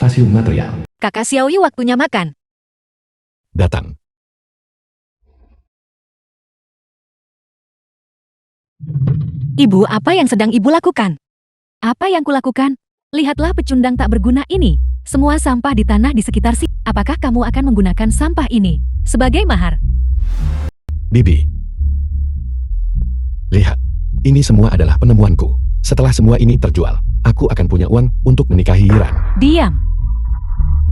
Stasiun material. Kakak Xiaoyu waktunya makan. Datang. Ibu, apa yang sedang ibu lakukan? Apa yang kulakukan? Lihatlah pecundang tak berguna ini. Semua sampah di tanah di sekitar sini. Apakah kamu akan menggunakan sampah ini sebagai mahar? Bibi. Lihat. Ini semua adalah penemuanku. Setelah semua ini terjual, aku akan punya uang untuk menikahi Yiran. Diam.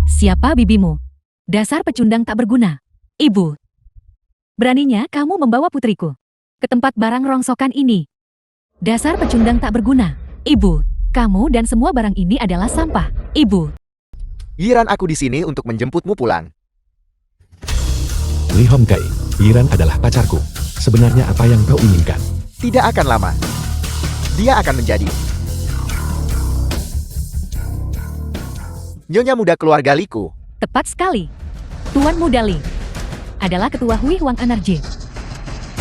Siapa bibimu? Dasar pecundang tak berguna. Ibu. Beraninya kamu membawa putriku ke tempat barang rongsokan ini. Dasar pecundang tak berguna. Ibu, kamu dan semua barang ini adalah sampah. Ibu. Yiran, aku di sini untuk menjemputmu pulang. Li Hongkai, Yiran adalah pacarku. Sebenarnya apa yang kau inginkan? Tidak akan lama. Dia akan menjadi nyonya muda keluarga Liku. Tepat sekali. Tuan Muda Li adalah ketua Hui Huang Energy.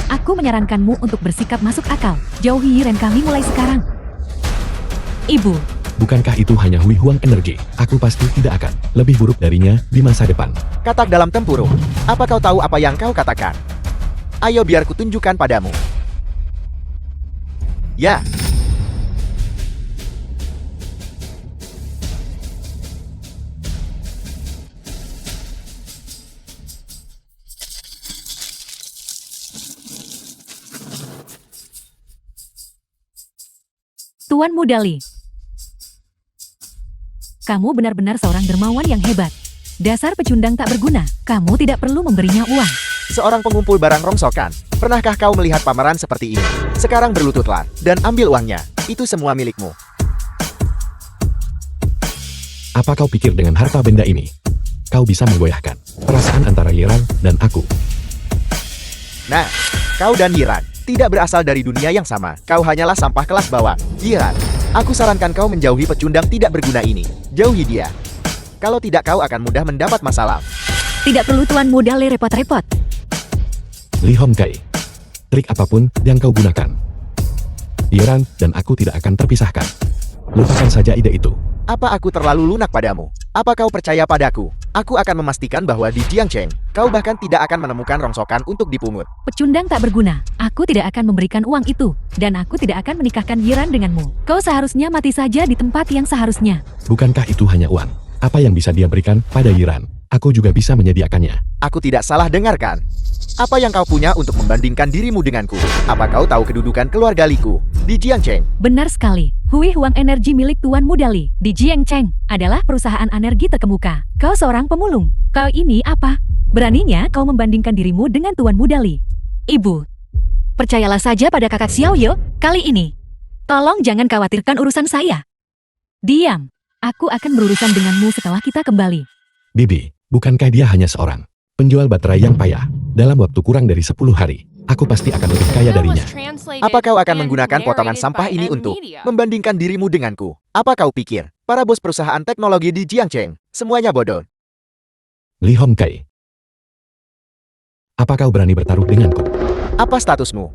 Aku menyarankanmu untuk bersikap masuk akal. Jauhi Yiran kami mulai sekarang. Ibu. Bukankah itu hanya Hui Huang Energy? Aku pasti tidak akan lebih buruk darinya di masa depan. Katak dalam tempurung. Apa kau tahu apa yang kau katakan? Ayo biar kutunjukkan padamu. Ya. Tuan Muda Li. Kamu benar-benar seorang dermawan yang hebat. Dasar pecundang tak berguna. Kamu tidak perlu memberinya uang. Seorang pengumpul barang rongsokan. Pernahkah kau melihat pameran seperti ini? Sekarang berlututlah dan ambil uangnya. Itu semua milikmu. Apa kau pikir dengan harta benda ini, kau bisa menggoyahkan perasaan antara Yiran dan aku? Nah, kau dan Yiran tidak berasal dari dunia yang sama. Kau hanyalah sampah kelas bawah. Yiran, aku sarankan kau menjauhi pecundang tidak berguna ini. Jauhi dia. Kalau tidak, kau akan mudah mendapat masalah. Tidak perlu Tuan Muda Li repot-repot. Li Hongkai, trik apapun yang kau gunakan, Yiran dan aku tidak akan terpisahkan. Lupakan saja ide itu. Apa aku terlalu lunak padamu? Apa kau percaya padaku? Aku akan memastikan bahwa di Jiangcheng, kau bahkan tidak akan menemukan rongsokan untuk dipungut. Pecundang tak berguna. Aku tidak akan memberikan uang itu. Dan aku tidak akan menikahkan Yiran denganmu. Kau seharusnya mati saja di tempat yang seharusnya. Bukankah itu hanya uang? Apa yang bisa dia berikan pada Yiran, aku juga bisa menyediakannya. Aku tidak salah dengarkan. Apa yang kau punya untuk membandingkan dirimu denganku? Apa kau tahu kedudukan keluarga Liku di Jiangcheng? Benar sekali. Hui Huang Energy milik Tuan Muda Li di Jiangcheng adalah perusahaan energi terkemuka. Kau seorang pemulung. Kau ini apa? Beraninya kau membandingkan dirimu dengan Tuan Muda Li. Ibu, percayalah saja pada kakak Xiaoyu kali ini. Tolong jangan khawatirkan urusan saya. Diam. Aku akan berurusan denganmu setelah kita kembali. Bibi, bukankah dia hanya seorang penjual baterai yang payah? Dalam waktu kurang dari 10 hari, aku pasti akan lebih kaya darinya. Apa kau akan menggunakan potongan sampah ini untuk membandingkan dirimu denganku? Apa kau pikir para bos perusahaan teknologi di Jiangcheng semuanya bodoh? Li Hongkai, apa kau berani bertaruh denganku? Apa statusmu?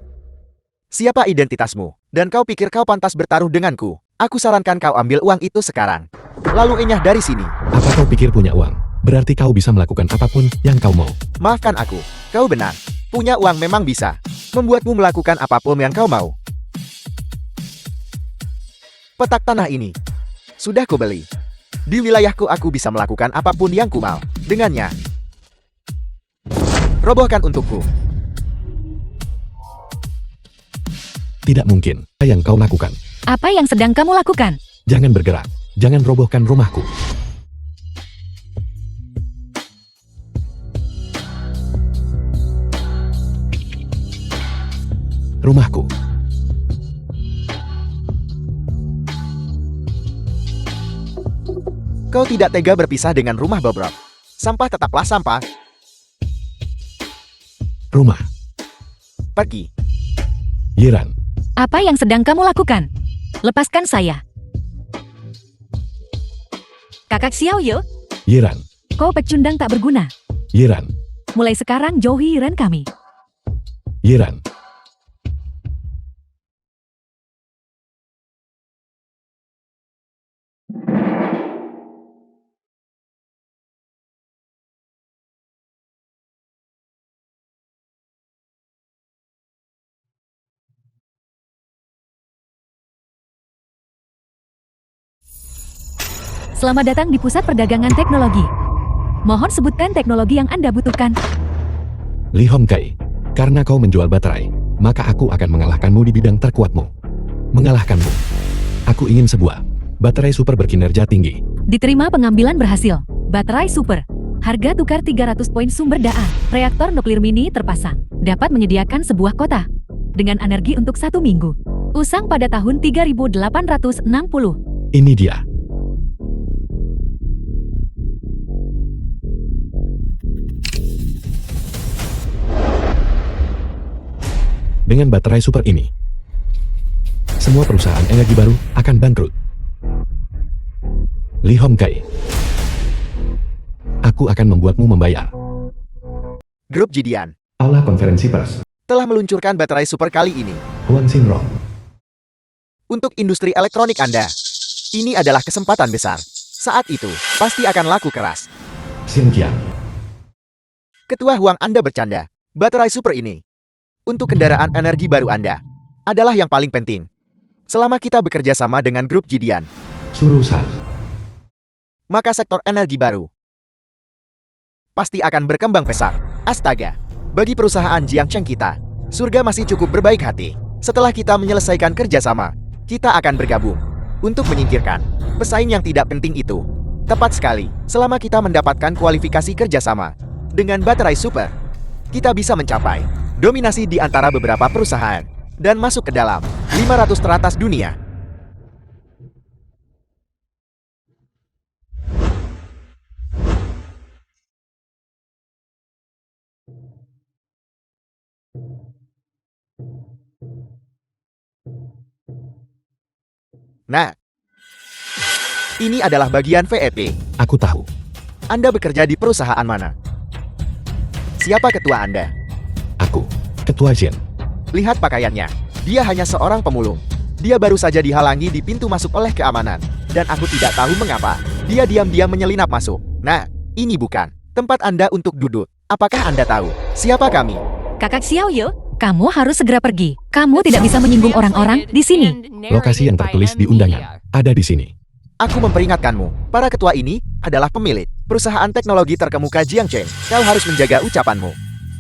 Siapa identitasmu? Dan kau pikir kau pantas bertaruh denganku? Aku sarankan kau ambil uang itu sekarang. Lalu enyah dari sini. Apa kau pikir punya uang berarti kau bisa melakukan apapun yang kau mau? Maafkan aku, kau benar. Punya uang memang bisa membuatmu melakukan apapun yang kau mau. Petak tanah ini sudah kubeli. Di wilayahku aku bisa melakukan apapun yang ku mau dengannya. Robohkan untukku. Tidak mungkin. Apa yang kau lakukan? Apa yang sedang kamu lakukan? Jangan bergerak. Jangan robohkan rumahku. Rumahku. Kau tidak tega berpisah dengan rumah bobrok. Sampah tetaplah sampah. Rumah. Pergi. Yiran. Apa yang sedang kamu lakukan? Lepaskan saya. Kakak Xiaoyu, Yiran. kau pecundang tak berguna. Yiran. Mulai sekarang jauhi Yiran kami. Yiran. Selamat datang di Pusat Perdagangan Teknologi. Mohon sebutkan teknologi yang Anda butuhkan. Li Hongkai, karena kau menjual baterai, maka aku akan mengalahkanmu di bidang terkuatmu. Mengalahkanmu. Aku ingin sebuah baterai super berkinerja tinggi. Diterima pengambilan berhasil. Baterai super. Harga tukar 300 poin sumber daya. Reaktor nuklir mini terpasang. Dapat menyediakan sebuah kota. Dengan energi untuk 1 minggu. Usang pada tahun 3860. Ini dia. Dengan baterai super ini, semua perusahaan energi baru akan bangkrut. Li Hongkai, aku akan membuatmu membayar. Grup Jidian Aula konferensi pers. telah meluncurkan baterai super kali ini. Huang Xinrong. Untuk industri elektronik Anda, ini adalah kesempatan besar. Saat itu, pasti akan laku keras. Xinjiang. Ketua Huang Anda bercanda. Baterai super ini, untuk kendaraan energi baru Anda, adalah yang paling penting. Selama kita bekerja sama dengan grup Jidian, Surusan. maka sektor energi baru pasti akan berkembang pesat. Astaga, bagi perusahaan Jiangcheng kita, surga masih cukup berbaik hati. Setelah kita menyelesaikan kerjasama, kita akan bergabung untuk menyingkirkan pesaing yang tidak penting itu. Tepat sekali, selama kita mendapatkan kualifikasi kerjasama dengan baterai super, kita bisa mencapai dominasi di antara beberapa perusahaan dan masuk ke dalam 500 teratas dunia. Nah, ini adalah bagian VEP. Aku tahu. Anda bekerja di perusahaan mana? Siapa ketua Anda? Aku, Ketua Zhen. Lihat pakaiannya. Dia hanya seorang pemulung. Dia baru saja dihalangi di pintu masuk oleh keamanan. Dan aku tidak tahu mengapa. Dia diam-diam menyelinap masuk. Nah, ini bukan tempat Anda untuk duduk. Apakah Anda tahu siapa kami? Kakak Xiaoye, kamu harus segera pergi. Kamu tidak bisa menyinggung orang-orang di sini. Lokasi yang tertulis di undangan ada di sini. Aku memperingatkanmu, para ketua ini adalah pemilik perusahaan teknologi terkemuka Jiangcheng. Kau harus menjaga ucapanmu.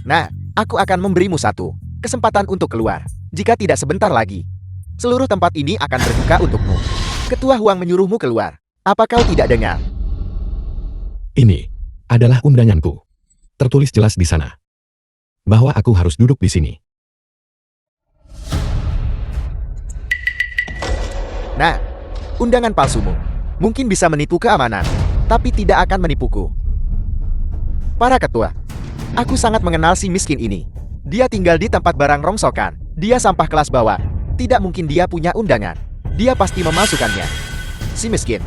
Nah, aku akan memberimu satu kesempatan untuk keluar. Jika tidak sebentar lagi, seluruh tempat ini akan terbuka untukmu. Ketua Huang menyuruhmu keluar. Apa kau tidak dengar? Ini adalah undanganku. Tertulis jelas di sana bahwa aku harus duduk di sini. Nah, undangan palsumu mungkin bisa menipu keamanan, tapi tidak akan menipuku. Para ketua, aku sangat mengenal si miskin ini. Dia tinggal di tempat barang rongsokan. Dia sampah kelas bawah. Tidak mungkin dia punya undangan. Dia pasti memalsukannya. Si miskin,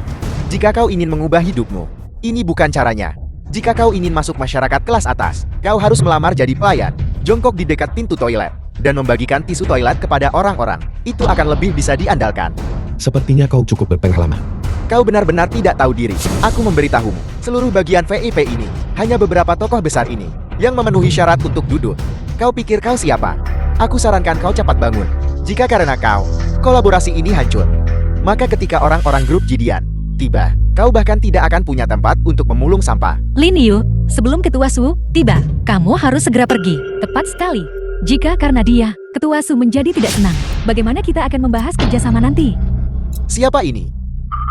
jika kau ingin mengubah hidupmu, ini bukan caranya. Jika kau ingin masuk masyarakat kelas atas, kau harus melamar jadi pelayan, jongkok di dekat pintu toilet, dan membagikan tisu toilet kepada orang-orang. Itu akan lebih bisa diandalkan. Sepertinya kau cukup berpengalaman. Kau benar-benar tidak tahu diri. Aku memberitahumu, seluruh bagian VIP ini, hanya beberapa tokoh besar ini, yang memenuhi syarat untuk duduk. Kau pikir kau siapa? Aku sarankan kau cepat bangun. Jika karena kau, kolaborasi ini hancur, maka ketika orang-orang grup Jidian tiba, kau bahkan tidak akan punya tempat untuk memulung sampah. Lin Yu, sebelum Ketua Su tiba, kamu harus segera pergi. Tepat sekali. Jika karena dia, Ketua Su menjadi tidak senang, bagaimana kita akan membahas kerjasama nanti? Siapa ini?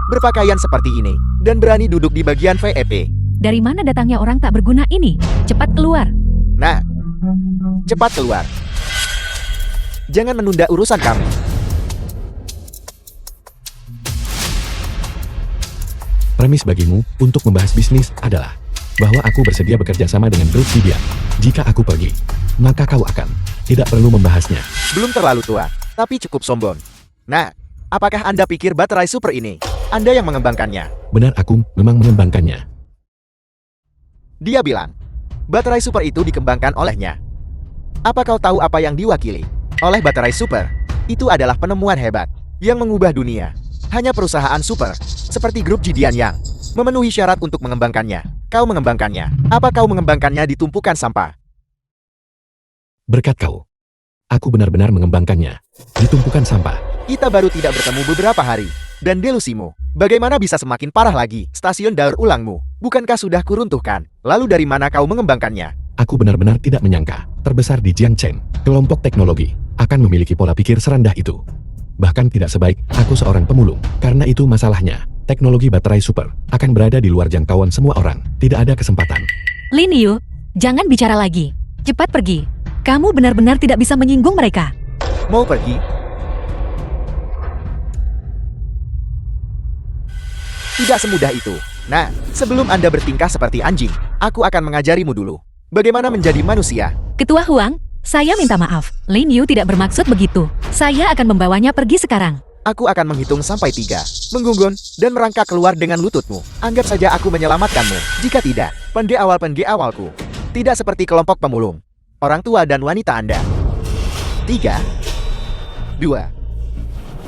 Berpakaian seperti ini, dan berani duduk di bagian VIP. Dari mana datangnya orang tak berguna ini? Cepat keluar. Nah, cepat keluar. Jangan menunda urusan kami. Premis bagimu untuk membahas bisnis adalah bahwa aku bersedia bekerja sama dengan grup Jidian. Jika aku pergi, maka kau akan tidak perlu membahasnya. Belum terlalu tua, tapi cukup sombong. Nah, apakah Anda pikir baterai super ini Anda yang mengembangkannya? Benar, aku memang mengembangkannya. Dia bilang, baterai super itu dikembangkan olehnya. Apa kau tahu apa yang diwakili oleh baterai super? Itu adalah penemuan hebat yang mengubah dunia. Hanya perusahaan super, seperti grup Jidian yang memenuhi syarat untuk mengembangkannya. Kau mengembangkannya. Apa kau mengembangkannya di tumpukan sampah? Berkat kau, Aku benar-benar mengembangkannya. Ditumpukan sampah. Kita baru tidak bertemu beberapa hari. Dan delusimu, bagaimana bisa semakin parah lagi? Stasiun daur ulangmu, bukankah sudah kuruntuhkan? Lalu dari mana kau mengembangkannya? Aku benar-benar tidak menyangka, terbesar di Jiangcheng, kelompok teknologi, akan memiliki pola pikir serendah itu. Bahkan tidak sebaik aku seorang pemulung. Karena itu masalahnya, teknologi baterai super akan berada di luar jangkauan semua orang. Tidak ada kesempatan. Lin Yu, jangan bicara lagi. Cepat pergi. Kamu benar-benar tidak bisa menyinggung mereka. Mau pergi? Tidak semudah itu. Nah, sebelum Anda bertingkah seperti anjing, aku akan mengajarimu dulu bagaimana menjadi manusia. Ketua Huang, saya minta maaf. Lin Yu tidak bermaksud begitu. Saya akan membawanya pergi sekarang. Aku akan menghitung sampai 3, menggunggun, dan merangkak keluar dengan lututmu. Anggap saja aku menyelamatkanmu. Jika tidak, pendek awalku. Tidak seperti kelompok pemulung, orang tua dan wanita Anda. 3, 2,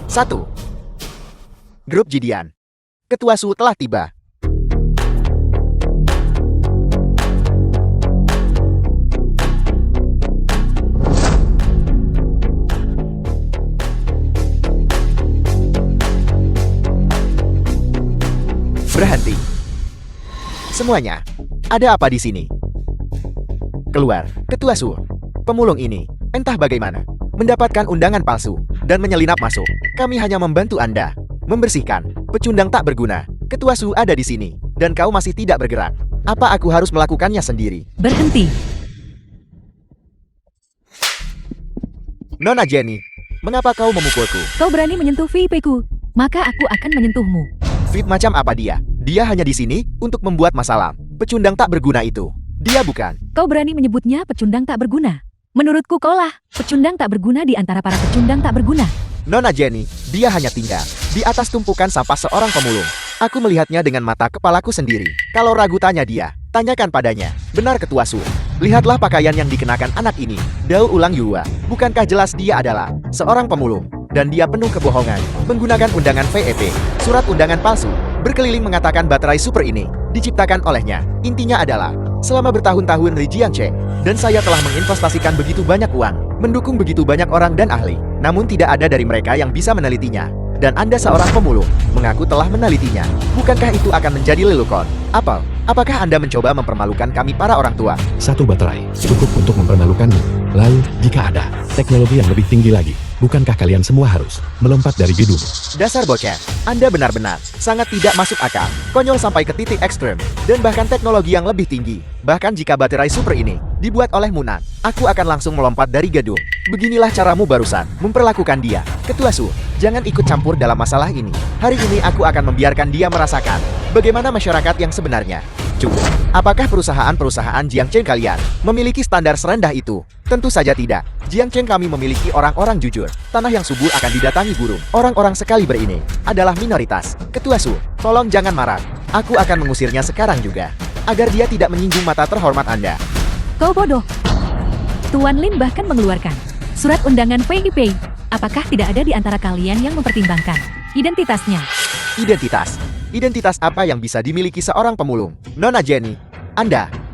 1. Grup Jidian. Ketua Su telah tiba. Berhenti. Semuanya. Ada apa di sini? Keluar, Ketua Su. Pemulung ini, entah bagaimana, mendapatkan undangan palsu dan menyelinap masuk. Kami hanya membantu Anda membersihkan pecundang tak berguna. Ketua Su ada di sini, dan kau masih tidak bergerak. Apa aku harus melakukannya sendiri? Berhenti. Nona Jenny, mengapa kau memukulku? Kau berani menyentuh VIP-ku, maka aku akan menyentuhmu. Fit macam apa dia? Dia hanya di sini untuk membuat masalah. Pecundang tak berguna itu. Dia bukan. Kau berani menyebutnya pecundang tak berguna. Menurutku kaulah pecundang tak berguna di antara para pecundang tak berguna. Nona Jenny, dia hanya tinggal di atas tumpukan sampah seorang pemulung. Aku melihatnya dengan mata kepalaku sendiri. Kalau ragu tanya dia, tanyakan padanya. Benar Ketua Su. Lihatlah pakaian yang dikenakan anak ini. Daur ulang Yua. Bukankah jelas dia adalah seorang pemulung? Dan dia penuh kebohongan. Menggunakan undangan VEP, surat undangan palsu. Berkeliling mengatakan baterai super ini diciptakan olehnya. Intinya adalah, selama bertahun-tahun di Jiangcheng, dan saya telah menginvestasikan begitu banyak uang, mendukung begitu banyak orang dan ahli. Namun tidak ada dari mereka yang bisa menelitinya. Dan Anda seorang pemulung, mengaku telah menelitinya. Bukankah itu akan menjadi lelukon? Apakah Anda mencoba mempermalukan kami para orang tua? Satu baterai cukup untuk mempermalukanmu. Lalu, jika ada teknologi yang lebih tinggi lagi, bukankah kalian semua harus melompat dari gedung? Dasar bocah, Anda benar-benar sangat tidak masuk akal. Konyol sampai ke titik ekstrem, dan bahkan teknologi yang lebih tinggi. Bahkan jika baterai super ini dibuat oleh Munan, aku akan langsung melompat dari gedung. Beginilah caramu barusan memperlakukan dia. Ketua Su, jangan ikut campur dalam masalah ini. Hari ini aku akan membiarkan dia merasakan bagaimana masyarakat yang sebenarnya. Cukup. Apakah perusahaan-perusahaan Jiangcheng kalian memiliki standar serendah itu? Tentu saja tidak. Jiangcheng kami memiliki orang-orang jujur. Tanah yang subur akan didatangi burung. Orang-orang sekaliber ini adalah minoritas. Ketua Su, tolong jangan marah. Aku akan mengusirnya sekarang juga, agar dia tidak menyinggung mata terhormat Anda. Kau bodoh. Tuan Lin bahkan mengeluarkan surat undangan VIP. Apakah tidak ada di antara kalian yang mempertimbangkan identitasnya? Identitas apa yang bisa dimiliki seorang pemulung? Nona Jenny,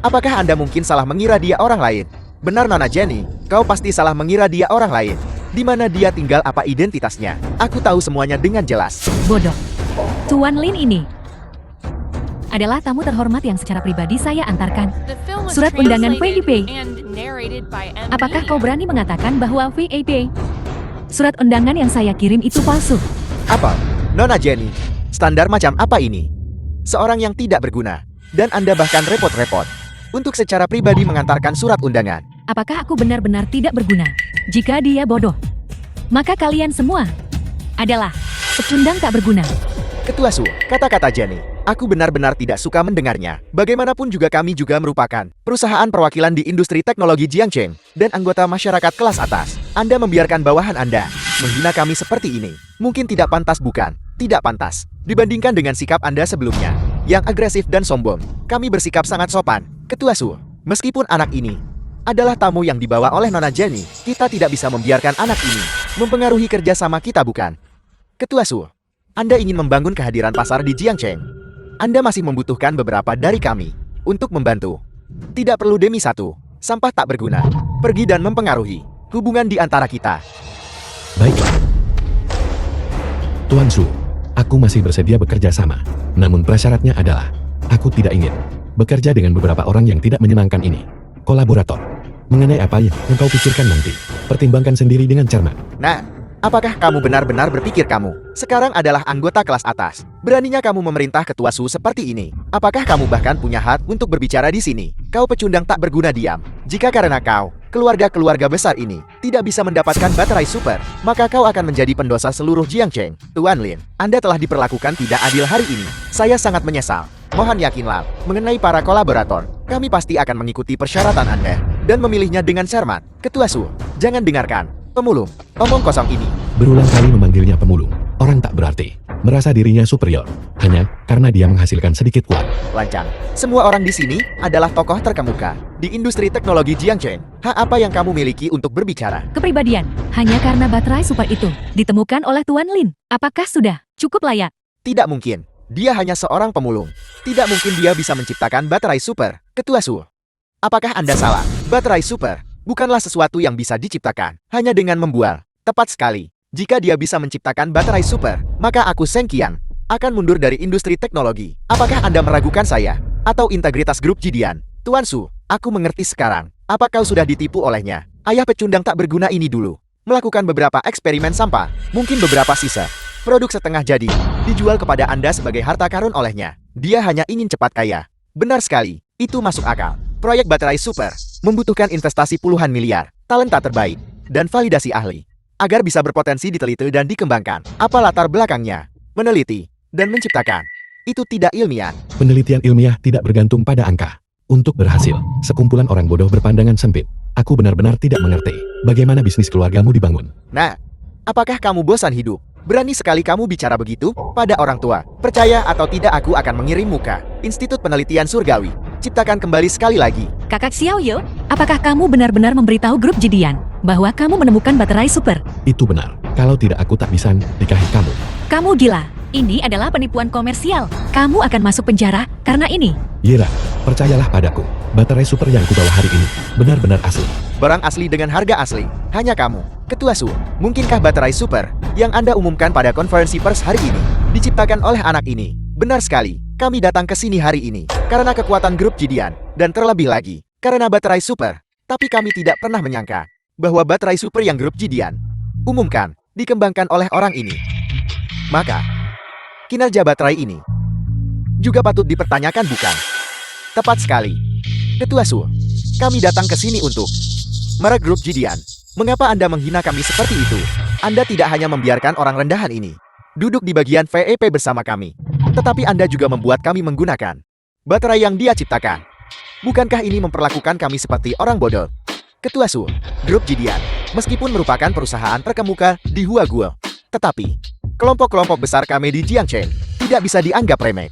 apakah Anda mungkin salah mengira dia orang lain? Benar Nona Jenny, kau pasti salah mengira dia orang lain. Di mana dia tinggal, apa identitasnya? Aku tahu semuanya dengan jelas. Bodoh. Tuan Lin ini adalah tamu terhormat yang secara pribadi saya antarkan. Surat undangan VIP. Apakah kau berani mengatakan bahwa VIP surat undangan yang saya kirim itu palsu? Apa? Nona Jenny, standar macam apa ini? Seorang yang tidak berguna, dan Anda bahkan repot-repot untuk secara pribadi mengantarkan surat undangan. Apakah aku benar-benar tidak berguna? Jika dia bodoh, maka kalian semua adalah pecundang tak berguna. Ketua Su, kata-kata Jenny, aku benar-benar tidak suka mendengarnya. Bagaimanapun juga kami juga merupakan perusahaan perwakilan di industri teknologi Jiangcheng dan anggota masyarakat kelas atas. Anda membiarkan bawahan Anda menghina kami seperti ini. Mungkin tidak pantas, bukan? Tidak pantas dibandingkan dengan sikap Anda sebelumnya yang agresif dan sombong. Kami bersikap sangat sopan. Ketua Su, meskipun anak ini adalah tamu yang dibawa oleh Nona Jenny, kita tidak bisa membiarkan anak ini mempengaruhi kerjasama kita, bukan? Ketua Su, Anda ingin membangun kehadiran pasar di Jiangcheng. Anda masih membutuhkan beberapa dari kami untuk membantu. Tidak perlu demi satu sampah tak berguna pergi dan mempengaruhi hubungan di antara kita. Baiklah. Tuan Su, aku masih bersedia bekerja sama. Namun prasyaratnya adalah, aku tidak ingin bekerja dengan beberapa orang yang tidak menyenangkan ini. Kolaborator. Mengenai apa yang kau pikirkan nanti, pertimbangkan sendiri dengan cermat. Nah, apakah kamu benar-benar berpikir kamu sekarang adalah anggota kelas atas? Beraninya kamu memerintah ketua Su seperti ini? Apakah kamu bahkan punya hak untuk berbicara di sini? Kau pecundang tak berguna diam. Jika karena kau, keluarga-keluarga besar ini, tidak bisa mendapatkan baterai super, maka kau akan menjadi pendosa seluruh Jiangcheng. Tuan Lin, Anda telah diperlakukan tidak adil hari ini. Saya sangat menyesal. Mohon yakinlah, mengenai para kolaborator, kami pasti akan mengikuti persyaratan Anda dan memilihnya dengan cermat. Ketua Su, jangan dengarkan pemulung omong kosong ini. Berulang kali memanggilnya pemulung. Orang tak berarti merasa dirinya superior hanya karena dia menghasilkan sedikit uang. Lancang. Semua orang di sini adalah tokoh terkemuka di industri teknologi Jiangcheng. Hak apa yang kamu miliki untuk berbicara? Kepribadian, hanya karena baterai super itu ditemukan oleh Tuan Lin. Apakah sudah cukup layak? Tidak mungkin. Dia hanya seorang pemulung. Tidak mungkin dia bisa menciptakan baterai super. Ketua Su, apakah Anda salah? Baterai super bukanlah sesuatu yang bisa diciptakan hanya dengan membual. Tepat sekali. Jika dia bisa menciptakan baterai super, maka aku Seng Qian akan mundur dari industri teknologi. Apakah Anda meragukan saya atau integritas grup Jidian? Tuan Su, aku mengerti sekarang. Apa kau sudah ditipu olehnya? Ayah pecundang tak berguna ini dulu melakukan beberapa eksperimen sampah, mungkin beberapa sisa produk setengah jadi, dijual kepada Anda sebagai harta karun olehnya. Dia hanya ingin cepat kaya. Benar sekali, itu masuk akal. Proyek baterai super membutuhkan investasi puluhan miliar, talenta terbaik, dan validasi ahli agar bisa berpotensi diteliti dan dikembangkan. Apa latar belakangnya? Meneliti dan menciptakan. Itu tidak ilmiah. Penelitian ilmiah tidak bergantung pada angka. Untuk berhasil, sekumpulan orang bodoh berpandangan sempit. Aku benar-benar tidak mengerti bagaimana bisnis keluargamu dibangun. Nah, apakah kamu bosan hidup? Berani sekali kamu bicara begitu pada orang tua. Percaya atau tidak, aku akan mengirimmu ke Institut Penelitian Surgawi. Ciptakan kembali sekali lagi. Kakak Xiao Yo, apakah kamu benar-benar memberitahu grup Jidian bahwa kamu menemukan baterai super? Itu benar. Kalau tidak, aku tak bisa nikahi kamu. Kamu gila. Ini adalah penipuan komersial. Kamu akan masuk penjara karena ini. Yira, percayalah padaku. Baterai super yang kubawa hari ini benar-benar asli. Barang asli dengan harga asli. Hanya kamu, Ketua Su. Mungkinkah baterai super yang Anda umumkan pada konferensi pers hari ini diciptakan oleh anak ini? Benar sekali. Kami datang ke sini hari ini karena kekuatan grup Jidian dan terlebih lagi karena baterai super. Tapi kami tidak pernah menyangka bahwa baterai super yang grup Jidian umumkan dikembangkan oleh orang ini. Maka, kinerja baterai ini juga patut dipertanyakan, bukan? Tepat sekali. Ketua Su, kami datang ke sini untuk merek grup Jidian. Mengapa Anda menghina kami seperti itu? Anda tidak hanya membiarkan orang rendahan ini duduk di bagian VIP bersama kami, tetapi Anda juga membuat kami menggunakan baterai yang dia ciptakan. Bukankah ini memperlakukan kami seperti orang bodoh? Ketua Su, grup Jidian, meskipun merupakan perusahaan terkemuka di Huaguo, tetapi kelompok-kelompok besar kami di Jiangcheng tidak bisa dianggap remeh.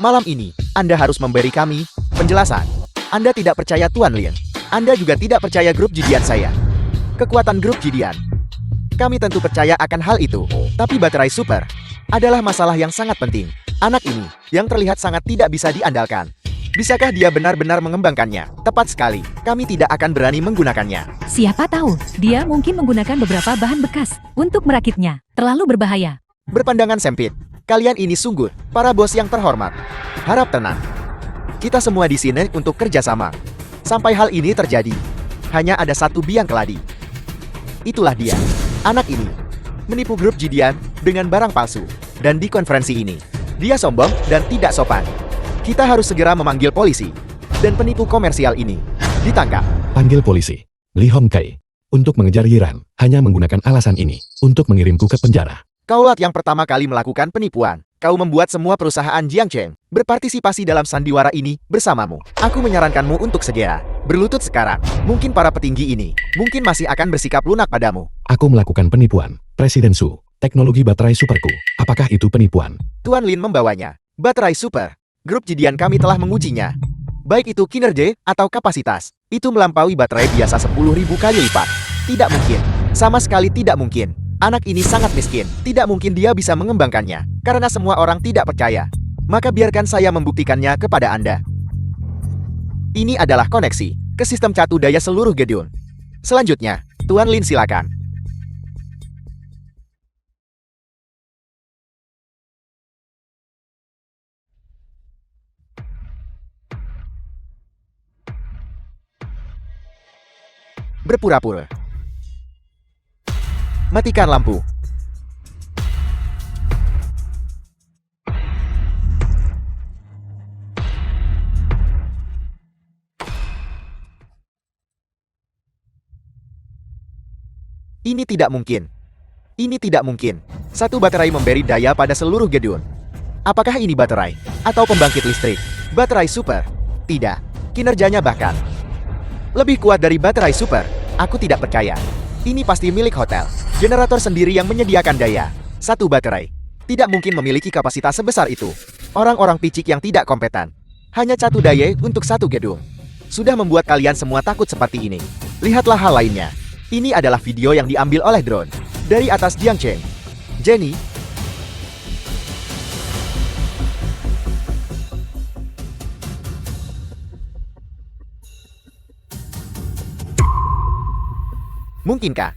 Malam ini, Anda harus memberi kami penjelasan. Anda tidak percaya Tuan Lin. Anda juga tidak percaya grup Jidian saya. Kekuatan grup Jidian, kami tentu percaya akan hal itu. Tapi baterai super adalah masalah yang sangat penting. Anak ini, yang terlihat sangat tidak bisa diandalkan. Bisakah dia benar-benar mengembangkannya? Tepat sekali, kami tidak akan berani menggunakannya. Siapa tahu, dia mungkin menggunakan beberapa bahan bekas untuk merakitnya. Terlalu berbahaya. Berpandangan sempit. Kalian ini sungguh para bos yang terhormat. Harap tenang. Kita semua di sini untuk kerjasama. Sampai hal ini terjadi, hanya ada satu biang keladi. Itulah dia. Anak ini menipu grup Jidian dengan barang palsu. Dan di konferensi ini, dia sombong dan tidak sopan. Kita harus segera memanggil polisi. Dan penipu komersial ini ditangkap. Panggil polisi. Li Hongkai. Untuk mengejar Yiran, hanya menggunakan alasan ini untuk mengirimku ke penjara. Kaulah yang pertama kali melakukan penipuan. Kau membuat semua perusahaan Jiangcheng berpartisipasi dalam sandiwara ini bersamamu. Aku menyarankanmu untuk segera berlutut sekarang. Mungkin para petinggi ini mungkin masih akan bersikap lunak padamu. Aku melakukan penipuan. Presiden Su, teknologi baterai superku. Apakah itu penipuan? Tuan Lin membawanya. Baterai super. Grup Jidian kami telah mengujinya. Baik itu kinerja atau kapasitas, itu melampaui baterai biasa 10.000 kali lipat. Tidak mungkin. Sama sekali tidak mungkin. Anak ini sangat miskin. Tidak mungkin dia bisa mengembangkannya. Karena semua orang tidak percaya. Maka biarkan saya membuktikannya kepada Anda. Ini adalah koneksi ke sistem catu daya seluruh gedung. Selanjutnya, Tuan Lin silakan. Berpura-pura. Matikan lampu. Ini tidak mungkin. Ini tidak mungkin. Satu baterai memberi daya pada seluruh gedung. Apakah ini baterai? Atau pembangkit listrik? Baterai super? Tidak. Kinerjanya bahkan lebih kuat dari baterai super. Aku tidak percaya. Ini pasti milik hotel. Generator sendiri yang menyediakan daya. Satu baterai. Tidak mungkin memiliki kapasitas sebesar itu. Orang-orang picik yang tidak kompeten. Hanya satu daya untuk satu gedung. Sudah membuat kalian semua takut seperti ini. Lihatlah hal lainnya. Ini adalah video yang diambil oleh drone. Dari atas Jiangcheng. Jenny. Mungkinkah?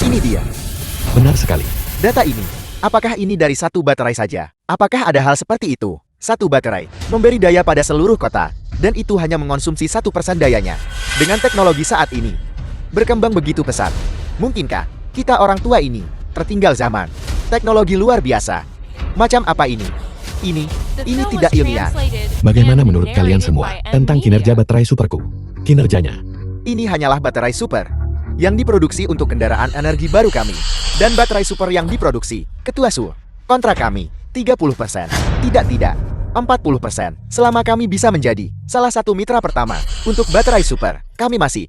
Ini dia. Benar sekali. Data ini. Apakah ini dari satu baterai saja? Apakah ada hal seperti itu? Satu baterai memberi daya pada seluruh kota. Dan itu hanya mengonsumsi 1% dayanya. Dengan teknologi saat ini berkembang begitu pesat. Mungkinkah kita orang tua ini tertinggal zaman? Teknologi luar biasa. Macam apa ini? Ini tidak ilmiah. Bagaimana menurut kalian semua tentang kinerja baterai superku? Kinerjanya. Ini hanyalah baterai super yang diproduksi untuk kendaraan energi baru kami. Dan baterai super yang diproduksi, Ketua Su, kontrak kami 30%. Tidak. 40%. Selama kami bisa menjadi salah satu mitra pertama untuk baterai super, kami masih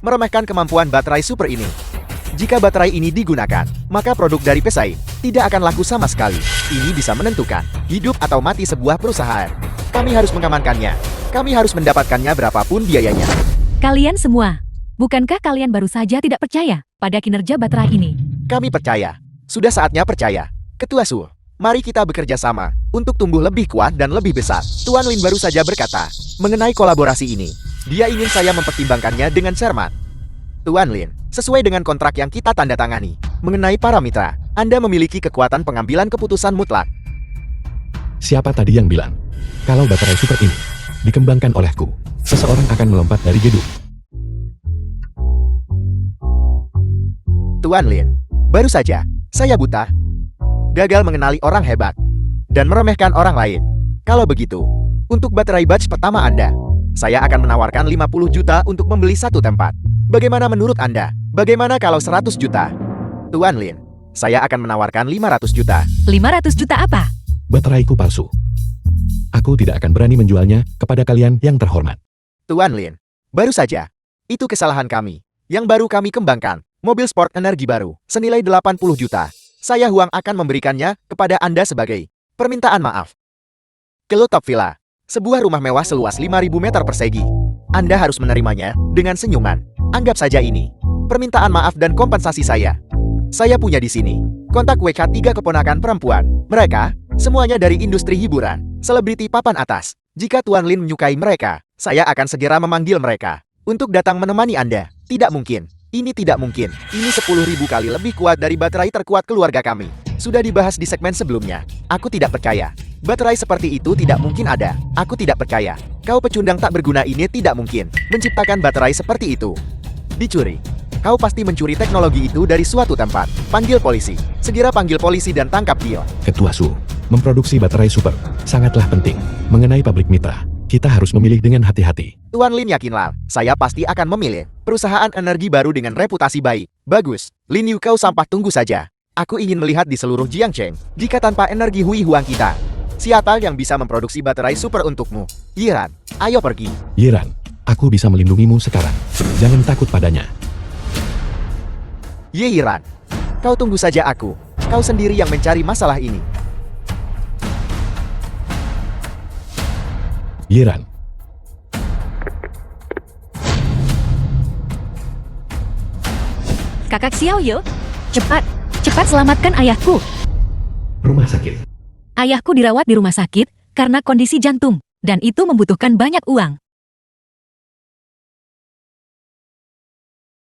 meremehkan kemampuan baterai super ini. Jika baterai ini digunakan, maka produk dari Pesai tidak akan laku sama sekali. Ini bisa menentukan hidup atau mati sebuah perusahaan. Kami harus mengamankannya. Kami harus mendapatkannya berapapun biayanya. Kalian semua, bukankah kalian baru saja tidak percaya pada kinerja baterai ini? Kami percaya. Sudah saatnya percaya. Ketua Su, mari kita bekerja sama untuk tumbuh lebih kuat dan lebih besar. Tuan Lin baru saja berkata mengenai kolaborasi ini. Dia ingin saya mempertimbangkannya dengan cermat. Tuan Lin, sesuai dengan kontrak yang kita tanda tangani, mengenai para mitra, Anda memiliki kekuatan pengambilan keputusan mutlak. Siapa tadi yang bilang kalau baterai super ini dikembangkan olehku, seseorang akan melompat dari gedung? Tuan Lin, baru saja saya buta, gagal mengenali orang hebat, dan meremehkan orang lain. Kalau begitu, untuk baterai batch pertama Anda, saya akan menawarkan 50 juta untuk membeli satu tempat. Bagaimana menurut Anda? Bagaimana kalau 100 juta? Tuan Lin, saya akan menawarkan 500 juta. 500 juta apa? Bateraiku palsu. Aku tidak akan berani menjualnya kepada kalian yang terhormat. Tuan Lin, baru saja. Itu kesalahan kami. Yang baru kami kembangkan, mobil sport energi baru, senilai 80 juta. Saya Huang akan memberikannya kepada Anda sebagai permintaan maaf. Kelotop Villa, sebuah rumah mewah seluas 5.000 meter persegi. Anda harus menerimanya dengan senyuman. Anggap saja ini permintaan maaf dan kompensasi saya. Saya punya di sini kontak WK 3 keponakan perempuan. Mereka semuanya dari industri hiburan, selebriti papan atas. Jika Tuan Lin menyukai mereka, saya akan segera memanggil mereka untuk datang menemani Anda. Tidak mungkin. Ini tidak mungkin. Ini 10.000 kali lebih kuat dari baterai terkuat keluarga kami. Sudah dibahas di segmen sebelumnya. Aku tidak percaya. Baterai seperti itu tidak mungkin ada. Aku tidak percaya. Kau pecundang tak berguna ini tidak mungkin menciptakan baterai seperti itu. Dicuri. Kau pasti mencuri teknologi itu dari suatu tempat. Panggil polisi. Segera panggil polisi dan tangkap dia. Ketua Su, memproduksi baterai super sangatlah penting. Mengenai pabrik mitra, kita harus memilih dengan hati-hati. Tuan Lin yakinlah, saya pasti akan memilih perusahaan energi baru dengan reputasi baik. Bagus. Lin Yu, kau sampah, tunggu saja. Aku ingin melihat di seluruh Jiangcheng, jika tanpa energi Hui Huang kita, siapa yang bisa memproduksi baterai super untukmu? Yiran, ayo pergi. Yiran, aku bisa melindungimu sekarang. Jangan takut padanya. Yiran, kau tunggu saja aku. Kau sendiri yang mencari masalah ini. Yiran. Kakak Xiaoyu, cepat selamatkan ayahku. Rumah sakit. Ayahku dirawat di rumah sakit karena kondisi jantung, dan itu membutuhkan banyak uang.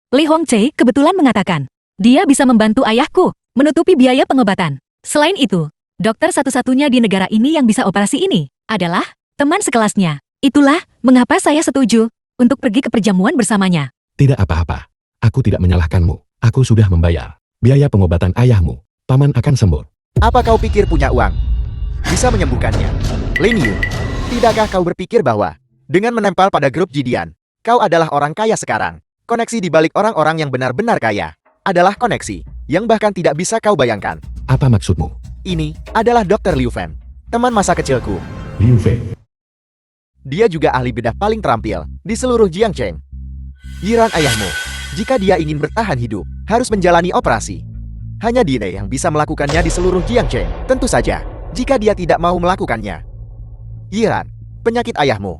Li Hongzhe kebetulan mengatakan, dia bisa membantu ayahku menutupi biaya pengobatan. Selain itu, dokter satu-satunya di negara ini yang bisa operasi ini adalah teman sekelasnya. Itulah mengapa saya setuju untuk pergi ke perjamuan bersamanya. Tidak apa-apa. Aku tidak menyalahkanmu. Aku sudah membayar biaya pengobatan ayahmu. Paman akan sembuh. Apa kau pikir punya uang bisa menyembuhkannya? Lin Yu, tidakkah kau berpikir bahwa dengan menempel pada grup Jidian, kau adalah orang kaya sekarang? Koneksi di balik orang-orang yang benar-benar kaya adalah koneksi yang bahkan tidak bisa kau bayangkan. Apa maksudmu? Ini adalah Dr. Liu Fen, teman masa kecilku. Liu Fei. Dia juga ahli bedah paling terampil di seluruh Jiangcheng. Yiran ayahmu, jika dia ingin bertahan hidup, harus menjalani operasi. Hanya Dine yang bisa melakukannya di seluruh Jiangcheng. Tentu saja, jika dia tidak mau melakukannya. Yiran, penyakit ayahmu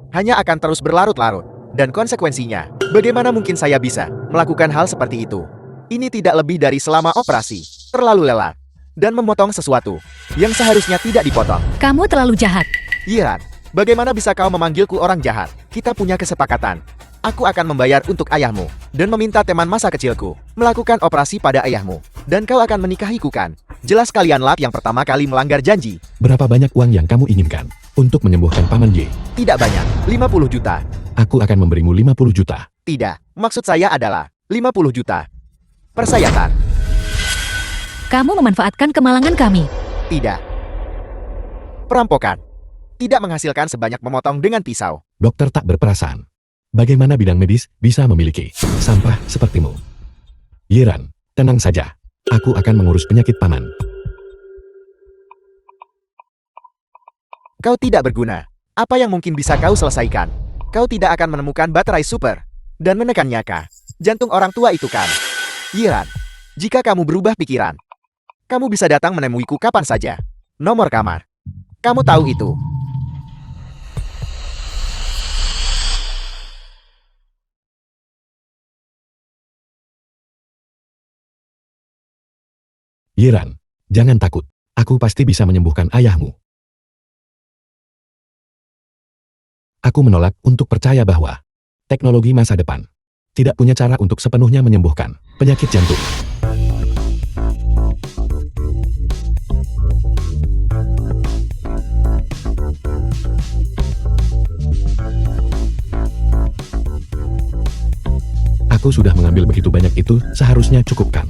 hanya akan terus berlarut-larut. Dan konsekuensinya, bagaimana mungkin saya bisa melakukan hal seperti itu? Ini tidak lebih dari selama operasi, terlalu lelah, dan memotong sesuatu yang seharusnya tidak dipotong. Kamu terlalu jahat. Yiran, bagaimana bisa kau memanggilku orang jahat? Kita punya kesepakatan. Aku akan membayar untuk ayahmu, dan meminta teman masa kecilku melakukan operasi pada ayahmu. Dan kau akan menikahiku kan? Jelas kalianlah yang pertama kali melanggar janji. Berapa banyak uang yang kamu inginkan untuk menyembuhkan Paman Ye? Tidak banyak, 50 juta. Aku akan memberimu 50 juta. Tidak, maksud saya adalah 50 juta. Persayatan. Kamu memanfaatkan kemalangan kami. Tidak. Perampokan. Tidak menghasilkan sebanyak memotong dengan pisau. Dokter tak berperasaan. Bagaimana bidang medis bisa memiliki sampah sepertimu? Yiran, tenang saja. Aku akan mengurus penyakit paman. Kau tidak berguna. Apa yang mungkin bisa kau selesaikan? Kau tidak akan menemukan baterai super dan menekannya kah? Jantung orang tua itu kan? Yiran, jika kamu berubah pikiran, kamu bisa datang menemuiku kapan saja. Nomor kamar. Kamu tahu itu. Yiran, jangan takut. Aku pasti bisa menyembuhkan ayahmu. Aku menolak untuk percaya bahwa teknologi masa depan tidak punya cara untuk sepenuhnya menyembuhkan penyakit jantung. Aku sudah mengambil begitu banyak itu, seharusnya cukupkan.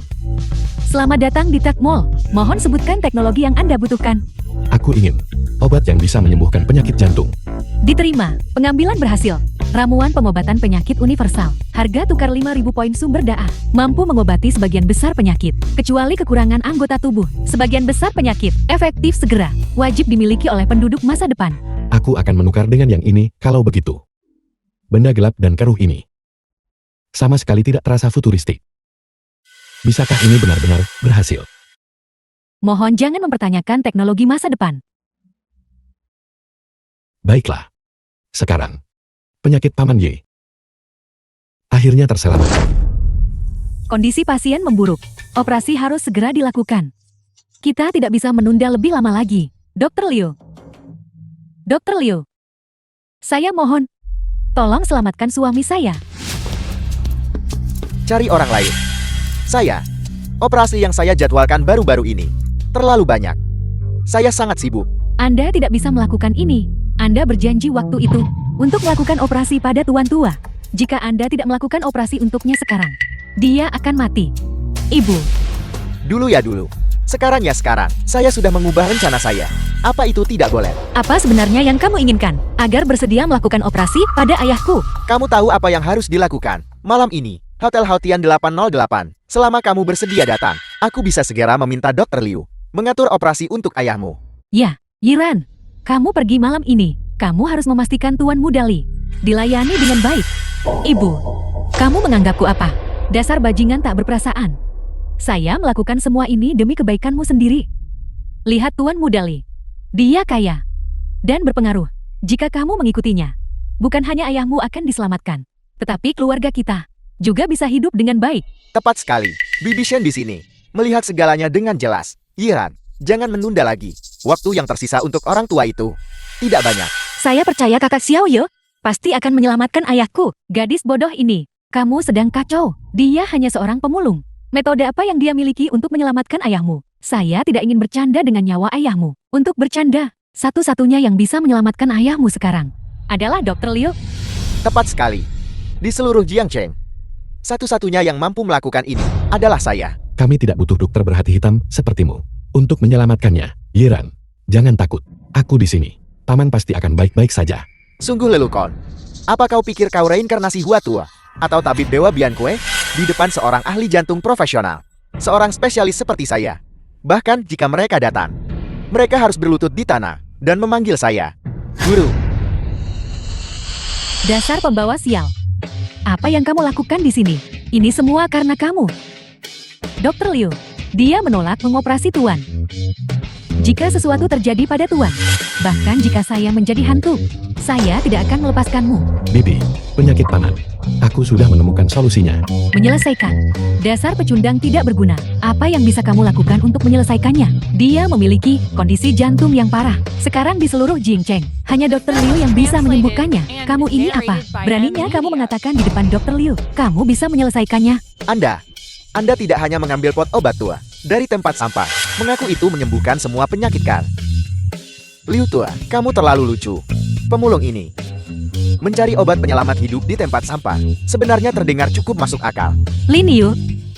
Selamat datang di Tech Mall. Mohon sebutkan teknologi yang Anda butuhkan. Aku ingin obat yang bisa menyembuhkan penyakit jantung. Diterima. Pengambilan berhasil. Ramuan pengobatan penyakit universal. Harga tukar 5.000 poin sumber daya. Mampu mengobati sebagian besar penyakit, kecuali kekurangan anggota tubuh. Sebagian besar penyakit, efektif segera. Wajib dimiliki oleh penduduk masa depan. Aku akan menukar dengan yang ini, kalau begitu. Benda gelap dan keruh ini sama sekali tidak terasa futuristik. Bisakah ini benar-benar berhasil? Mohon jangan mempertanyakan teknologi masa depan. Baiklah. Sekarang, penyakit Paman Ye akhirnya terselamatkan. Kondisi pasien memburuk. Operasi harus segera dilakukan. Kita tidak bisa menunda lebih lama lagi. Dr. Liu. Dr. Liu. Saya mohon, tolong selamatkan suami saya. Cari orang lain. Saya. Operasi yang saya jadwalkan baru-baru ini terlalu banyak. Saya sangat sibuk. Anda tidak bisa melakukan ini. Anda berjanji waktu itu untuk melakukan operasi pada tuan tua. Jika Anda tidak melakukan operasi untuknya sekarang, dia akan mati. Ibu. Dulu ya dulu. Sekarang ya sekarang. Saya sudah mengubah rencana saya. Apa itu tidak boleh? Apa sebenarnya yang kamu inginkan agar bersedia melakukan operasi pada ayahku? Kamu tahu apa yang harus dilakukan. Malam ini, Hotel Hautian 808. Selama kamu bersedia datang, aku bisa segera meminta Dr. Liu mengatur operasi untuk ayahmu. Ya, Yiran. Kamu pergi malam ini. Kamu harus memastikan Tuan Muda Li dilayani dengan baik. Ibu, kamu menganggapku apa? Dasar bajingan tak berperasaan. Saya melakukan semua ini demi kebaikanmu sendiri. Lihat Tuan Muda Li. Dia kaya dan berpengaruh. Jika kamu mengikutinya, bukan hanya ayahmu akan diselamatkan, tetapi keluarga kita juga bisa hidup dengan baik. Tepat sekali. Bibi Shen di sini melihat segalanya dengan jelas. Yiran, jangan menunda lagi. Waktu yang tersisa untuk orang tua itu tidak banyak. Saya percaya kakak Xiaoye pasti akan menyelamatkan ayahku. Gadis bodoh ini Kamu sedang kacau. Dia hanya seorang pemulung. Metode apa yang dia miliki untuk menyelamatkan ayahmu? Saya tidak ingin bercanda dengan nyawa ayahmu. Untuk bercanda, satu-satunya yang bisa menyelamatkan ayahmu sekarang adalah Dr. Liu. Tepat sekali. Di seluruh Jiangcheng, satu-satunya yang mampu melakukan ini adalah saya. Kami tidak butuh dokter berhati hitam sepertimu untuk menyelamatkannya. Yiran, jangan takut. Aku di sini. Paman pasti akan baik-baik saja. Sungguh lelucon. Apa kau pikir kau reinkarnasi Hua Tua? Atau tabib Dewa Bian Kue? Di depan seorang ahli jantung profesional. Seorang spesialis seperti saya. Bahkan jika mereka datang, mereka harus berlutut di tanah dan memanggil saya Guru. Dasar pembawa sial. Apa yang kamu lakukan di sini? Ini semua karena kamu. Dr. Liu, dia menolak mengoperasi Tuan. Jika sesuatu terjadi pada Tuan, bahkan jika saya menjadi hantu, saya tidak akan melepaskanmu. Bibi, penyakit paman. Aku sudah menemukan solusinya. Menyelesaikan. Dasar pecundang tidak berguna. Apa yang bisa kamu lakukan untuk menyelesaikannya? Dia memiliki kondisi jantung yang parah. Sekarang di seluruh Jiangcheng, hanya Dr. Liu yang bisa menyembuhkannya. Kamu ini apa? Beraninya kamu mengatakan di depan Dr. Liu, kamu bisa menyelesaikannya? Anda tidak hanya mengambil pot obat tua dari tempat sampah, mengaku itu menyembuhkan semua penyakit kan? Liu Tua, kamu terlalu lucu. Pemulung ini mencari obat penyelamat hidup di tempat sampah sebenarnya terdengar cukup masuk akal. Lin Yu,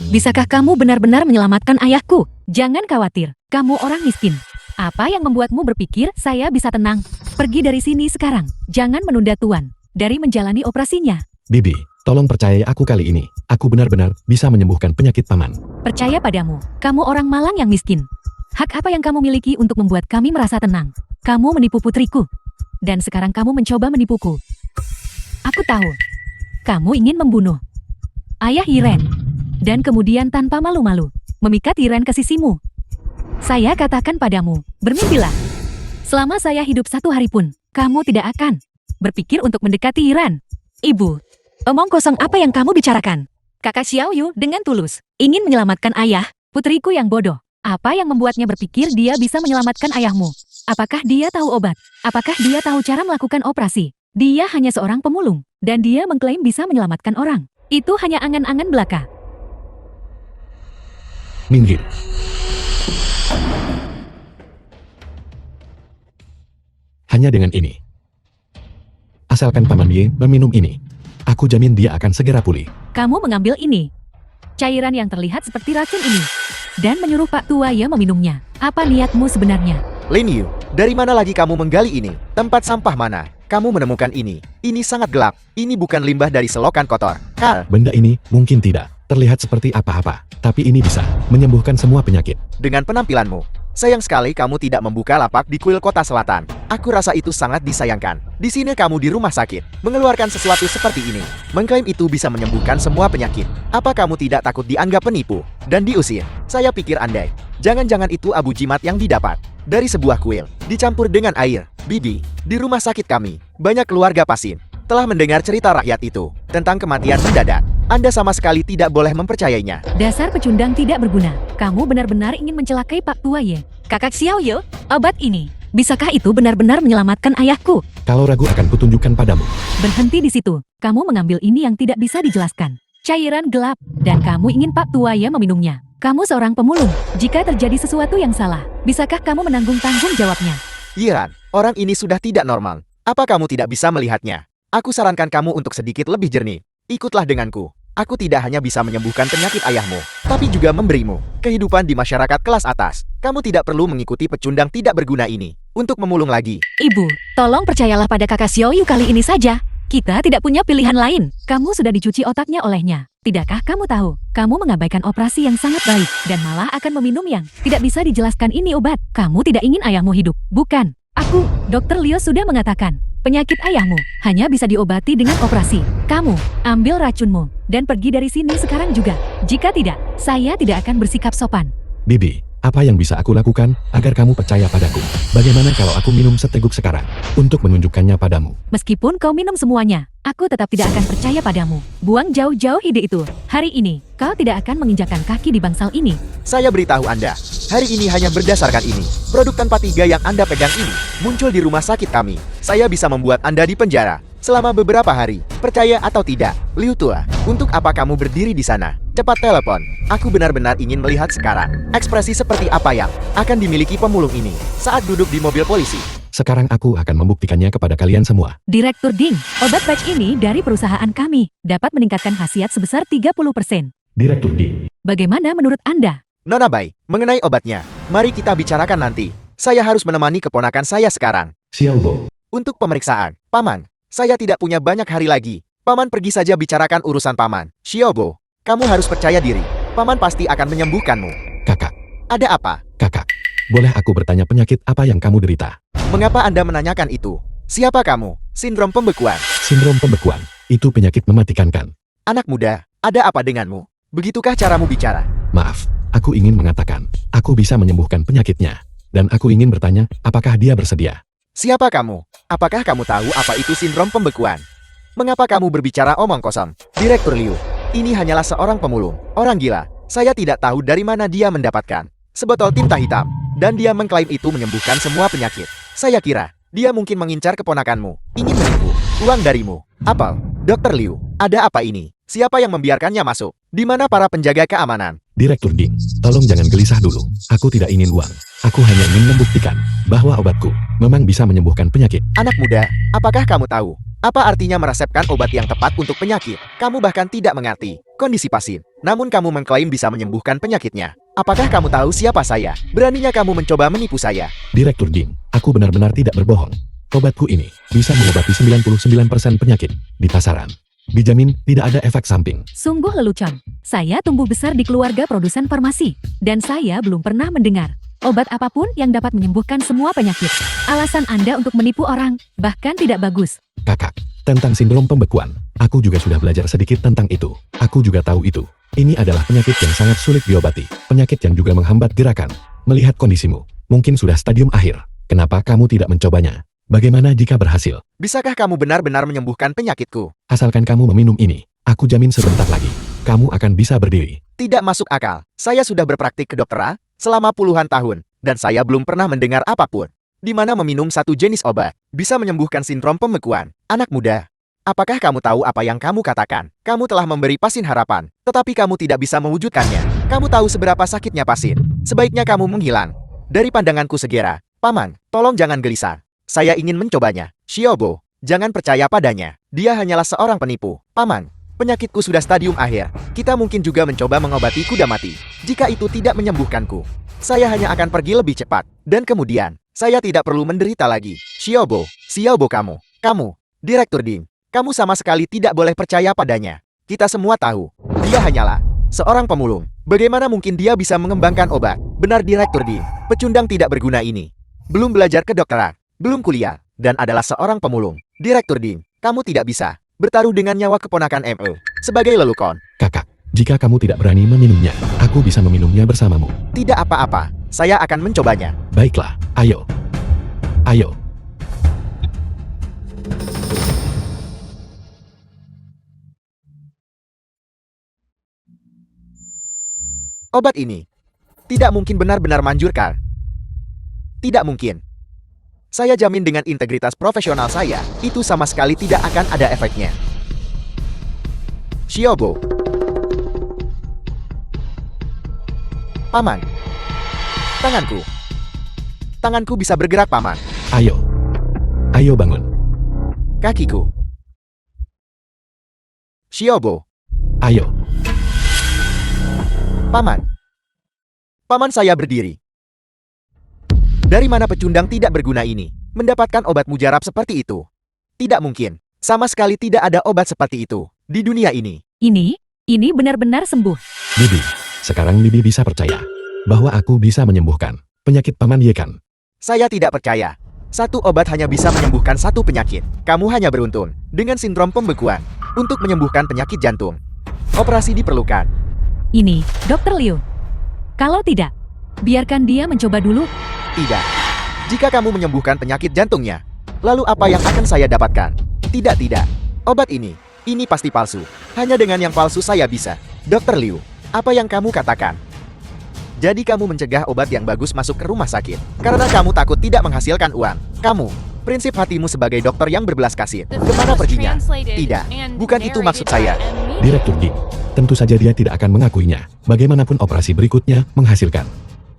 bisakah kamu benar-benar menyelamatkan ayahku? Jangan khawatir, kamu orang miskin. Apa yang membuatmu berpikir saya bisa tenang? Pergi dari sini sekarang. Jangan menunda Tuan dari menjalani operasinya. Bibi, tolong percayai aku kali ini. Aku benar-benar bisa menyembuhkan penyakit paman. Percaya padamu, kamu orang malang yang miskin. Hak apa yang kamu miliki untuk membuat kami merasa tenang? Kamu menipu putriku. Dan sekarang kamu mencoba menipuku. Aku tahu. Kamu ingin membunuh ayah Yiren. Dan kemudian tanpa malu-malu, memikat Yiren ke sisimu. Saya katakan padamu, bermimpilah. Selama saya hidup 1 hari pun, kamu tidak akan berpikir untuk mendekati Yiren. Ibu, omong kosong apa yang kamu bicarakan? Kakak Xiao Yu dengan tulus ingin menyelamatkan ayah, putriku yang bodoh. Apa yang membuatnya berpikir dia bisa menyelamatkan ayahmu? Apakah dia tahu obat? Apakah dia tahu cara melakukan operasi? Dia hanya seorang pemulung, dan dia mengklaim bisa menyelamatkan orang. Itu hanya angan-angan belaka. Minggir. Hanya dengan ini. Asalkan Paman Ye meminum ini, aku jamin dia akan segera pulih. Kamu mengambil ini, cairan yang terlihat seperti racun ini, dan menyuruh Pak Tua Ye meminumnya. Apa niatmu sebenarnya? Lin Yu, dari mana lagi kamu menggali ini? Tempat sampah mana? Kamu menemukan ini. Ini sangat gelap. Ini bukan limbah dari selokan kotor. Karl, Benda ini mungkin tidak terlihat seperti apa-apa, tapi ini bisa menyembuhkan semua penyakit. dengan penampilanmu, sayang sekali kamu tidak membuka lapak di kuil kota selatan. Aku rasa itu sangat disayangkan. Di sini kamu di rumah sakit, mengeluarkan sesuatu seperti ini. Mengklaim itu bisa menyembuhkan semua penyakit. Apa kamu tidak takut dianggap penipu dan diusir? Saya pikir andai. Jangan-jangan itu abu jimat yang didapat dari sebuah kuil, dicampur dengan air. Bibi, di rumah sakit kami, banyak keluarga pasien telah mendengar cerita rakyat itu tentang kematian mendadak. Anda sama sekali tidak boleh mempercayainya. Dasar pecundang tidak berguna. Kamu benar-benar ingin mencelakai Pak Tua Ye. Kakak Xiao Yu, obat ini. Bisakah itu benar-benar menyelamatkan ayahku? Kalau ragu akan kutunjukkan padamu. Berhenti di situ. Kamu mengambil ini yang tidak bisa dijelaskan. Cairan gelap, dan kamu ingin Pak Tua Ye meminumnya. Kamu seorang pemulung. Jika terjadi sesuatu yang salah, bisakah kamu menanggung tanggung jawabnya? Yiran, orang ini sudah tidak normal. Apa kamu tidak bisa melihatnya? Aku sarankan kamu untuk sedikit lebih jernih. Ikutlah denganku. Aku tidak hanya bisa menyembuhkan penyakit ayahmu, tapi juga memberimu kehidupan di masyarakat kelas atas. Kamu tidak perlu mengikuti pecundang tidak berguna ini untuk memulung lagi. Ibu, tolong percayalah pada kakak Xiao Yu kali ini saja. Kita tidak punya pilihan lain. Kamu sudah dicuci otaknya olehnya. Tidakkah kamu tahu? Kamu mengabaikan operasi yang sangat baik dan malah akan meminum yang tidak bisa dijelaskan ini obat. Kamu tidak ingin ayahmu hidup, bukan? Aku, Dr. Liu sudah mengatakan, penyakit ayahmu hanya bisa diobati dengan operasi. Kamu, ambil racunmu dan pergi dari sini sekarang juga. Jika tidak, saya tidak akan bersikap sopan. Bibi, apa yang bisa aku lakukan agar kamu percaya padaku? Bagaimana kalau aku minum seteguk sekarang untuk menunjukkannya padamu? Meskipun kau minum semuanya, aku tetap tidak akan percaya padamu. Buang jauh-jauh ide itu. Hari ini, kau tidak akan menginjakkan kaki di bangsal ini. Saya beritahu Anda, hari ini hanya berdasarkan ini. Produk tanpa tiga yang Anda pegang ini muncul di rumah sakit kami. Saya bisa membuat Anda di penjara. selama beberapa hari. Percaya atau tidak, Liu Tua, untuk apa kamu berdiri di sana? Cepat telepon. Aku benar-benar ingin melihat sekarang ekspresi seperti apa yang akan dimiliki pemulung ini saat duduk di mobil polisi. Sekarang aku akan membuktikannya kepada kalian semua. Direktur Ding, obat patch ini dari perusahaan kami dapat meningkatkan khasiat sebesar 30%. Direktur D. Bagaimana menurut Anda? Nona Bai, mengenai obatnya, mari kita bicarakan nanti. Saya harus menemani keponakan saya sekarang. Xiaobo. Untuk pemeriksaan, Paman, saya tidak punya banyak hari lagi. Paman pergi saja bicarakan urusan Paman. Xiaobo, kamu harus percaya diri. Paman pasti akan menyembuhkanmu. Kakak. Ada apa? Kakak. Boleh aku bertanya penyakit apa yang kamu derita? Mengapa Anda menanyakan itu? Siapa kamu? Sindrom pembekuan. Sindrom pembekuan. Itu penyakit mematikan kan? Anak muda, ada apa denganmu? Begitukah caramu bicara? Maaf, aku ingin mengatakan, aku bisa menyembuhkan penyakitnya. Dan aku ingin bertanya, apakah dia bersedia? Siapa kamu? Apakah kamu tahu apa itu sindrom pembekuan? Mengapa kamu berbicara omong kosong? Direktur Liu, ini hanyalah seorang pemulung. Orang gila. Saya tidak tahu dari mana dia mendapatkan sebotol tinta hitam. Dan dia mengklaim itu menyembuhkan semua penyakit. Saya kira, dia mungkin mengincar keponakanmu. Ingin menipu uang darimu. Apel, Dr. Liu, ada apa ini? Siapa yang membiarkannya masuk? Di mana para penjaga keamanan? Direktur Ding, tolong jangan gelisah dulu. Aku tidak ingin uang. Aku hanya ingin membuktikan bahwa obatku memang bisa menyembuhkan penyakit. Anak muda, apakah kamu tahu apa artinya meresepkan obat yang tepat untuk penyakit? Kamu bahkan tidak mengerti kondisi pasien, namun kamu mengklaim bisa menyembuhkan penyakitnya. Apakah kamu tahu siapa saya? Beraninya kamu mencoba menipu saya? Direktur Ding, aku benar-benar tidak berbohong. Obatku ini bisa mengobati 99% penyakit di pasaran. Dijamin tidak ada efek samping. Sungguh lelucon. Saya tumbuh besar di keluarga produsen farmasi. Dan saya belum pernah mendengar obat apapun yang dapat menyembuhkan semua penyakit. Alasan Anda untuk menipu orang bahkan tidak bagus. Kakak, tentang sindrom pembekuan, aku juga sudah belajar sedikit tentang itu. Aku juga tahu itu. Ini adalah penyakit yang sangat sulit diobati. Penyakit yang juga menghambat gerakan. Melihat kondisimu, mungkin sudah stadium akhir. Kenapa kamu tidak mencobanya? Bagaimana jika berhasil? Bisakah kamu benar-benar menyembuhkan penyakitku? Asalkan kamu meminum ini, aku jamin sebentar lagi, kamu akan bisa berdiri. Tidak masuk akal. Saya sudah berpraktik kedokteran selama puluhan tahun, dan saya belum pernah mendengar apapun di mana meminum satu jenis obat bisa menyembuhkan sindrom pembekuan. Anak muda, apakah kamu tahu apa yang kamu katakan? Kamu telah memberi pasien harapan, tetapi kamu tidak bisa mewujudkannya. Kamu tahu seberapa sakitnya pasien. Sebaiknya kamu menghilang dari pandanganku segera. Paman, tolong jangan gelisah. Saya ingin mencobanya. Xiaobo, jangan percaya padanya. Dia hanyalah seorang penipu. Paman, penyakitku sudah stadium akhir. Kita mungkin juga mencoba mengobati kuda mati. Jika itu tidak menyembuhkanku, saya hanya akan pergi lebih cepat. Dan kemudian, saya tidak perlu menderita lagi. Xiaobo kamu, Direktur Ding, kamu sama sekali tidak boleh percaya padanya. Kita semua tahu, dia hanyalah seorang pemulung. Bagaimana mungkin dia bisa mengembangkan obat? Benar Direktur Ding, pecundang tidak berguna ini. Belum belajar kedokteran, belum kuliah, dan adalah seorang pemulung. Direktur Ding, kamu tidak bisa bertaruh dengan nyawa keponakan ME sebagai lelukon. Kakak, jika kamu tidak berani meminumnya, aku bisa meminumnya bersamamu. Tidak apa-apa, saya akan mencobanya. Baiklah, ayo. Ayo. Obat ini tidak mungkin benar-benar manjurkan. Tidak mungkin. Saya jamin dengan integritas profesional saya, itu sama sekali tidak akan ada efeknya. Xiaobo. Paman. Tanganku. Tanganku bisa bergerak, Paman. Ayo. Ayo bangun. Kakiku. Xiaobo. Ayo. Paman. Paman saya berdiri. Dari mana pecundang tidak berguna ini mendapatkan obat mujarab seperti itu? Tidak mungkin. Sama sekali tidak ada obat seperti itu di dunia ini. Ini benar-benar sembuh. Bibi, sekarang Bibi bisa percaya bahwa aku bisa menyembuhkan penyakit Paman Yekan. Saya tidak percaya. Satu obat hanya bisa menyembuhkan satu penyakit. Kamu hanya beruntung dengan sindrom pembekuan untuk menyembuhkan penyakit jantung. Operasi diperlukan. Ini, Dr. Liu. Kalau tidak, biarkan dia mencoba dulu. Tidak. Jika kamu menyembuhkan penyakit jantungnya, lalu apa yang akan saya dapatkan? Tidak. Obat ini pasti palsu. Hanya dengan yang palsu saya bisa. Dr. Liu, apa yang kamu katakan? Jadi kamu mencegah obat yang bagus masuk ke rumah sakit karena kamu takut tidak menghasilkan uang. Prinsip hatimu sebagai dokter yang berbelas kasih. Kemana perginya? Tidak, bukan itu maksud saya. Direktur Geek. Tentu saja dia tidak akan mengakuinya. Bagaimanapun operasi berikutnya menghasilkan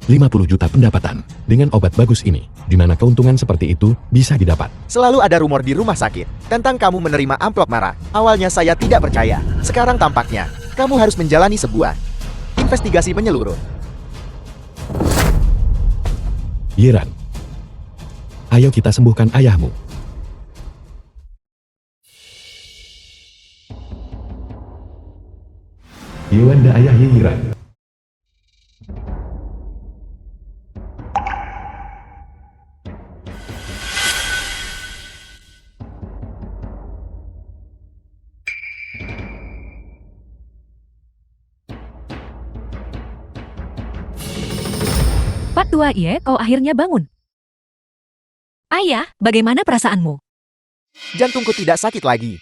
50 juta pendapatan. Dengan obat bagus ini, di mana keuntungan seperti itu bisa didapat. Selalu ada rumor di rumah sakit tentang kamu menerima amplop marah. Awalnya saya tidak percaya. Sekarang tampaknya kamu harus menjalani sebuah investigasi menyeluruh. Yiran. Ayo kita sembuhkan ayahmu. Yuanda ayah Yiran. Pak Tua Ye, kau akhirnya bangun. Ayah, bagaimana perasaanmu? Jantungku tidak sakit lagi.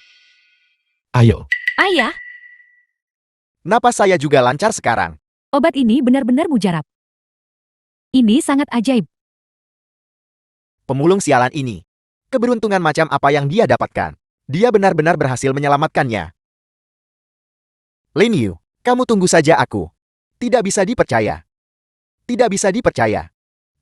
Ayo. Ayah, Napas saya juga lancar sekarang. obat ini benar-benar mujarab. Ini sangat ajaib. Pemulung sialan ini. Keberuntungan macam apa yang dia dapatkan? Dia benar-benar berhasil menyelamatkannya. Lin Yu, kamu tunggu saja aku. Tidak bisa dipercaya. Tidak bisa dipercaya.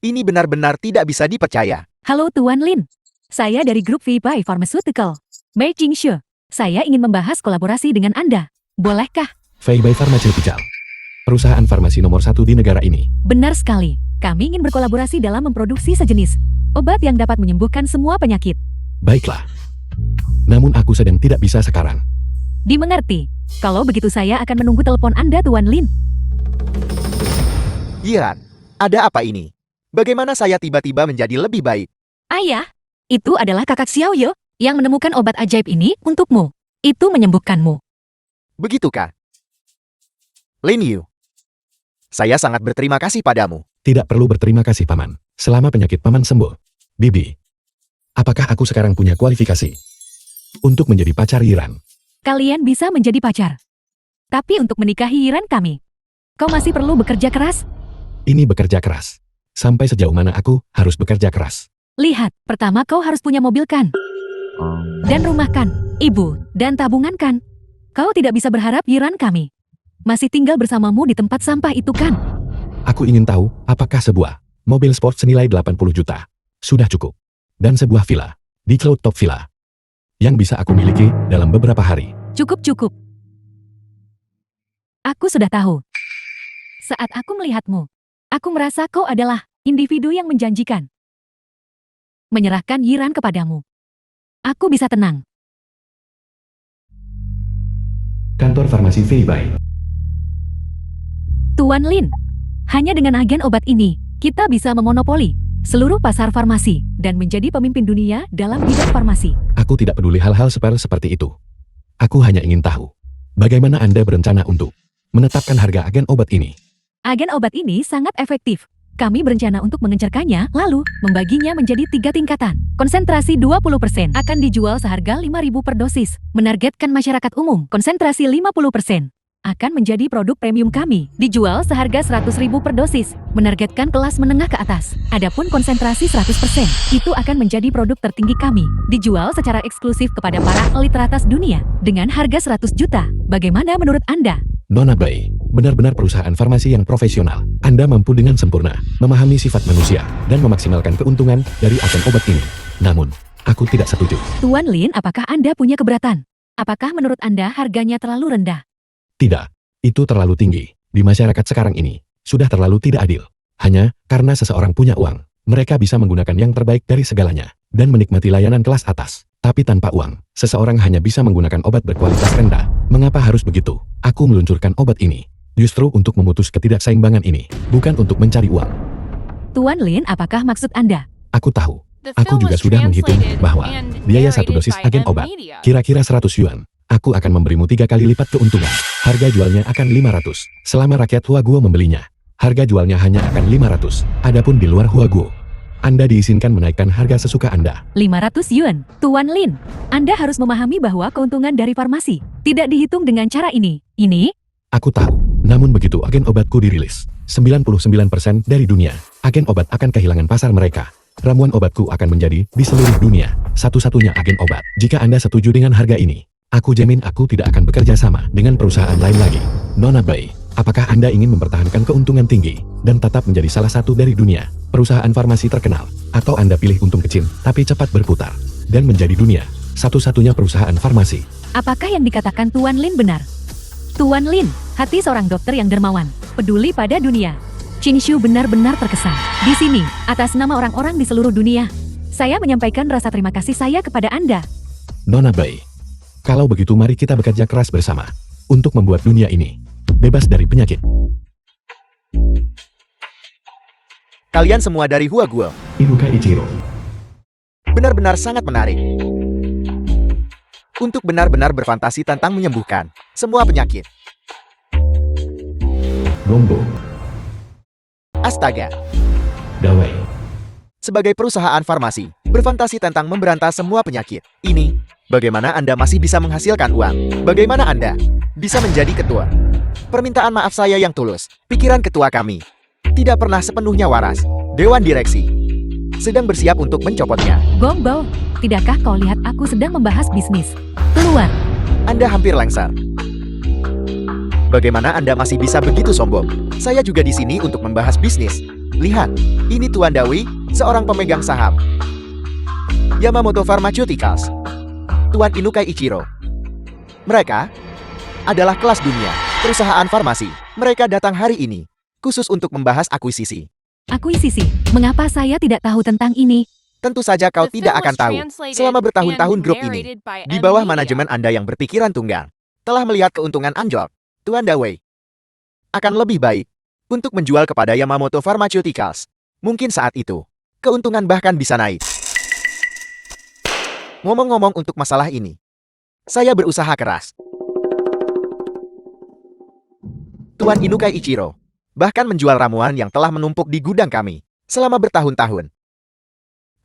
Ini benar-benar tidak bisa dipercaya. Halo Tuan Lin. Saya dari grup VBI Pharmaceutical. Mei Jingshe. Saya ingin membahas kolaborasi dengan Anda. Bolehkah? Fei Bai Pharmaceutical. Perusahaan farmasi nomor 1 di negara ini. Benar sekali. Kami ingin berkolaborasi dalam memproduksi sejenis obat yang dapat menyembuhkan semua penyakit. Baiklah. Namun aku sedang tidak bisa sekarang. Dimengerti. Kalau begitu saya akan menunggu telepon Anda Tuan Lin. Yiran, ada apa ini? Bagaimana saya tiba-tiba menjadi lebih baik? Ayah, itu adalah kakak Xiaoyo yang menemukan obat ajaib ini untukmu. Itu menyembuhkanmu. Begitukah? Lin Yu, saya sangat berterima kasih padamu. Tidak perlu berterima kasih Paman. Selama penyakit Paman sembuh. Bibi. Apakah aku sekarang punya kualifikasi untuk menjadi pacar Yiran? Kalian bisa menjadi pacar. Tapi untuk menikahi Yiran kami, kau masih perlu bekerja keras. Ini bekerja keras. Sampai sejauh mana aku harus bekerja keras? Lihat, pertama kau harus punya mobil kan? Dan rumah kan? Ibu, dan tabungan kan? Kau tidak bisa berharap Yiran kami masih tinggal bersamamu di tempat sampah itu kan? Aku ingin tahu, apakah sebuah mobil sport senilai 80 juta sudah cukup? Dan sebuah villa di Cloud Top Villa yang bisa aku miliki dalam beberapa hari. Cukup. Aku sudah tahu. Saat aku melihatmu, aku merasa kau adalah individu yang menjanjikan. Menyerahkan Yiran kepadamu, aku bisa tenang. Kantor farmasi Fei Bai. Tuan Lin, hanya dengan agen obat ini, kita bisa memonopoli seluruh pasar farmasi dan menjadi pemimpin dunia dalam bidang farmasi. Aku tidak peduli hal-hal seperti itu. Aku hanya ingin tahu, bagaimana Anda berencana untuk menetapkan harga agen obat ini? Agen obat ini sangat efektif. Kami berencana untuk mengencarkannya, lalu membaginya menjadi 3 tingkatan. Konsentrasi 20% akan dijual seharga 5.000 per dosis. Menargetkan masyarakat umum, konsentrasi 50% akan menjadi produk premium kami. Dijual seharga 100.000 per dosis. Menargetkan kelas menengah ke atas. Adapun konsentrasi 100%, itu akan menjadi produk tertinggi kami. Dijual secara eksklusif kepada para elit teratas dunia. Dengan harga 100 juta. Bagaimana menurut Anda? Nona Bai, benar-benar perusahaan farmasi yang profesional. Anda mampu dengan sempurna memahami sifat manusia dan memaksimalkan keuntungan dari agen obat ini. Namun, aku tidak setuju. Tuan Lin, apakah Anda punya keberatan? Apakah menurut Anda harganya terlalu rendah? Tidak, itu terlalu tinggi. Di masyarakat sekarang ini, sudah terlalu tidak adil. Hanya karena seseorang punya uang, mereka bisa menggunakan yang terbaik dari segalanya dan menikmati layanan kelas atas. Tapi tanpa uang, seseorang hanya bisa menggunakan obat berkualitas rendah. Mengapa harus begitu? Aku meluncurkan obat ini justru untuk memutus ketidakseimbangan ini, bukan untuk mencari uang. Tuan Lin, apakah maksud Anda? Aku tahu. Aku juga sudah menghitung bahwa biaya satu dosis agen obat kira-kira 100 yuan. Aku akan memberimu 3 kali lipat keuntungan. Harga jualnya akan 500. Selama rakyat Huaguo membelinya, harga jualnya hanya akan 500. Adapun di luar Huaguo, Anda diizinkan menaikkan harga sesuka Anda. 500 yuan. Tuan Lin, Anda harus memahami bahwa keuntungan dari farmasi tidak dihitung dengan cara ini. Ini? Aku tahu. Namun begitu agen obatku dirilis, 99% dari dunia, agen obat akan kehilangan pasar mereka. ramuan obatku akan menjadi di seluruh dunia satu-satunya agen obat. Jika Anda setuju dengan harga ini, aku jamin aku tidak akan bekerja sama dengan perusahaan lain lagi. Nona Bay, apakah Anda ingin mempertahankan keuntungan tinggi dan tetap menjadi salah satu dari dunia perusahaan farmasi terkenal? Atau Anda pilih untung kecil tapi cepat berputar dan menjadi dunia satu-satunya perusahaan farmasi? Apakah yang dikatakan Tuan Lin benar? Tuan Lin, hati seorang dokter yang dermawan, peduli pada dunia. Qin Shu benar-benar terkesan. Di sini, atas nama orang-orang di seluruh dunia, saya menyampaikan rasa terima kasih saya kepada Anda. Nona Bay, kalau begitu mari kita bekerja keras bersama untuk membuat dunia ini bebas dari penyakit. Kalian semua dari Hua Guo. Inuka Ichiro. Benar-benar sangat menarik. Untuk benar-benar berfantasi tentang menyembuhkan semua penyakit. Gombo. Astaga. Dawei. Sebagai perusahaan farmasi, berfantasi tentang memberantas semua penyakit. Ini, bagaimana Anda masih bisa menghasilkan uang? Bagaimana Anda bisa menjadi ketua? Permintaan maaf saya yang tulus. Pikiran ketua kami tidak pernah sepenuhnya waras. Dewan Direksi sedang bersiap untuk mencopotnya. Gombo, tidakkah kau lihat aku sedang membahas bisnis? Keluar. Anda hampir lengser. Bagaimana Anda masih bisa begitu sombong? Saya juga di sini untuk membahas bisnis. Lihat, ini Tuan Dawi, seorang pemegang saham Yamamoto Pharmaceuticals. Tuan Inukai Ichiro. Mereka adalah kelas dunia, perusahaan farmasi. Mereka datang hari ini, khusus untuk membahas akuisisi. Akuisisi, mengapa saya tidak tahu tentang ini? Tentu saja kau tidak akan tahu. Selama bertahun-tahun grup ini, di bawah manajemen Anda yang berpikiran tunggal, telah melihat keuntungan anjlok. Tuan Dawei akan lebih baik untuk menjual kepada Yamamoto Pharmaceuticals. Mungkin saat itu, keuntungan bahkan bisa naik. Ngomong-ngomong untuk masalah ini, saya berusaha keras. Tuan Inukai Ichiro bahkan menjual ramuan yang telah menumpuk di gudang kami selama bertahun-tahun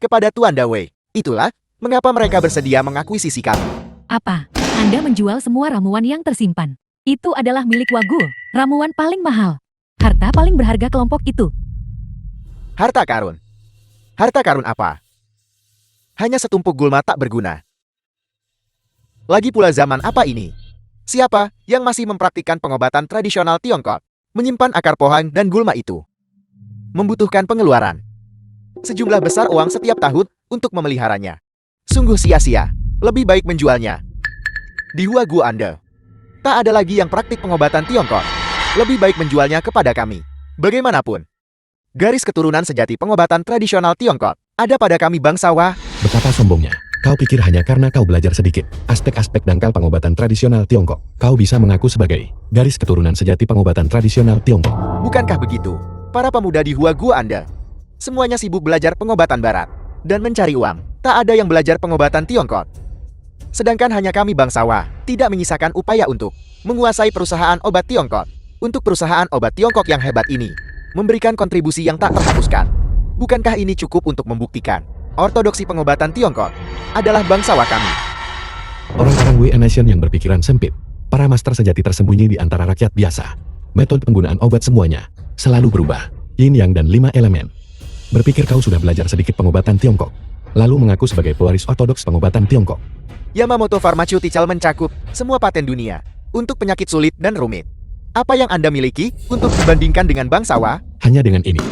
kepada Tuan Dawei. Itulah mengapa mereka bersedia mengakuisisi kami. Apa? Anda menjual semua ramuan yang tersimpan. Itu adalah milik Wagul, ramuan paling mahal. Harta paling berharga kelompok itu. Harta karun. Harta karun apa? Hanya setumpuk gulma tak berguna. Lagi pula zaman apa ini? Siapa yang masih mempraktikkan pengobatan tradisional Tiongkok? Menyimpan akar pohon dan gulma itu membutuhkan pengeluaran sejumlah besar uang setiap tahun untuk memeliharanya. Sungguh sia-sia. Lebih baik menjualnya. Di Hua Guo Anda tak ada lagi yang praktik pengobatan Tiongkok. Lebih baik menjualnya kepada kami. Bagaimanapun, garis keturunan sejati pengobatan tradisional Tiongkok ada pada kami bangsawan. Betapa sombongnya. Kau pikir hanya karena kau belajar sedikit aspek-aspek dangkal pengobatan tradisional Tiongkok, kau bisa mengaku sebagai garis keturunan sejati pengobatan tradisional Tiongkok. Bukankah begitu? Para pemuda di Hua Guo Anda semuanya sibuk belajar pengobatan barat dan mencari uang. Tak ada yang belajar pengobatan Tiongkok. Sedangkan hanya kami bangsawan tidak menyisakan upaya untuk menguasai perusahaan obat Tiongkok. Untuk perusahaan obat Tiongkok yang hebat ini memberikan kontribusi yang tak terhapuskan. Bukankah ini cukup untuk membuktikan ortodoksi pengobatan Tiongkok adalah bangsawan kami? Orang-orang WA Nation yang berpikiran sempit, para master sejati tersembunyi di antara rakyat biasa. Metode penggunaan obat semuanya selalu berubah, yin yang dan 5 elemen. Berpikir kau sudah belajar sedikit pengobatan Tiongkok, lalu mengaku sebagai pewaris ortodoks pengobatan Tiongkok. Yamamoto Pharmaceutical mencakup semua paten dunia untuk penyakit sulit dan rumit. Apa yang Anda miliki untuk dibandingkan dengan bangsawan? Hanya dengan ini.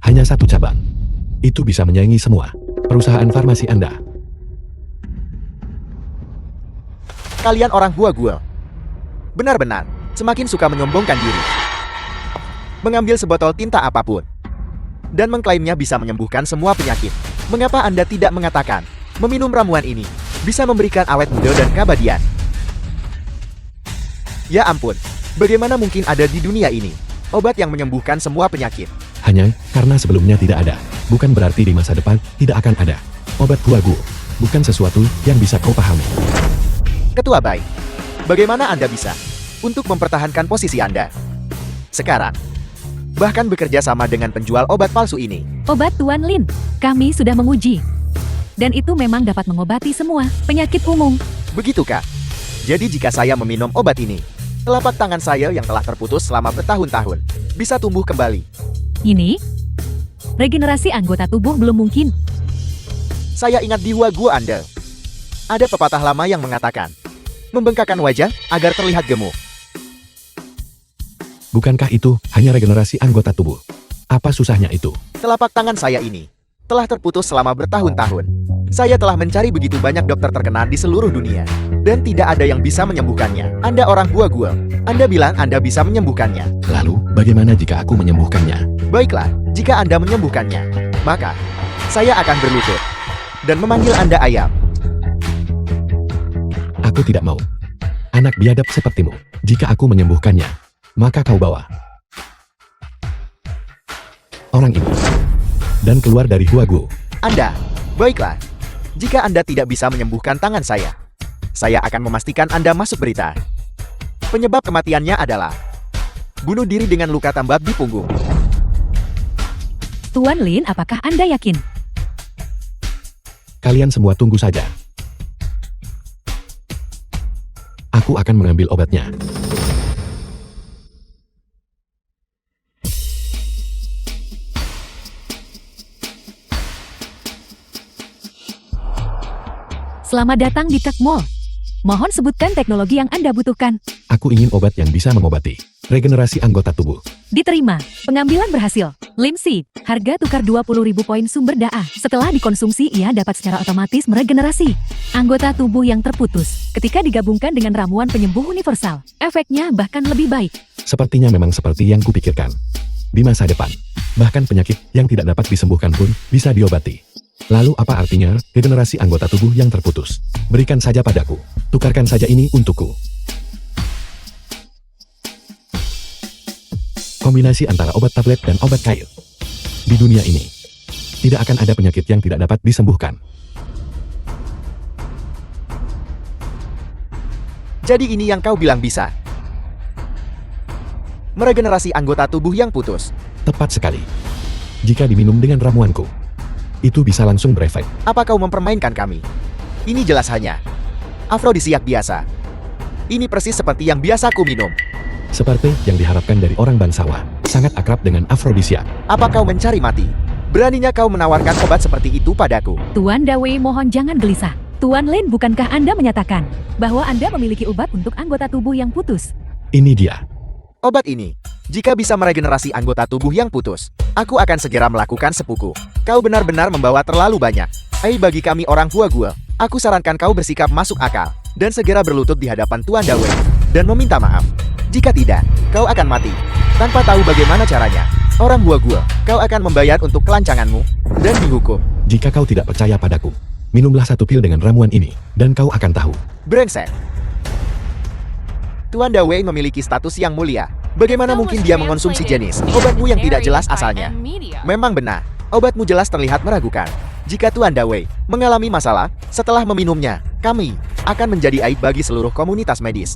Hanya satu cabang. Itu bisa menyaingi semua perusahaan farmasi Anda. Kalian orang Hua Guo benar-benar semakin suka menyombongkan diri. Mengambil sebotol tinta apapun dan mengklaimnya bisa menyembuhkan semua penyakit. Mengapa Anda tidak mengatakan meminum ramuan ini bisa memberikan awet muda dan keabadian? Ya ampun, bagaimana mungkin ada di dunia ini obat yang menyembuhkan semua penyakit? Hanya karena sebelumnya tidak ada, bukan berarti di masa depan tidak akan ada. Obat Hua Guo bukan sesuatu yang bisa kau pahami. Ketua baik, bagaimana Anda bisa untuk mempertahankan posisi Anda sekarang? Bahkan bekerja sama dengan penjual obat palsu ini. Obat Tuan Lin, kami sudah menguji. Dan itu memang dapat mengobati semua penyakit umum. Begitukah? Jadi jika saya meminum obat ini, telapak tangan saya yang telah terputus selama bertahun-tahun bisa tumbuh kembali. Ini? Regenerasi anggota tubuh belum mungkin. Saya ingat di Hua Guo Anda. Ada pepatah lama yang mengatakan, membengkakkan wajah agar terlihat gemuk. Bukankah itu hanya regenerasi anggota tubuh? Apa susahnya itu? Telapak tangan saya ini telah terputus selama bertahun-tahun. Saya telah mencari begitu banyak dokter terkenal di seluruh dunia, dan tidak ada yang bisa menyembuhkannya. Anda orang Hua Guo. Anda bilang Anda bisa menyembuhkannya. Lalu, bagaimana jika aku menyembuhkannya? Baiklah, jika Anda menyembuhkannya, maka saya akan berlutut dan memanggil Anda ayam. Aku tidak mau. Anak biadab sepertimu. Jika aku menyembuhkannya, maka kau bawa orang ini dan keluar dari Hua Guo. Anda, baiklah. Jika Anda tidak bisa menyembuhkan tangan saya akan memastikan Anda masuk berita. Penyebab kematiannya adalah bunuh diri dengan luka tembak di punggung. Tuan Lin, apakah Anda yakin? Kalian semua tunggu saja. Aku akan mengambil obatnya. Selamat datang di Tech Mall. Mohon sebutkan teknologi yang Anda butuhkan. Aku ingin obat yang bisa mengobati regenerasi anggota tubuh. Diterima. Pengambilan berhasil. Lim Seed. Harga tukar 20.000 poin sumber daya. Setelah dikonsumsi, ia dapat secara otomatis meregenerasi anggota tubuh yang terputus. Ketika digabungkan dengan ramuan penyembuh universal, efeknya bahkan lebih baik. Sepertinya memang seperti yang kupikirkan. Di masa depan, bahkan penyakit yang tidak dapat disembuhkan pun bisa diobati. Lalu apa artinya regenerasi anggota tubuh yang terputus? Berikan saja padaku. Tukarkan saja ini untukku. Kombinasi antara obat tablet dan obat cair. Di dunia ini, tidak akan ada penyakit yang tidak dapat disembuhkan. Jadi ini yang kau bilang bisa meregenerasi anggota tubuh yang putus. Tepat sekali. Jika diminum dengan ramuanku, itu bisa langsung berefek. Apa kau mempermainkan kami? Ini jelas hanya afrodisiak biasa. Ini persis seperti yang biasa ku minum. Seperti yang diharapkan dari orang bangsawan, sangat akrab dengan afrodisiak. Apa kau mencari mati? Beraninya kau menawarkan obat seperti itu padaku? Tuan Dawei, mohon jangan gelisah. Tuan Lin, bukankah Anda menyatakan bahwa Anda memiliki obat untuk anggota tubuh yang putus? Ini dia. Obat ini, jika bisa meregenerasi anggota tubuh yang putus, aku akan segera melakukan sepuku. Kau benar-benar membawa terlalu banyak. Bagi kami orang Hua Guo, aku sarankan kau bersikap masuk akal dan segera berlutut di hadapan Tuan Dawei dan meminta maaf. Jika tidak, kau akan mati tanpa tahu bagaimana caranya. Orang Hua Guo, kau akan membayar untuk kelancanganmu dan dihukum. Jika kau tidak percaya padaku, minumlah satu pil dengan ramuan ini, dan kau akan tahu. Brengsek. Tuan Dawei memiliki status yang mulia. Bagaimana mungkin dia mengonsumsi jenis obatmu yang tidak jelas asalnya? Memang benar, obatmu jelas terlihat meragukan. Jika Tuan Dawei mengalami masalah setelah meminumnya, kami akan menjadi aib bagi seluruh komunitas medis.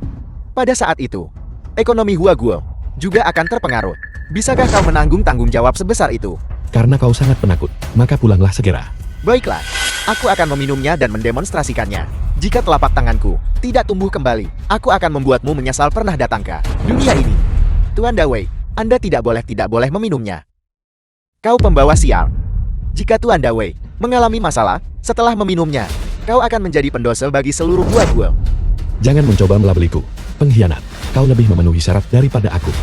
Pada saat itu, ekonomi Hua Guo juga akan terpengaruh. Bisakah kau menanggung tanggung jawab sebesar itu? Karena kau sangat penakut, maka pulanglah segera. Baiklah, aku akan meminumnya dan mendemonstrasikannya. Jika telapak tanganku tidak tumbuh kembali, aku akan membuatmu menyesal pernah datang ke dunia ini. Tuan Dawei, Anda tidak boleh meminumnya. Kau pembawa sial. Jika Tuan Dawei mengalami masalah setelah meminumnya, kau akan menjadi pendosa bagi seluruh Hua Guo. Jangan mencoba melabeliku, pengkhianat. Kau lebih memenuhi syarat daripada aku.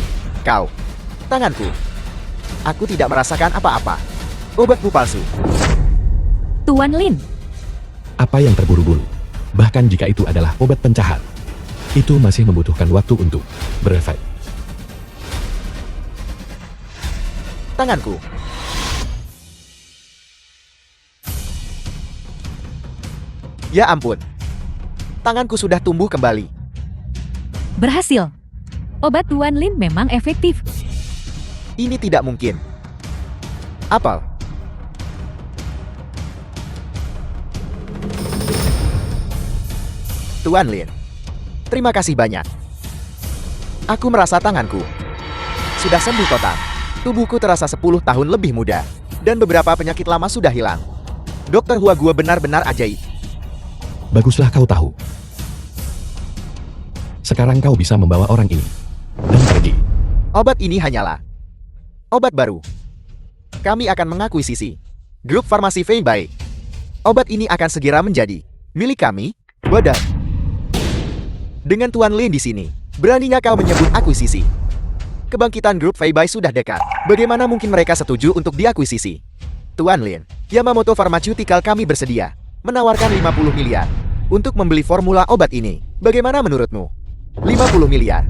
Kau, tanganku. Aku tidak merasakan apa-apa. Obatmu palsu. Tuan Lin, Apa yang terburu-buru? Bahkan jika itu adalah obat pencahat, itu masih membutuhkan waktu untuk berefek. Tanganku. Ya ampun. Tanganku sudah tumbuh kembali. berhasil. Obat Tuan Lin memang efektif. Ini tidak mungkin. Apel. Tuan Lin, terima kasih banyak. Aku merasa tanganku sudah sembuh total. Tubuhku terasa 10 tahun lebih muda, dan beberapa penyakit lama sudah hilang. Dokter Hua Guo benar-benar ajaib. Baguslah kau tahu. Sekarang kau bisa membawa orang ini dan pergi. Obat ini hanyalah obat baru. kami akan mengakuisisi grup farmasi Feibai. Obat ini akan segera menjadi milik kami. Bodoh. Dengan Tuan Lin di sini, beraninya kau menyebut akuisisi? Kebangkitan grup Feibai sudah dekat. Bagaimana mungkin mereka setuju untuk diakuisisi? Tuan Lin, Yamamoto Pharmaceutical kami bersedia menawarkan 50 miliar untuk membeli formula obat ini. Bagaimana menurutmu? 50 miliar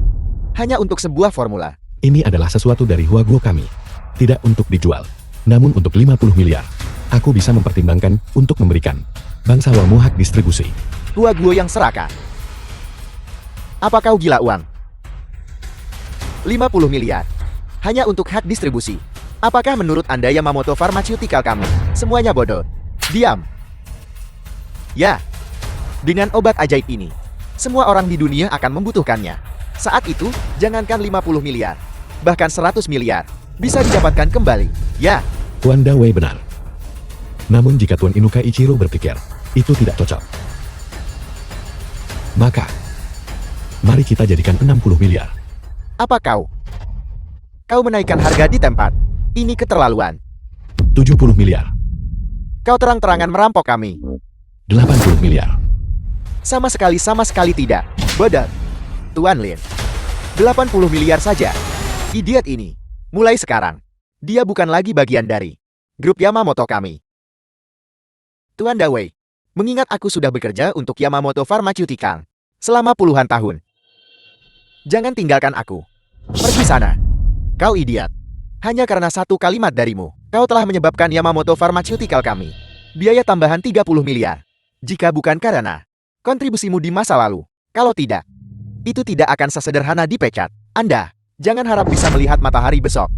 hanya untuk sebuah formula. Ini adalah sesuatu dari Huaguo kami. Tidak untuk dijual. Namun untuk 50 miliar, aku bisa mempertimbangkan untuk memberikan bangsawamu hak distribusi. Huaguo yang serakah. Apa kau gila uang? 50 miliar hanya untuk hak distribusi. Apakah menurut Anda Yamamoto Pharmaceutical kami semuanya bodoh? Diam. Ya. Dengan obat ajaib ini, semua orang di dunia akan membutuhkannya. Saat itu, jangankan 50 miliar, bahkan 100 miliar bisa didapatkan kembali. Ya. Tuan Dawei benar. Namun jika Tuan Inuka Ichiro berpikir itu tidak cocok, maka mari kita jadikan 60 miliar. Apa kau? Kau menaikkan harga di tempat. Ini keterlaluan. 70 miliar. Kau terang-terangan merampok kami. 80 miliar. Sama sekali tidak. Bodoh. Tuan Lin. 80 miliar saja. Idiot ini. Mulai sekarang, dia bukan lagi bagian dari grup Yamamoto kami. Tuan Dawei, mengingat aku sudah bekerja untuk Yamamoto Pharmaceutical selama puluhan tahun. Jangan tinggalkan aku. Pergi sana. Kau idiot. Hanya karena satu kalimat darimu, kau telah menyebabkan Yamamoto Pharmaceutical kami biaya tambahan 30 miliar. Jika bukan karena kontribusimu di masa lalu, kalau tidak, itu tidak akan sesederhana dipecat. Anda, jangan harap bisa melihat matahari besok.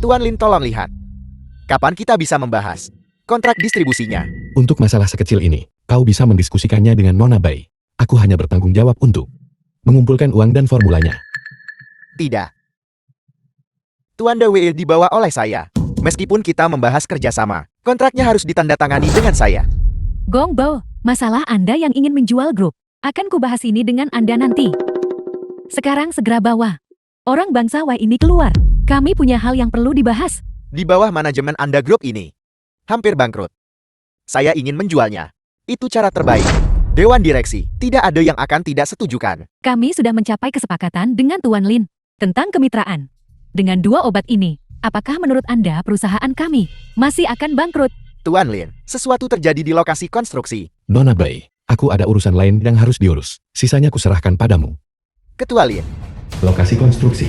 Tuan Lin, tolong lihat. Kapan kita bisa membahas kontrak distribusinya? Untuk masalah sekecil ini, kau bisa mendiskusikannya dengan Nona Bai. Aku hanya bertanggung jawab untuk mengumpulkan uang dan formulanya. Tidak. Tuan Dawei dibawa oleh saya. Meskipun kita membahas kerjasama, kontraknya harus ditandatangani dengan saya. Gongbo, masalah Anda yang ingin menjual grup. Akan kubahas ini dengan Anda nanti. Sekarang segera bawa orang bangsawan ini keluar. Kami punya hal yang perlu dibahas. Di bawah manajemen Anda grup ini hampir bangkrut. Saya ingin menjualnya. Itu cara terbaik. Dewan direksi, tidak ada yang akan tidak setujukan. Kami sudah mencapai kesepakatan dengan Tuan Lin tentang kemitraan. Dengan dua obat ini, apakah menurut Anda perusahaan kami masih akan bangkrut? Tuan Lin, sesuatu terjadi di lokasi konstruksi. Nona Bai, aku ada urusan lain yang harus diurus. Sisanya kuserahkan padamu. Ketua Lin. Lokasi konstruksi.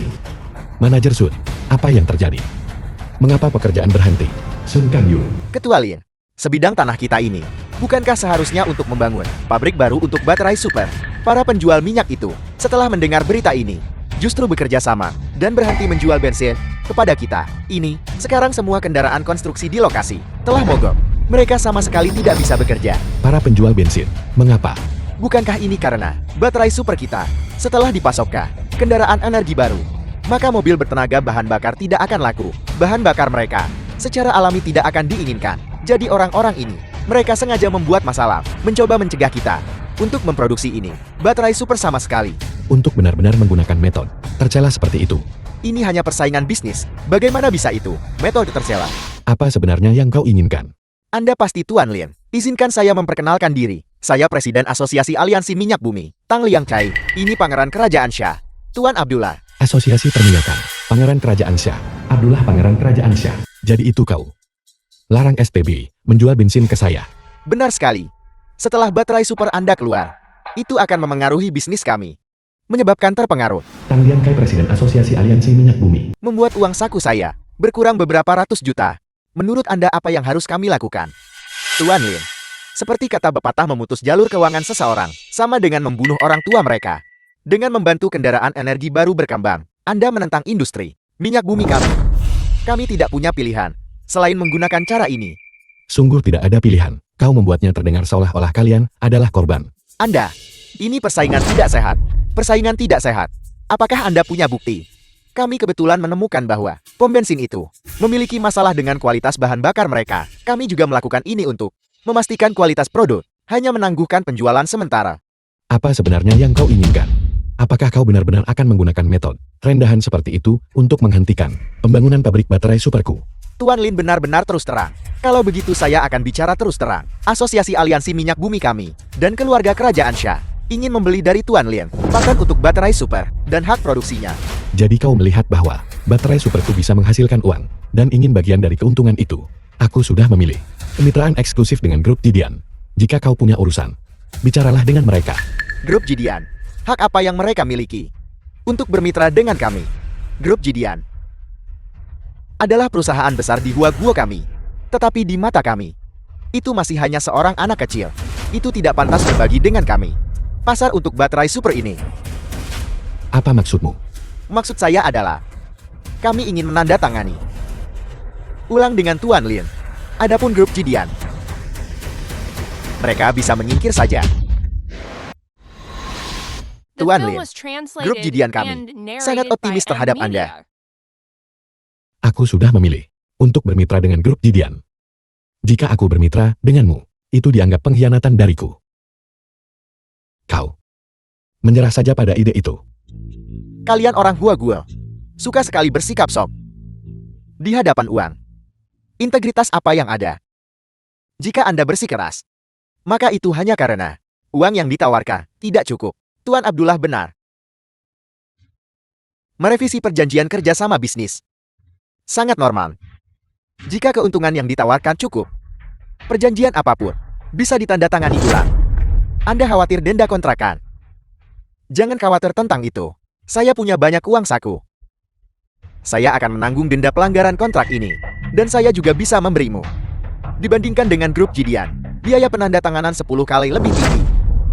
Manajer Sun, apa yang terjadi? Mengapa pekerjaan berhenti? Sun Kang-yu. Ketua Lin, sebidang tanah kita ini, bukankah seharusnya untuk membangun pabrik baru untuk baterai super? Para penjual minyak itu, setelah mendengar berita ini, justru bekerja sama dan berhenti menjual bensin kepada kita. Ini, sekarang semua kendaraan konstruksi di lokasi telah mogok. Mereka sama sekali tidak bisa bekerja. Para penjual bensin, mengapa? Bukankah ini karena baterai super kita setelah dipasokkan kendaraan energi baru, maka mobil bertenaga bahan bakar tidak akan laku. Bahan bakar mereka secara alami tidak akan diinginkan. Jadi orang-orang ini, mereka sengaja membuat masalah, mencoba mencegah kita untuk memproduksi ini. Baterai super sama sekali. Untuk benar-benar menggunakan metode tercela seperti itu. Ini hanya persaingan bisnis. Bagaimana bisa itu metode tercela? Apa sebenarnya yang kau inginkan? Anda pasti Tuan Lin. Izinkan saya memperkenalkan diri. Saya Presiden Asosiasi Aliansi Minyak Bumi, Tang Liang Chai. Ini Pangeran Kerajaan Shah, Tuan Abdullah. Asosiasi Perminyakan, Pangeran Kerajaan Shah, Abdullah Pangeran Kerajaan Shah. Jadi itu kau. Larang SPB menjual bensin ke saya. Benar sekali. Setelah baterai super Anda keluar, itu akan memengaruhi bisnis kami. Menyebabkan terpengaruh. Tang Liang Kai, Presiden Asosiasi Aliansi Minyak Bumi. Membuat uang saku saya berkurang beberapa ratus juta. Menurut Anda apa yang harus kami lakukan? Tuan Lin, seperti kata pepatah, memutus jalur keuangan seseorang sama dengan membunuh orang tua mereka. Dengan membantu kendaraan energi baru berkembang, Anda menentang industri minyak bumi kami. Kami tidak punya pilihan selain menggunakan cara ini. Sungguh tidak ada pilihan. Kau membuatnya terdengar seolah-olah kalian adalah korban. Anda, ini persaingan tidak sehat. Persaingan tidak sehat. Apakah Anda punya bukti? Kami kebetulan menemukan bahwa pom bensin itu memiliki masalah dengan kualitas bahan bakar mereka. Kami juga melakukan ini untuk memastikan kualitas produk, hanya menangguhkan penjualan sementara. Apa sebenarnya yang kau inginkan? Apakah kau benar-benar akan menggunakan metode rendahan seperti itu untuk menghentikan pembangunan pabrik baterai superku? Tuan Lin benar-benar terus terang. Kalau begitu saya akan bicara terus terang. Asosiasi Aliansi Minyak Bumi kami dan keluarga Kerajaan Shah ingin membeli dari Tuan Lin patent untuk baterai super dan hak produksinya. Jadi kau melihat bahwa baterai superku bisa menghasilkan uang dan ingin bagian dari keuntungan itu. Aku sudah memilih kemitraan eksklusif dengan grup Jidian. Jika kau punya urusan, bicaralah dengan mereka. Grup Jidian, hak apa yang mereka miliki untuk bermitra dengan kami? Grup Jidian adalah perusahaan besar di Huaguo kami. Tetapi di mata kami, itu masih hanya seorang anak kecil. Itu tidak pantas berbagi dengan kami. Pasar untuk baterai super ini. Apa maksudmu? Maksud saya adalah, kami ingin menandatangani ulang dengan Tuan Lin. Adapun grup Jidian, mereka bisa menyingkir saja. Tuan Lin, grup Jidian kami sangat optimis terhadap Anda. Aku sudah memilih untuk bermitra dengan grup Jidian. Jika aku bermitra denganmu, itu dianggap pengkhianatan dariku. Kau menyerah saja pada ide itu. Kalian orang Huaguo suka sekali bersikap sok di hadapan uang. Integritas apa yang ada? Jika Anda bersikeras, maka itu hanya karena uang yang ditawarkan tidak cukup. Tuan Abdullah benar. Merevisi perjanjian kerjasama bisnis sangat normal. Jika keuntungan yang ditawarkan cukup, perjanjian apapun bisa ditandatangani ulang. Anda khawatir denda kontrakan? Jangan khawatir tentang itu. Saya punya banyak uang saku. Saya akan menanggung denda pelanggaran kontrak ini. Dan saya juga bisa memberimu. Dibandingkan dengan grup Jidian, biaya penandatanganan 10 kali lebih tinggi.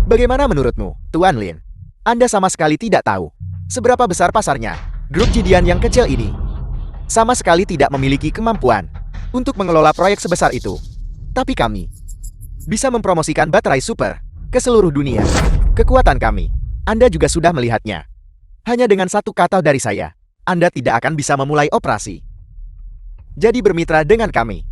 Bagaimana menurutmu, Tuan Lin? Anda sama sekali tidak tahu seberapa besar pasarnya. Grup Jidian yang kecil ini sama sekali tidak memiliki kemampuan untuk mengelola proyek sebesar itu. Tapi kami bisa mempromosikan baterai super ke seluruh dunia. Kekuatan kami, Anda juga sudah melihatnya. Hanya dengan satu kata dari saya, Anda tidak akan bisa memulai operasi. Jadi bermitra dengan kami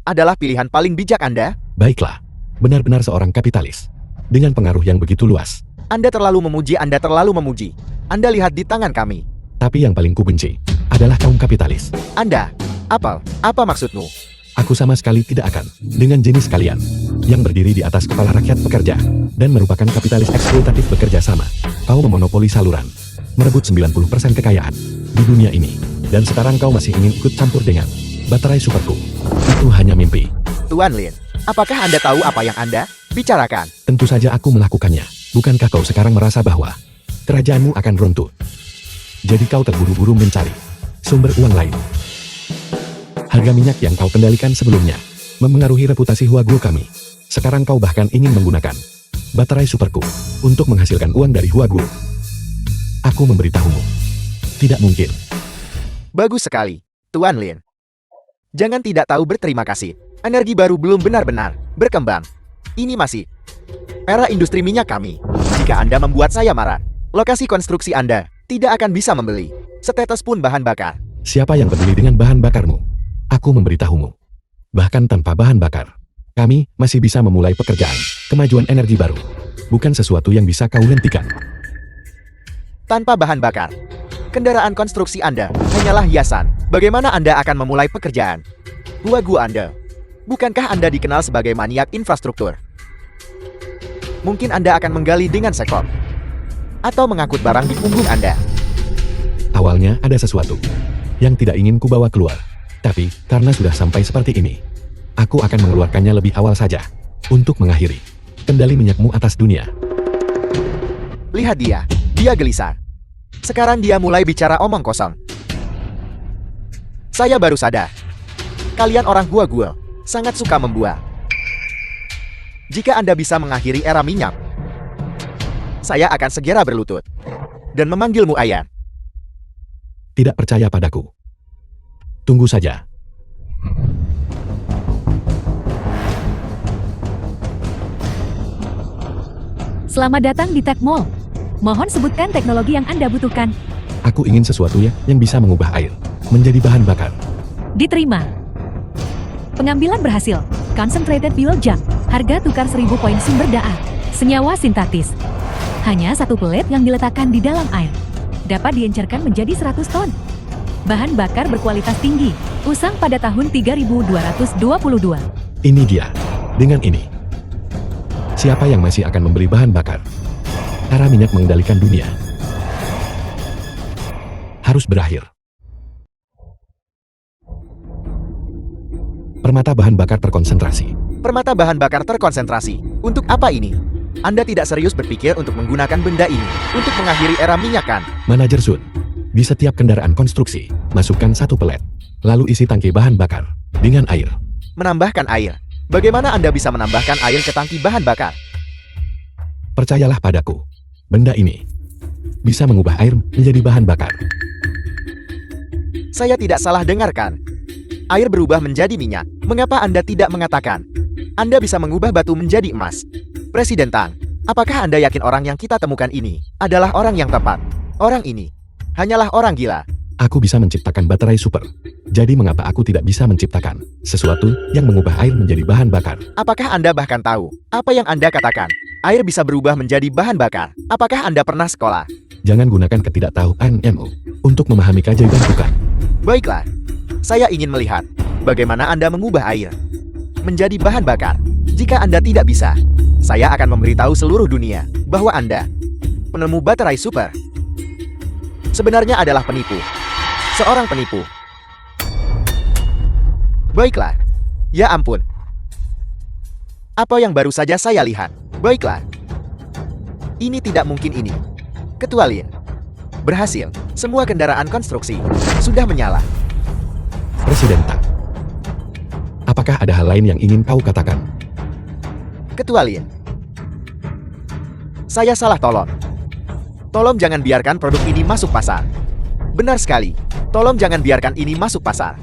adalah pilihan paling bijak Anda. Baiklah, benar-benar seorang kapitalis dengan pengaruh yang begitu luas. Anda terlalu memuji, Anda terlalu memuji. Anda lihat di tangan kami. Tapi yang paling kubenci adalah kaum kapitalis. Anda, apa maksudmu? Aku sama sekali tidak akan dengan jenis kalian yang berdiri di atas kepala rakyat pekerja dan merupakan kapitalis eksploitatif bekerja sama. Kau memonopoli saluran, merebut 90% kekayaan di dunia ini, dan sekarang kau masih ingin ikut campur dengan baterai superku. Itu hanya mimpi. Tuan Lin, apakah Anda tahu apa yang Anda bicarakan? Tentu saja aku melakukannya. Bukankah kau sekarang merasa bahwa kerajaanmu akan runtuh? Jadi kau terburu-buru mencari sumber uang lain. Harga minyak yang kau kendalikan sebelumnya memengaruhi reputasi Huaguo kami. Sekarang kau bahkan ingin menggunakan baterai superku untuk menghasilkan uang dari Huaguo. Aku memberitahumu, tidak mungkin. Bagus sekali, Tuan Lin. Jangan tidak tahu berterima kasih. Energi baru belum benar-benar berkembang. Ini masih era industri minyak kami. Jika Anda membuat saya marah, lokasi konstruksi Anda tidak akan bisa membeli setetes pun bahan bakar. Siapa yang peduli dengan bahan bakarmu? Aku memberitahumu. Bahkan tanpa bahan bakar, kami masih bisa memulai pekerjaan. Kemajuan energi baru bukan sesuatu yang bisa kau hentikan. Tanpa bahan bakar, kendaraan konstruksi Anda hanyalah hiasan. Bagaimana Anda akan memulai pekerjaan? Huaguo Anda, bukankah Anda dikenal sebagai maniak infrastruktur? Mungkin Anda akan menggali dengan sekop atau mengangkut barang di punggung Anda. Awalnya ada sesuatu yang tidak ingin kubawa keluar. Tapi, karena sudah sampai seperti ini, aku akan mengeluarkannya lebih awal saja untuk mengakhiri kendali minyakmu atas dunia. Lihat dia gelisah. Sekarang dia mulai bicara omong kosong. Saya baru sadar, kalian orang Huaguo sangat suka membual. Jika Anda bisa mengakhiri era minyak, saya akan segera berlutut dan memanggilmu ayah. Tidak percaya padaku? Tunggu saja. Selamat datang di Tech Mall. Mohon sebutkan teknologi yang Anda butuhkan. Aku ingin sesuatu yang bisa mengubah air menjadi bahan bakar. Diterima. Pengambilan berhasil. Concentrated fuel jump. Harga tukar 1000 poin sumber daya. Senyawa sintetis. Hanya satu pelet yang diletakkan di dalam air dapat diencerkan menjadi 100 ton. Bahan bakar berkualitas tinggi, usang pada tahun 3222. Ini dia. Dengan ini, siapa yang masih akan membeli bahan bakar? Era minyak mengendalikan dunia harus berakhir. Permata bahan bakar terkonsentrasi. Permata bahan bakar terkonsentrasi. Untuk apa ini? Anda tidak serius berpikir untuk menggunakan benda ini untuk mengakhiri era minyak kan? Manajer Sun, di setiap kendaraan konstruksi, masukkan satu pelet, lalu isi tangki bahan bakar dengan air. Menambahkan air. Bagaimana Anda bisa menambahkan air ke tangki bahan bakar? Percayalah padaku, benda ini bisa mengubah air menjadi bahan bakar. Saya tidak salah dengarkan. Air berubah menjadi minyak. Mengapa Anda tidak mengatakan Anda bisa mengubah batu menjadi emas? Presiden Tang, apakah Anda yakin orang yang kita temukan ini adalah orang yang tepat? Orang ini hanyalah orang gila. Aku bisa menciptakan baterai super. Jadi mengapa aku tidak bisa menciptakan sesuatu yang mengubah air menjadi bahan bakar? Apakah Anda bahkan tahu apa yang Anda katakan? Air bisa berubah menjadi bahan bakar. Apakah Anda pernah sekolah? Jangan gunakan ketidaktahuanmu untuk memahami keajaiban bukan. Baiklah, saya ingin melihat bagaimana Anda mengubah air menjadi bahan bakar. Jika Anda tidak bisa, saya akan memberitahu seluruh dunia bahwa Anda, penemu baterai super, sebenarnya adalah penipu. Seorang penipu. Baiklah. Ya ampun. Apa yang baru saja saya lihat? Baiklah. Ini tidak mungkin ini. Ketua Lin. Berhasil. Semua kendaraan konstruksi sudah menyala. Presiden Tang, apakah ada hal lain yang ingin kau katakan? Ketua Lin. Saya salah tolong. Tolong jangan biarkan produk ini masuk pasar. Benar sekali. Tolong jangan biarkan ini masuk pasar.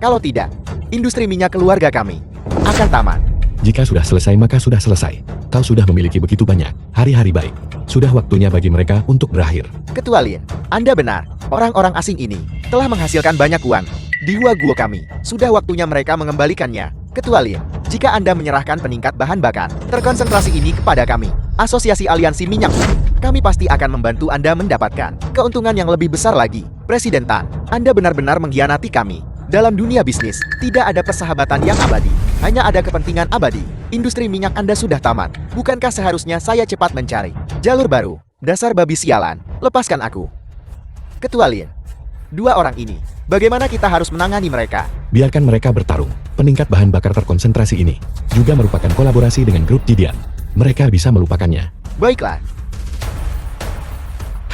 Kalau tidak, industri minyak keluarga kami akan tamat. Jika sudah selesai maka sudah selesai. Kau sudah memiliki begitu banyak hari-hari baik. Sudah waktunya bagi mereka untuk berakhir. Ketua Lin, Anda benar. Orang-orang asing ini telah menghasilkan banyak uang di Huaguo kami. Sudah waktunya mereka mengembalikannya. Ketua Lin, jika Anda menyerahkan peningkat bahan bakar terkonsentrasi ini kepada kami, Asosiasi Aliansi Minyak Bumi, kami pasti akan membantu Anda mendapatkan keuntungan yang lebih besar lagi. Presiden Tan, Anda benar-benar mengkhianati kami. Dalam dunia bisnis, tidak ada persahabatan yang abadi. Hanya ada kepentingan abadi. Industri minyak Anda sudah tamat. Bukankah seharusnya saya cepat mencari jalur baru? Dasar babi sialan, lepaskan aku. Ketua Lin, dua orang ini, bagaimana kita harus menangani mereka? Biarkan mereka bertarung. Peningkat bahan bakar terkonsentrasi ini juga merupakan kolaborasi dengan grup Jidian. Mereka bisa melupakannya. Baiklah.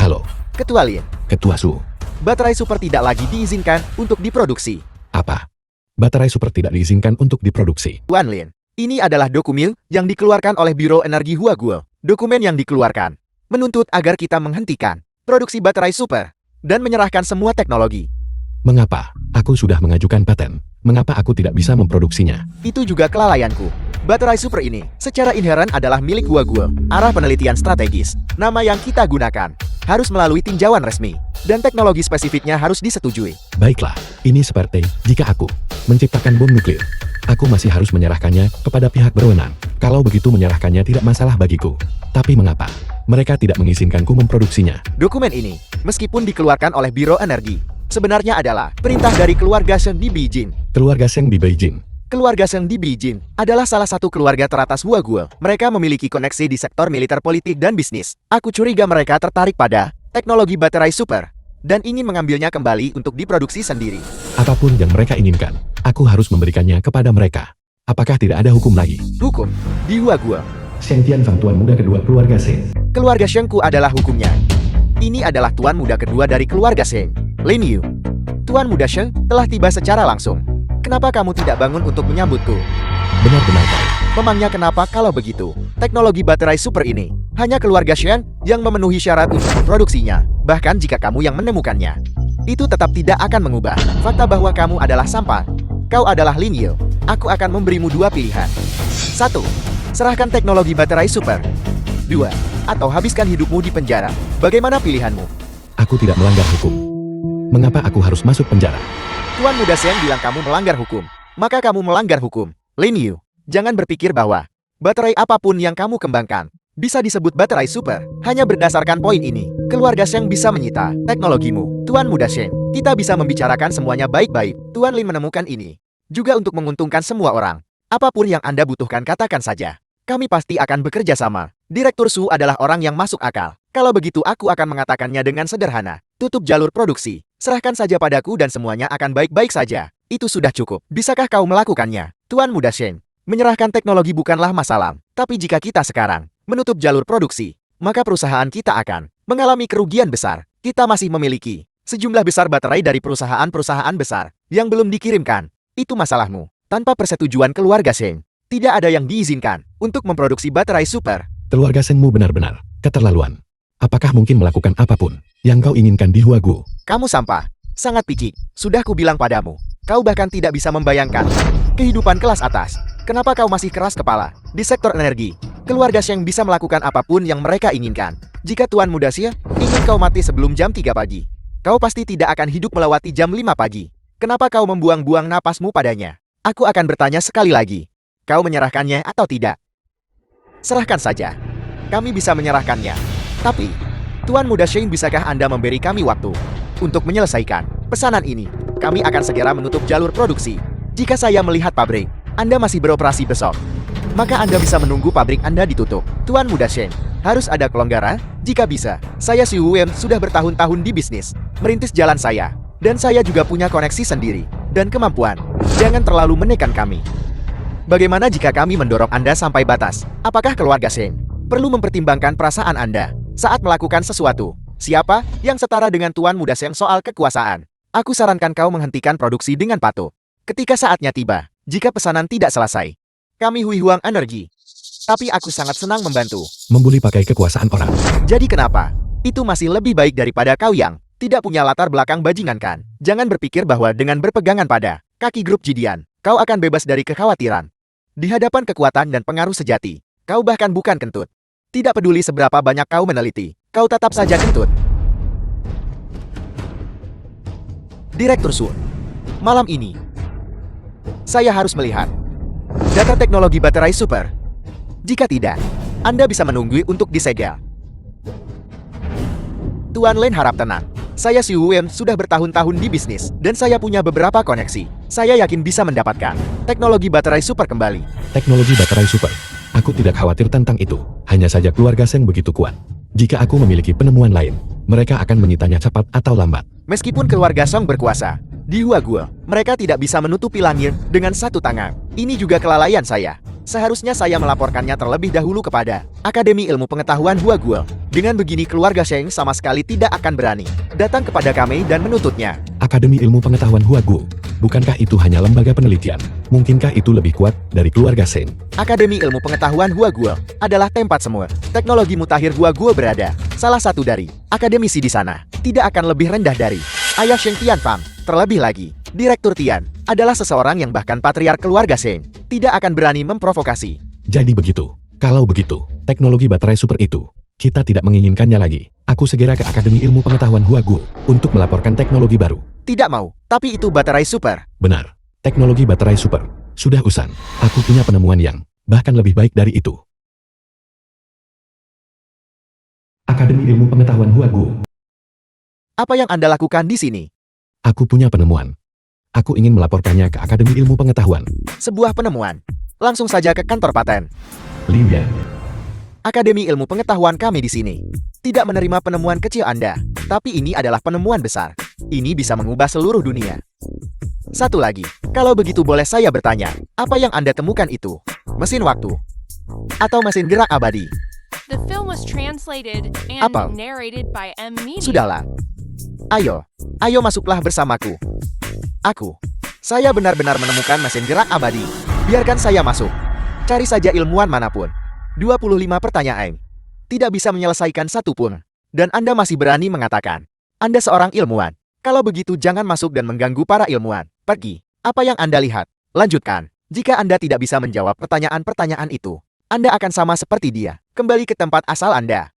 Halo, Ketua Lin, Ketua Su. baterai super tidak lagi diizinkan untuk diproduksi. Apa? Baterai super tidak diizinkan untuk diproduksi. Tuan Lin, ini adalah dokumen yang dikeluarkan oleh Biro Energi Huaguo. Dokumen yang dikeluarkan menuntut agar kita menghentikan produksi baterai super dan menyerahkan semua teknologi. Mengapa? Aku sudah mengajukan paten. Mengapa aku tidak bisa memproduksinya? Itu juga kelalaianku. Baterai super ini secara inheren adalah milik Huaguo. Arah penelitian strategis, nama yang kita gunakan, harus melalui tinjauan resmi, dan teknologi spesifiknya harus disetujui. Baiklah, ini seperti jika aku menciptakan bom nuklir. Aku masih harus menyerahkannya kepada pihak berwenang. Kalau begitu menyerahkannya tidak masalah bagiku. Tapi mengapa mereka tidak mengizinkanku memproduksinya? Dokumen ini, meskipun dikeluarkan oleh Biro Energi, sebenarnya adalah perintah dari keluarga Shen di Beijing. Keluarga Seng di Beijing. Keluarga Shen di Beijing adalah salah satu keluarga teratas Huaguo. Mereka memiliki koneksi di sektor militer, politik, dan bisnis. Aku curiga mereka tertarik pada teknologi baterai super dan ingin mengambilnya kembali untuk diproduksi sendiri. Apapun yang mereka inginkan, aku harus memberikannya kepada mereka. Apakah tidak ada hukum lagi? Hukum di Huaguo. Shen Tianfang, tuan muda kedua keluarga Seng. Keluarga Shengku adalah hukumnya. Ini adalah tuan muda kedua dari keluarga Sheng, Lin Yu. Tuan muda Sheng telah tiba secara langsung. Kenapa kamu tidak bangun untuk menyambutku? Benar-benar baik. Memangnya kenapa kalau begitu? Teknologi baterai super ini hanya keluarga Shen yang memenuhi syarat untuk memproduksinya. Bahkan jika kamu yang menemukannya, itu tetap tidak akan mengubah fakta bahwa kamu adalah sampah. Kau adalah Lin Yu. Aku akan memberimu dua pilihan. 1. Serahkan teknologi baterai super. 2. Atau habiskan hidupmu di penjara. Bagaimana pilihanmu? Aku tidak melanggar hukum. Mengapa aku harus masuk penjara? Tuan muda Shen bilang kamu melanggar hukum. Maka kamu melanggar hukum. Lin Yu, jangan berpikir bahwa baterai apapun yang kamu kembangkan Bisa disebut baterai super. Hanya berdasarkan poin ini, keluarga Sheng bisa menyita teknologimu. Tuan Muda Sheng, kita bisa membicarakan semuanya baik-baik. Tuan Lin menemukan ini juga untuk menguntungkan semua orang. Apapun yang Anda butuhkan katakan saja. Kami pasti akan bekerja sama. Direktur Su adalah orang yang masuk akal. Kalau begitu aku akan mengatakannya dengan sederhana. Tutup jalur produksi. Serahkan saja padaku dan semuanya akan baik-baik saja. Itu sudah cukup. Bisakah kau melakukannya? Tuan Muda Sheng, menyerahkan teknologi bukanlah masalah. Tapi jika kita sekarang menutup jalur produksi, maka perusahaan kita akan mengalami kerugian besar. Kita masih memiliki sejumlah besar baterai dari perusahaan-perusahaan besar yang belum dikirimkan. Itu masalahmu. Tanpa persetujuan keluarga Sheng, tidak ada yang diizinkan untuk memproduksi baterai super. Keluarga Shengmu benar-benar keterlaluan. Apakah mungkin melakukan apapun yang kau inginkan di Huagu? Kamu sampah. Sangat picik. Sudah kubilang padamu. Kau bahkan tidak bisa membayangkan kehidupan kelas atas. Kenapa kau masih keras kepala? Di sektor energi, keluarga Sheng bisa melakukan apapun yang mereka inginkan. Jika Tuan Muda Xie ingin kau mati sebelum jam 3 pagi, kau pasti tidak akan hidup melewati jam 5 pagi. Kenapa kau membuang-buang napasmu padanya? Aku akan bertanya sekali lagi. Kau menyerahkannya atau tidak? Serahkan saja. Kami bisa menyerahkannya. Tapi, Tuan Muda Sheng, bisakah Anda memberi kami waktu untuk menyelesaikan pesanan ini? Kami akan segera menutup jalur produksi. Jika saya melihat pabrik Anda masih beroperasi besok, maka Anda bisa menunggu pabrik Anda ditutup. Tuan Muda Sheng, harus ada kelonggaran. Jika bisa, saya Xu Wen sudah bertahun-tahun di bisnis, merintis jalan saya. Dan saya juga punya koneksi sendiri dan kemampuan. Jangan terlalu menekan kami. Bagaimana jika kami mendorong Anda sampai batas? Apakah keluarga Sheng perlu mempertimbangkan perasaan Anda saat melakukan sesuatu? Siapa yang setara dengan Tuan Muda Sheng soal kekuasaan? Aku sarankan kau menghentikan produksi dengan patuh. Ketika saatnya tiba, jika pesanan tidak selesai, kami Hui Huang Energi. Tapi aku sangat senang membantu. Membuli pakai kekuasaan orang. Jadi kenapa? Itu masih lebih baik daripada kau yang tidak punya latar belakang bajingan kan? Jangan berpikir bahwa dengan berpegangan pada kaki grup Jidian, kau akan bebas dari kekhawatiran. Di hadapan kekuatan dan pengaruh sejati, kau bahkan bukan kentut. Tidak peduli seberapa banyak kau meneliti, kau tetap saja kentut. Direktur Sun, malam ini, saya harus melihat data teknologi baterai super. Jika tidak, Anda bisa menunggu untuk disegel. Tuan Lin harap tenang. Saya Xu Wen sudah bertahun-tahun di bisnis, dan saya punya beberapa koneksi. Saya yakin bisa mendapatkan teknologi baterai super kembali. Teknologi baterai super. Aku tidak khawatir tentang itu. Hanya saja keluarga Sheng begitu kuat. Jika aku memiliki penemuan lain, mereka akan menyitanya cepat atau lambat. Meskipun keluarga Song berkuasa di Huaguo, mereka tidak bisa menutupi langit dengan satu tangan. Ini juga kelalaian saya. Seharusnya saya melaporkannya terlebih dahulu kepada Akademi Ilmu Pengetahuan Huaguo. Dengan begini keluarga Sheng sama sekali tidak akan berani datang kepada kami dan menuntutnya. Akademi Ilmu Pengetahuan Huagu. Bukankah itu hanya lembaga penelitian? Mungkinkah itu lebih kuat dari keluarga Sheng? Akademi Ilmu Pengetahuan Huaguo adalah tempat semua teknologi mutakhir Huaguo berada. Salah satu dari akademisi di sana tidak akan lebih rendah dari Ayah Sheng Tianfang. Terlebih lagi, Direktur Tian adalah seseorang yang bahkan patriark keluarga Sheng tidak akan berani memprovokasi. Jadi begitu. Kalau begitu, teknologi baterai super itu, kita tidak menginginkannya lagi. Aku segera ke Akademi Ilmu Pengetahuan Huagu untuk melaporkan teknologi baru. Tidak mau, tapi itu baterai super. Benar. Teknologi baterai super. Sudah usan. Aku punya penemuan yang bahkan lebih baik dari itu. Akademi Ilmu Pengetahuan Huagu. Apa yang Anda lakukan di sini? Aku punya penemuan. Aku ingin melaporkannya ke Akademi Ilmu Pengetahuan. Sebuah penemuan. Langsung saja ke kantor paten. Lilia. Akademi Ilmu Pengetahuan kami di sini tidak menerima penemuan kecil Anda, tapi ini adalah penemuan besar. Ini bisa mengubah seluruh dunia. Satu lagi, kalau begitu boleh saya bertanya, apa yang Anda temukan itu? Mesin waktu? Atau mesin gerak abadi? The film was translated and Apa? narrated by M. Media. Sudahlah. Ayo masuklah bersamaku. Saya benar-benar menemukan mesin gerak abadi. Biarkan saya masuk. Cari saja ilmuwan manapun. 25 pertanyaan. Tidak bisa menyelesaikan satu pun. Dan Anda masih berani mengatakan Anda seorang ilmuwan. Kalau begitu jangan masuk dan mengganggu para ilmuwan. Pergi. Apa yang Anda lihat? Lanjutkan. Jika Anda tidak bisa menjawab pertanyaan-pertanyaan itu, Anda akan sama seperti dia. Kembali ke tempat asal Anda.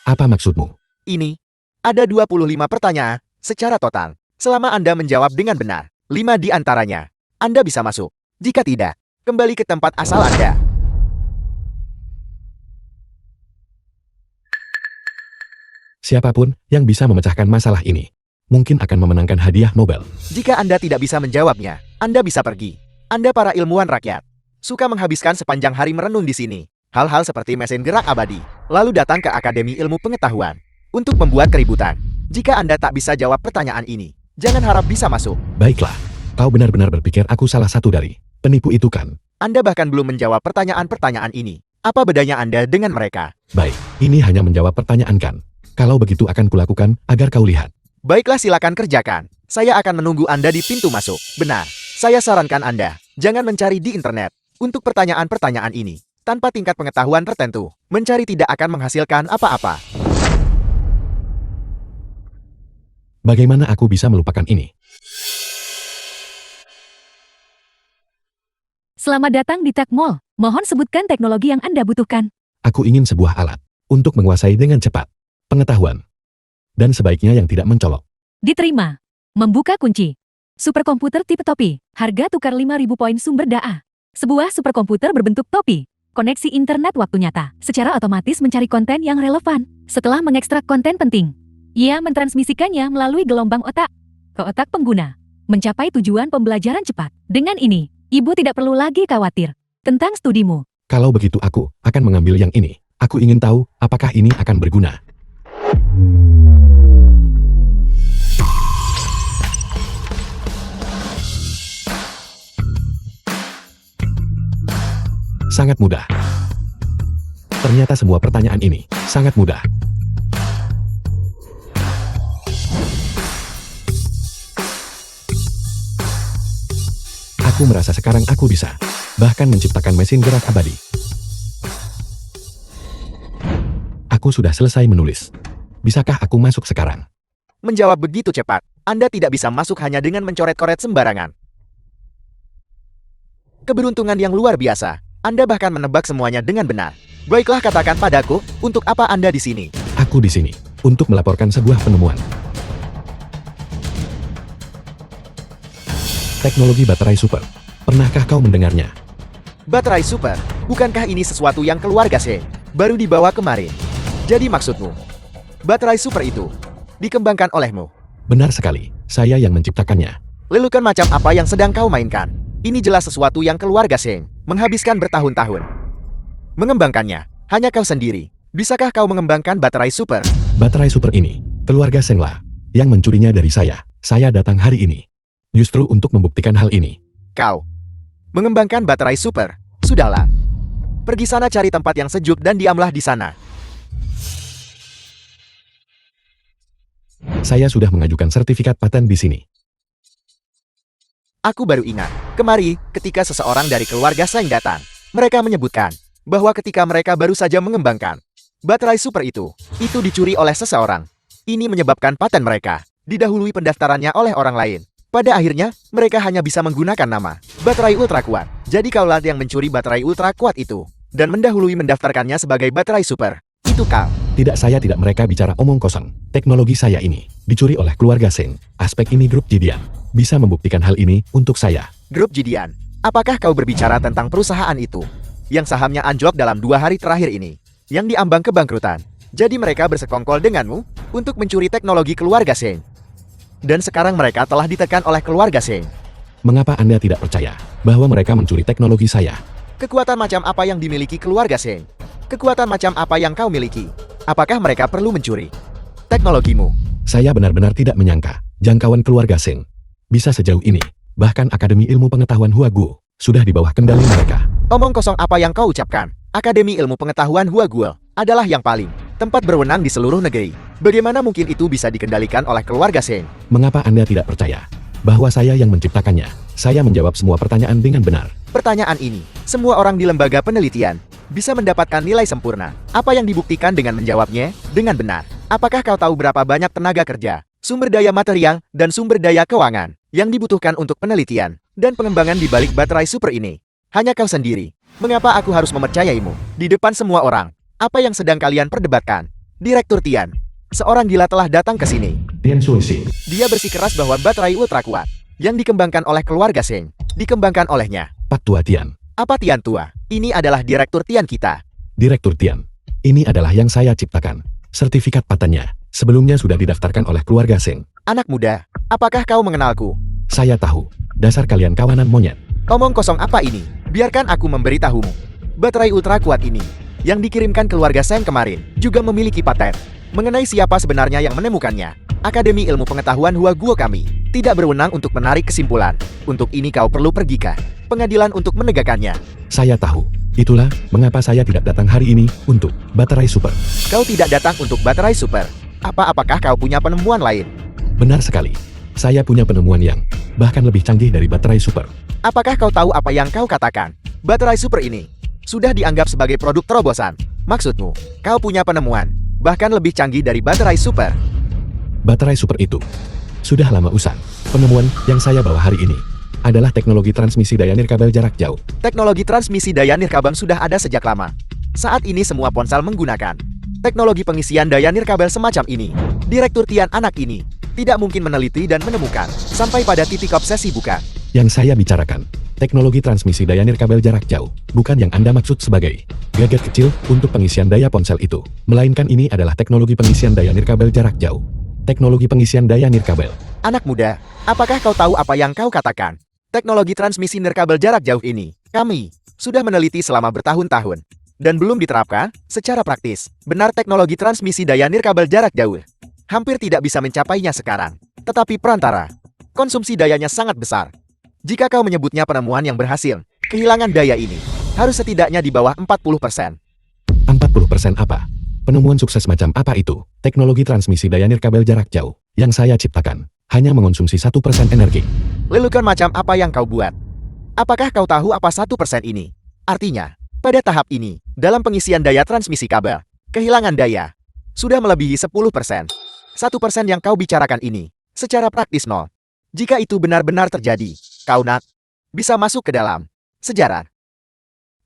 Apa maksudmu? Ini ada 25 pertanyaan secara total. Selama Anda menjawab dengan benar, 5 di antaranya, Anda bisa masuk. Jika tidak, kembali ke tempat asal Anda. Siapapun yang bisa memecahkan masalah ini, mungkin akan memenangkan hadiah Nobel. Jika Anda tidak bisa menjawabnya, Anda bisa pergi. Anda para ilmuwan rakyat, suka menghabiskan sepanjang hari merenung di sini. Hal-hal seperti mesin gerak abadi, lalu datang ke Akademi Ilmu Pengetahuan untuk membuat keributan. Jika Anda tak bisa jawab pertanyaan ini, jangan harap bisa masuk. Baiklah, kau benar-benar berpikir aku salah satu dari penipu itu kan? Anda bahkan belum menjawab pertanyaan-pertanyaan ini. Apa bedanya Anda dengan mereka? Baik, ini hanya menjawab pertanyaan kan? Kalau begitu akan kulakukan agar kau lihat. Baiklah, silakan kerjakan. Saya akan menunggu Anda di pintu masuk. Benar, saya sarankan Anda, jangan mencari di internet untuk pertanyaan-pertanyaan ini. Tanpa tingkat pengetahuan tertentu, mencari tidak akan menghasilkan apa-apa. Bagaimana aku bisa melupakan ini? Selamat datang di Tech Mall. Mohon sebutkan teknologi yang Anda butuhkan. Aku ingin sebuah alat untuk menguasai dengan cepat pengetahuan, dan sebaiknya yang tidak mencolok. Diterima. Membuka kunci. Superkomputer tipe topi. Harga tukar 5.000 poin sumber daya. Sebuah superkomputer berbentuk topi. Koneksi internet waktu nyata. Secara otomatis mencari konten yang relevan. Setelah mengekstrak konten penting, ia mentransmisikannya melalui gelombang otak ke otak pengguna. Mencapai tujuan pembelajaran cepat. Dengan ini, Ibu tidak perlu lagi khawatir tentang studimu. Kalau begitu aku akan mengambil yang ini. Aku ingin tahu apakah ini akan berguna. Sangat mudah. Ternyata semua pertanyaan ini sangat mudah. Aku merasa sekarang aku bisa bahkan menciptakan mesin gerak abadi. Aku sudah selesai menulis. Bisakah aku masuk sekarang? Menjawab begitu cepat, Anda tidak bisa masuk hanya dengan mencoret-coret sembarangan. Keberuntungan yang luar biasa. Anda bahkan menebak semuanya dengan benar. Baiklah, katakan padaku, untuk apa Anda di sini? Aku di sini untuk melaporkan sebuah penemuan. Teknologi baterai super. Pernahkah kau mendengarnya? Baterai super, bukankah ini sesuatu yang keluarga Seng baru dibawa kemarin? Jadi maksudmu, baterai super itu dikembangkan olehmu? Benar sekali, saya yang menciptakannya. Lelukan macam apa yang sedang kau mainkan? Ini jelas sesuatu yang keluarga Seng menghabiskan bertahun-tahun mengembangkannya. Hanya kau sendiri. Bisakah kau mengembangkan baterai super? Baterai super ini, keluarga Sengla yang mencurinya dari saya. Saya datang hari ini justru untuk membuktikan hal ini. Kau mengembangkan baterai super? Sudahlah. Pergi sana, cari tempat yang sejuk dan diamlah di sana. Saya sudah mengajukan sertifikat paten di sini. Aku baru ingat, kemari, ketika seseorang dari keluarga Seng datang, mereka menyebutkan bahwa ketika mereka baru saja mengembangkan baterai super itu dicuri oleh seseorang. Ini menyebabkan paten mereka didahului pendaftarannya oleh orang lain. Pada akhirnya, mereka hanya bisa menggunakan nama baterai ultra kuat. Jadi kaulah yang mencuri baterai ultra kuat itu dan mendahului mendaftarkannya sebagai baterai super. Itu kau. Tidak, saya tidak. Mereka bicara omong kosong. Teknologi saya ini dicuri oleh keluarga Seng. Aspek ini grup Jidian bisa membuktikan hal ini untuk saya. Grup Jidian, apakah kau berbicara tentang perusahaan itu yang sahamnya anjlok dalam 2 hari terakhir ini, yang diambang kebangkrutan? Jadi mereka bersekongkol denganmu untuk mencuri teknologi keluarga Seng. Dan sekarang mereka telah ditekan oleh keluarga Seng. Mengapa Anda tidak percaya bahwa mereka mencuri teknologi saya? Kekuatan macam apa yang dimiliki keluarga Seng? Kekuatan macam apa yang kau miliki? Apakah mereka perlu mencuri teknologimu? Saya benar-benar tidak menyangka jangkauan keluarga Seng bisa sejauh ini. Bahkan Akademi Ilmu Pengetahuan Huaguo sudah di bawah kendali mereka. Omong kosong apa yang kau ucapkan? Akademi Ilmu Pengetahuan Huaguo adalah yang paling tempat berwenang di seluruh negeri. Bagaimana mungkin itu bisa dikendalikan oleh keluarga Seng? Mengapa Anda tidak percaya bahwa saya yang menciptakannya? Saya menjawab semua pertanyaan dengan benar. Pertanyaan ini, semua orang di lembaga penelitian bisa mendapatkan nilai sempurna. Apa yang dibuktikan dengan menjawabnya dengan benar? Apakah kau tahu berapa banyak tenaga kerja, sumber daya material, dan sumber daya keuangan yang dibutuhkan untuk penelitian dan pengembangan di balik baterai super ini? Hanya kau sendiri. Mengapa aku harus mempercayaimu di depan semua orang? Apa yang sedang kalian perdebatkan? Direktur Tian, Seorang gila telah datang ke sini. Tian Shuixi. Dia bersikeras bahwa baterai ultra kuat yang dikembangkan oleh keluarga Sheng dikembangkan olehnya. Pak Tua Tian. Apa Tian tua? Ini adalah Direktur Tian kita. Direktur Tian. Ini adalah yang saya ciptakan. Sertifikat patennya sebelumnya sudah didaftarkan oleh keluarga Sheng. Anak muda, apakah kau mengenalku? Saya tahu. Dasar kalian kawanan monyet. Omong kosong apa ini? Biarkan aku memberitahumu. Baterai ultra kuat ini yang dikirimkan keluarga Sheng kemarin juga memiliki paten. Mengenai siapa sebenarnya yang menemukannya, Akademi Ilmu Pengetahuan Hua Guo kami tidak berwenang untuk menarik kesimpulan. Untuk ini kau perlu pergi ke pengadilan untuk menegakkannya. Saya tahu. Itulah mengapa saya tidak datang hari ini untuk baterai super. Kau tidak datang untuk baterai super. Apakah kau punya penemuan lain? Benar sekali. Saya punya penemuan yang bahkan lebih canggih dari baterai super. Apakah kau tahu apa yang kau katakan? Baterai super ini sudah dianggap sebagai produk terobosan. Maksudmu, kau punya penemuan bahkan lebih canggih dari baterai super. Baterai super itu sudah lama usang. Penemuan yang saya bawa hari ini adalah teknologi transmisi daya nirkabel jarak jauh. Teknologi transmisi daya nirkabel sudah ada sejak lama. Saat ini semua ponsel menggunakan teknologi pengisian daya nirkabel semacam ini. Direktur Tian anak ini tidak mungkin meneliti dan menemukan sampai pada titik obsesi bukan? Yang saya bicarakan, teknologi transmisi daya nirkabel jarak jauh, bukan yang Anda maksud sebagai gadget kecil untuk pengisian daya ponsel itu. Melainkan ini adalah teknologi pengisian daya nirkabel jarak jauh. Teknologi pengisian daya nirkabel. Anak muda, apakah kau tahu apa yang kau katakan? Teknologi transmisi nirkabel jarak jauh ini, kami sudah meneliti selama bertahun-tahun dan belum diterapkan secara praktis. Benar, teknologi transmisi daya nirkabel jarak jauh hampir tidak bisa mencapainya sekarang. Tetapi perantara konsumsi dayanya sangat besar. Jika kau menyebutnya penemuan yang berhasil, kehilangan daya ini harus setidaknya di bawah 40%. 40% apa? Penemuan sukses macam apa itu? Teknologi transmisi daya nirkabel jarak jauh yang saya ciptakan hanya mengonsumsi 1% energi. Lelukan macam apa yang kau buat? Apakah kau tahu apa 1% ini? Artinya, pada tahap ini, dalam pengisian daya transmisi kabel, kehilangan daya sudah melebihi 10%. 1% yang kau bicarakan ini secara praktis nol. Jika itu benar-benar terjadi, kau nak bisa masuk ke dalam sejarah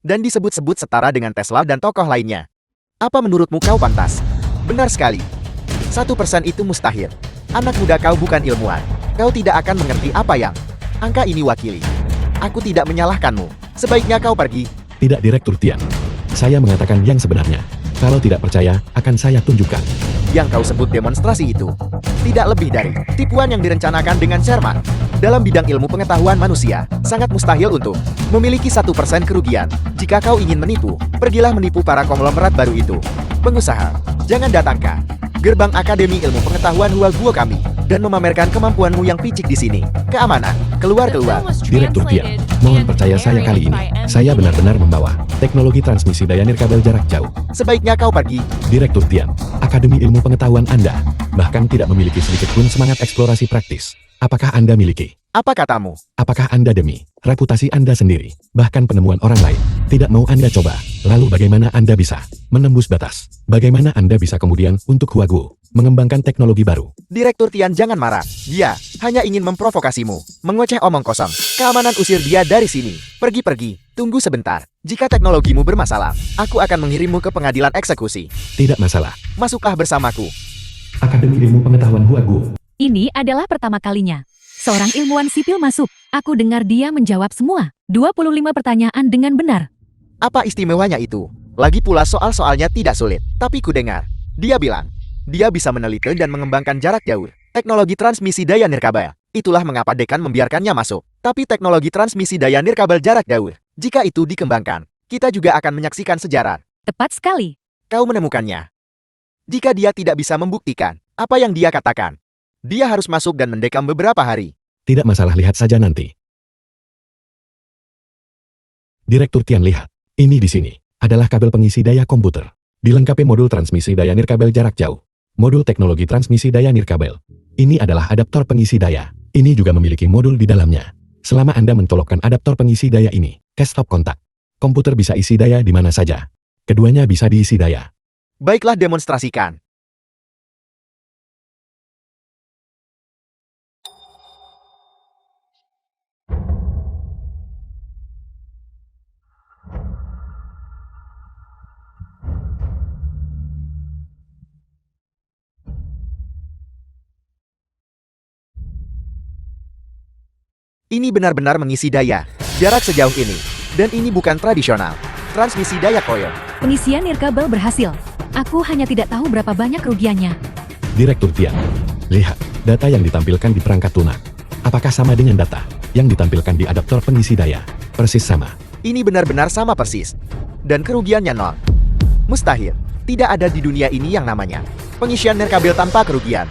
dan disebut-sebut setara dengan Tesla dan tokoh lainnya. Apa menurutmu kau pantas? Benar sekali. 1% itu mustahil. Anak muda, kau bukan ilmuwan. Kau tidak akan mengerti apa yang angka ini wakili. Aku tidak menyalahkanmu. Sebaiknya kau pergi. Tidak, Direktur Tian. Saya mengatakan yang sebenarnya. Kalau tidak percaya, akan saya tunjukkan. Yang kau sebut demonstrasi itu tidak lebih dari tipuan yang direncanakan dengan Sherman. Dalam bidang ilmu pengetahuan manusia, sangat mustahil untuk memiliki 1% kerugian. Jika kau ingin menipu, pergilah menipu para konglomerat baru itu. Pengusaha, jangan datang ke gerbang Akademi Ilmu Pengetahuan Hua Guo kami dan memamerkan kemampuanmu yang picik di sini. Keamanan, keluar. Direktur Tian, mohon percaya saya kali ini. Saya benar-benar membawa teknologi transmisi daya nirkabel jarak jauh. Sebaiknya kau pergi. Direktur Tian, Akademi Ilmu Pengetahuan Anda bahkan tidak memiliki sedikit pun semangat eksplorasi praktis. Apakah Anda miliki? Apa katamu? Apakah Anda demi reputasi Anda sendiri, bahkan penemuan orang lain, tidak mau Anda coba? Lalu bagaimana Anda bisa menembus batas? Bagaimana Anda bisa kemudian untuk Hua Guo mengembangkan teknologi baru? Direktur Tian, jangan marah. Dia hanya ingin memprovokasimu. Mengoceh omong kosong. Keamanan, usir dia dari sini. Pergi. Tunggu sebentar. Jika teknologimu bermasalah, aku akan mengirimmu ke pengadilan eksekusi. Tidak masalah. Masuklah bersamaku. Akademi Ilmu Pengetahuan Hua Guo. Ini adalah pertama kalinya seorang ilmuwan sipil masuk. Aku dengar dia menjawab semua 25 pertanyaan dengan benar. Apa istimewanya itu? Lagi pula soal-soalnya tidak sulit. Tapi ku dengar, dia bilang, dia bisa meneliti dan mengembangkan jarak jauh teknologi transmisi daya nirkabel. Itulah mengapa dekan membiarkannya masuk. Tapi teknologi transmisi daya nirkabel jarak jauh, jika itu dikembangkan, kita juga akan menyaksikan sejarah. Tepat sekali. Kau menemukannya. Jika dia tidak bisa membuktikan apa yang dia katakan, dia harus masuk dan mendekam beberapa hari. Tidak masalah, lihat saja nanti. Direktur Tian, lihat. Ini di sini adalah kabel pengisi daya komputer. Dilengkapi modul transmisi daya nirkabel jarak jauh. Modul teknologi transmisi daya nirkabel. Ini adalah adaptor pengisi daya. Ini juga memiliki modul di dalamnya. Selama Anda mentolokkan adaptor pengisi daya ini ke stop kontak, komputer bisa isi daya di mana saja. Keduanya bisa diisi daya. Baiklah, demonstrasikan. Ini benar-benar mengisi daya. Jarak sejauh ini. Dan ini bukan tradisional. Transmisi daya koil. Pengisian nirkabel berhasil. Aku hanya tidak tahu berapa banyak kerugiannya. Direktur Tian, lihat, data yang ditampilkan di perangkat lunak. Apakah sama dengan data yang ditampilkan di adaptor pengisi daya? Persis sama. Ini benar-benar sama persis. Dan kerugiannya nol. Mustahil. Tidak ada di dunia ini yang namanya pengisian nirkabel tanpa kerugian.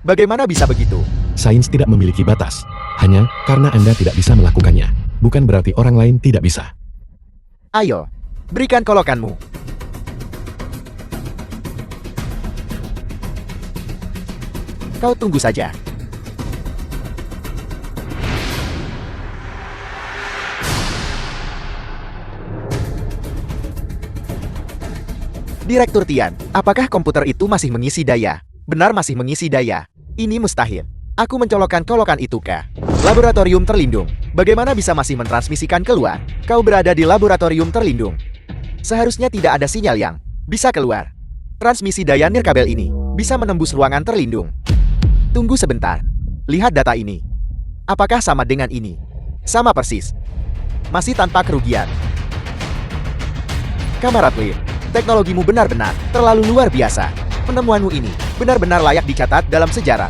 Bagaimana bisa begitu? Sains tidak memiliki batas. Hanya karena Anda tidak bisa melakukannya, bukan berarti orang lain tidak bisa. Ayo, berikan kolokanmu. Kau tunggu saja. Direktur Tian, apakah komputer itu masih mengisi daya? Benar masih mengisi daya. Ini mustahil. Aku mencolokkan kolokan itu ke laboratorium terlindung. Bagaimana bisa masih mentransmisikan keluar? Kau berada di laboratorium terlindung. Seharusnya tidak ada sinyal yang bisa keluar. Transmisi daya nirkabel ini bisa menembus ruangan terlindung. Tunggu sebentar. Lihat data ini. Apakah sama dengan ini? Sama persis. Masih tanpa kerugian. Kamaradli, teknologimu benar-benar terlalu luar biasa. Penemuanmu ini benar-benar layak dicatat dalam sejarah.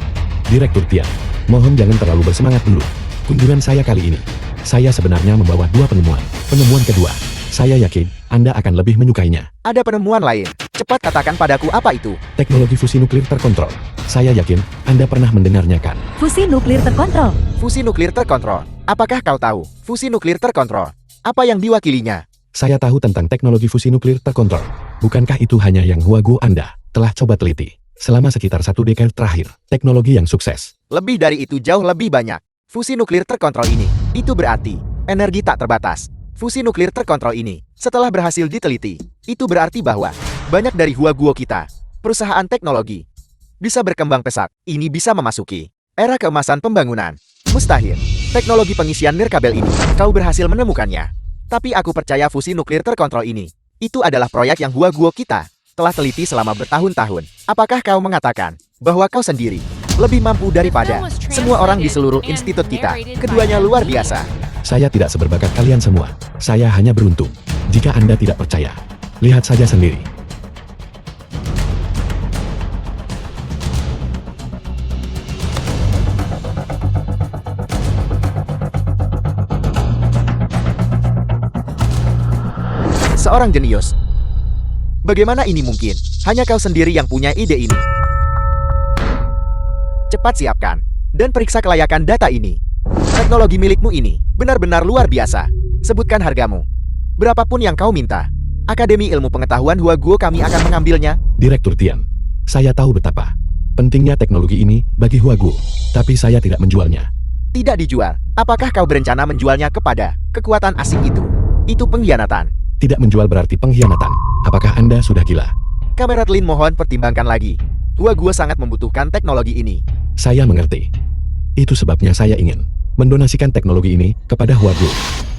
Direktur Tian, mohon jangan terlalu bersemangat dulu. Kunjungan saya kali ini, saya sebenarnya membawa dua penemuan. Penemuan kedua, saya yakin Anda akan lebih menyukainya. Ada penemuan lain. Cepat katakan padaku apa itu. Teknologi fusi nuklir terkontrol. Saya yakin Anda pernah mendengarnya kan? Fusi nuklir terkontrol. Fusi nuklir terkontrol. Apakah kau tahu fusi nuklir terkontrol? Apa yang diwakilinya? Saya tahu tentang teknologi fusi nuklir terkontrol. Bukankah itu hanya yang Huagu Anda telah coba teliti selama sekitar 1 dekade terakhir? Teknologi yang sukses. Lebih dari itu, jauh lebih banyak. Fusi nuklir terkontrol ini, itu berarti energi tak terbatas. Fusi nuklir terkontrol ini, setelah berhasil diteliti, itu berarti bahwa banyak dari Huaguo kita, perusahaan teknologi, bisa berkembang pesat. Ini bisa memasuki era keemasan pembangunan. Mustahil. Teknologi pengisian nirkabel ini, kau berhasil menemukannya. Tapi aku percaya fusi nuklir terkontrol ini, itu adalah proyek yang Huaguo kita telah teliti selama bertahun-tahun. Apakah kau mengatakan bahwa kau sendiri lebih mampu daripada semua orang di seluruh institut kita? Keduanya luar biasa. Saya tidak seberbakat kalian semua. Saya hanya beruntung. Jika Anda tidak percaya, lihat saja sendiri. Seorang jenius. Bagaimana ini mungkin? Hanya kau sendiri yang punya ide ini. Cepat siapkan dan periksa kelayakan data ini. Teknologi milikmu ini benar-benar luar biasa. Sebutkan hargamu. Berapapun yang kau minta. Akademi Ilmu Pengetahuan Huaguo kami akan mengambilnya. Direktur Tian, saya tahu betapa pentingnya teknologi ini bagi Huaguo, tapi saya tidak menjualnya. Tidak dijual. Apakah kau berencana menjualnya kepada kekuatan asing itu? Itu pengkhianatan. Tidak menjual berarti pengkhianatan. Apakah Anda sudah gila? Kameratlin, mohon pertimbangkan lagi. Huaguo sangat membutuhkan teknologi ini. Saya mengerti. Itu sebabnya saya ingin mendonasikan teknologi ini kepada Huaguo.